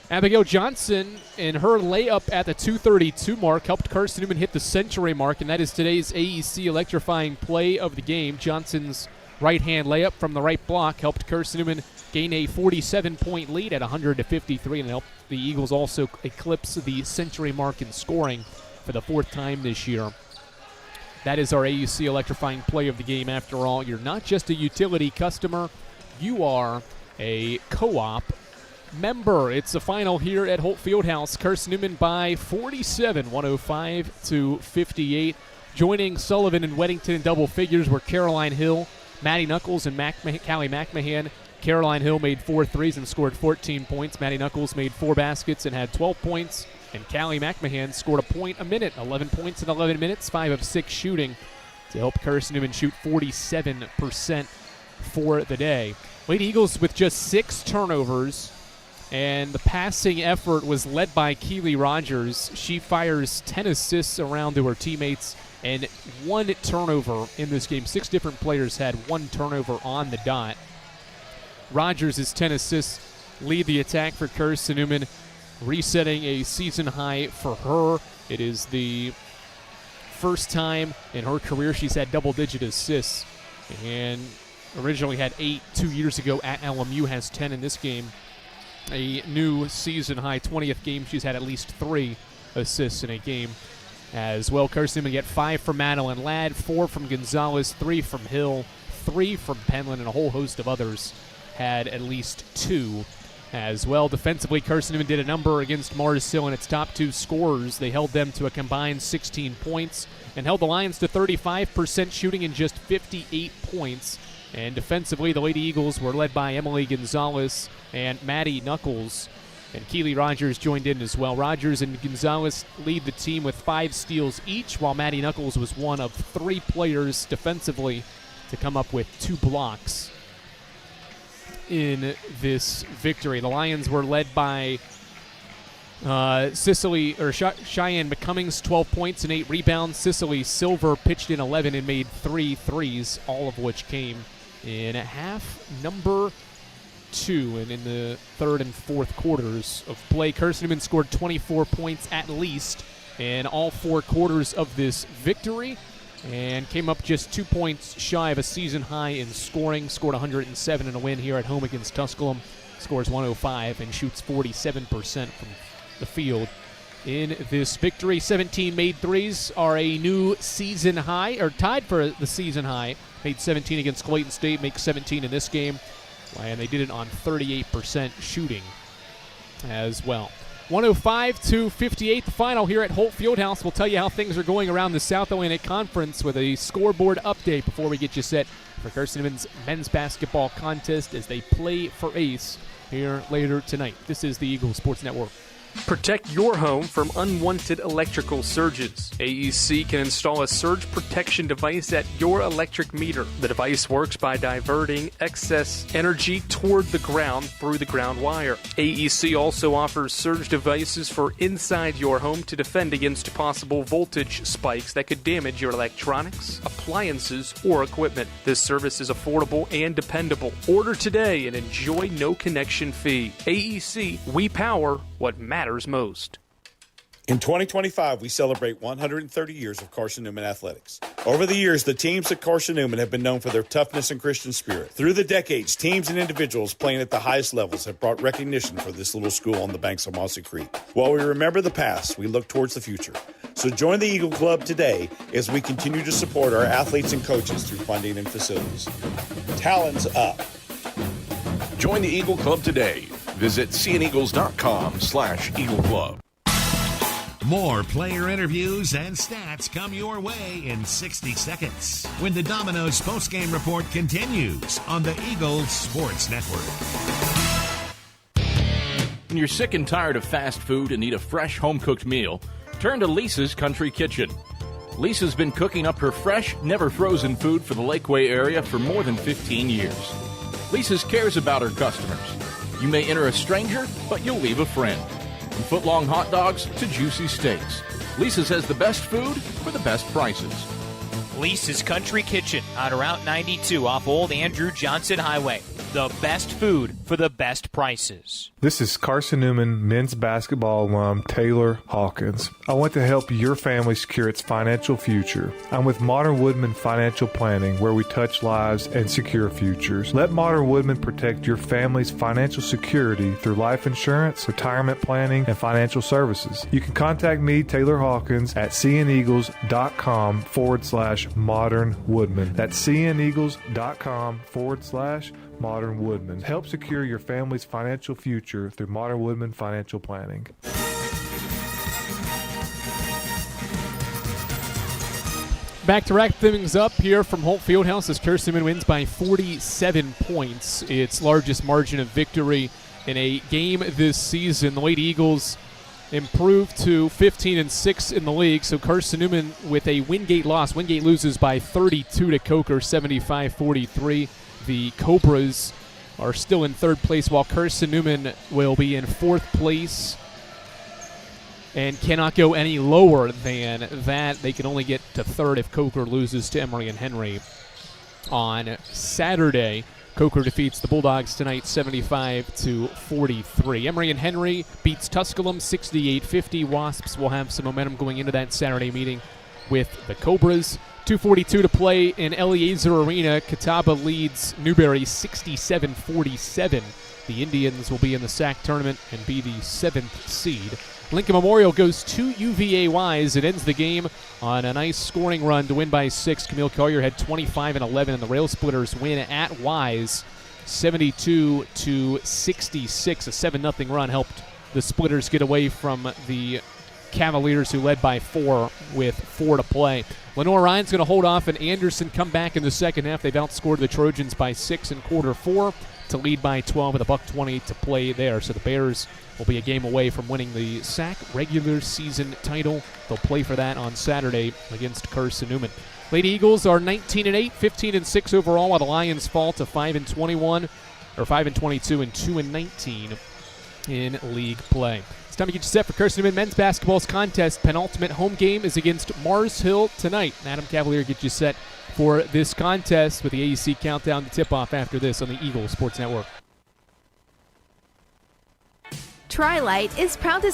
D: Abigail Johnson, in her layup at the 2:32 mark, helped Carson-Newman hit the century mark, and that is today's AEC electrifying play of the game. Johnson's right-hand layup from the right block helped Carson-Newman gain a 47-point lead at 100-53, and helped the Eagles also eclipse the century mark in scoring for the 4th time this year. That is our AUC electrifying play of the game. After all, you're not just a utility customer, you are a co-op member. It's the final here at Holt Fieldhouse. Carson-Newman by 47, 105-58. Joining Sullivan and Weddington in double figures were Caroline Hill, Maddie Knuckles, and Callie McMahon. Caroline Hill made 4 threes and scored 14 points. Maddie Knuckles made 4 baskets and had 12 points. And Callie McMahon scored a point a minute, 11 points in 11 minutes, 5 of 6 shooting to help Carson-Newman shoot 47% for the day. Lady Eagles with just 6 turnovers, and the passing effort was led by Keely Rogers. She fires 10 assists around to her teammates and 1 turnover in this game. 6 different players had 1 turnover on the dot. Rogers' 10 assists lead the attack for Carson-Newman, resetting a season high for her. It is the first time in her career she's had double-digit assists, and originally had 8 2 years ago at LMU, has 10 in this game. A new season high, 20th game she's had at least 3 assists in a game as well. Carson-Newman get 5 from Madeline Ladd, 4 from Gonzalez, 3 from Hill, 3 from Penland, and a whole host of others had at least 2 as well. Defensively, Carson-Newman did a number against Mars Hill and its top 2 scorers. They held them to a combined 16 points and held the Lions to 35% shooting and just 58 points. And defensively, the Lady Eagles were led by Emily Gonzalez and Maddie Knuckles, and Keely Rogers joined in as well. Rogers and Gonzalez lead the team with 5 steals each, while Maddie Knuckles was one of 3 players defensively to come up with 2 blocks in this victory. The Lions were led by Cheyenne McCummings, 12 points and 8 rebounds. Cicely Silver pitched in 11 and made 3 threes, all of which came in half number 2 and in the 3rd and 4th quarters of play. Carson-Newman scored 24 points at least in all 4 quarters of this victory, and came up just 2 points shy of a season high in scoring. Scored 107 in a win here at home against Tusculum. Scores 105 and shoots 47% from the field in this victory. 17 made threes are a new season high, or tied for the season high. Made 17 against Clayton State, makes 17 in this game, and they did it on 38% shooting as well. 105-58, the final here at Holt Fieldhouse. We'll tell you how things are going around the South Atlantic Conference with a scoreboard update before we get you set for Carson-Newman's men's basketball contest as they play for Ace here later tonight. This is the Eagle Sports Network.
I: Protect your home from unwanted electrical surges. AEC can install a surge protection device at your electric meter. The device works by diverting excess energy toward the ground through the ground wire. AEC also offers surge devices for inside your home to defend against possible voltage spikes that could damage your electronics, appliances, or equipment. This service is affordable and dependable. Order today and enjoy no connection fee. AEC, we power what matters most.
G: In 2025, we celebrate 130 years of Carson-Newman athletics. Over the years, the teams at Carson-Newman have been known for their toughness and Christian spirit. Through the decades, teams and individuals playing at the highest levels have brought recognition for this little school on the banks of Mossy Creek. While we remember the past, we look towards the future. So join the Eagle Club today as we continue to support our athletes and coaches through funding and facilities. Talons up.
O: Join the Eagle Club today. Visit cneagles.com/Eagle Club.
B: More player interviews and stats come your way in 60 seconds when the Domino's postgame report continues on the Eagles Sports Network.
A: When you're sick and tired of fast food and need a fresh home-cooked meal, turn to Lisa's Country Kitchen. Lisa's been cooking up her fresh, never-frozen food for the Lakeway area for more than 15 years. Lisa's cares about her customers. You may enter a stranger, but you'll leave a friend. From foot-long hot dogs to juicy steaks, Lisa's has the best food for the best prices.
Q: Lisa's Country Kitchen on Route 92 off Old Andrew Johnson Highway. The best food for the best prices.
M: This is Carson-Newman men's basketball alum Taylor Hawkins. I want to help your family secure its financial future. I'm with Modern Woodman Financial Planning, where we touch lives and secure futures. Let Modern Woodman protect your family's financial security through life insurance, retirement planning, and financial services. You can contact me, Taylor Hawkins, at cneagles.com/Modern Woodman. That's cneagles.com/Modern Woodman. Help secure your family's financial future through Modern Woodman Financial Planning.
D: Back to wrap things up here from Holt Fieldhouse as Carson-Newman wins by 47 points, its largest margin of victory in a game this season. The Lady Eagles improved to 15-6 in the league, so Carson-Newman with a Wingate loss. Wingate loses by 32 to Coker, 75-43. The Cobras are still in third place, while Carson-Newman will be in fourth place and cannot go any lower than that. They can only get to third if Coker loses to Emory and Henry on Saturday. Coker defeats the Bulldogs tonight 75-43. Emory and Henry beats Tusculum 68-50. Wasps will have some momentum going into that Saturday meeting with the Cobras. 2:42 to play in Eliezer Arena. Catawba leads Newberry 67-47. The Indians will be in the SAC tournament and be the 7th seed. Lincoln Memorial goes to UVA-Wise. It ends the game on a nice scoring run to win by 6. Camille Collier had 25-11, and the Rail Splitters win at Wise 72-66. A 7-0 run helped the Splitters get away from the Cavaliers, who led by 4 with 4 to play. Lenore Ryan's going to hold off and Anderson come back in the second half. They've outscored the Trojans by 6 in quarter 4 to lead by 12 with $1:20 to play there. So the Bears will be a game away from winning the SAC regular season title. They'll play for that on Saturday against Carson-Newman. Lady Eagles are 19-8, 15-6 overall, while the Lions fall to 5-21, or 5-22 and 2-19 in league play. It's time to get you set for Carson-Newman men's basketball's contest. Penultimate home game is against Mars Hill tonight. Adam Cavalier gets you set for this contest with the AEC countdown to tip-off after this on the Eagle Sports Network.
P: Tri-Light is proud to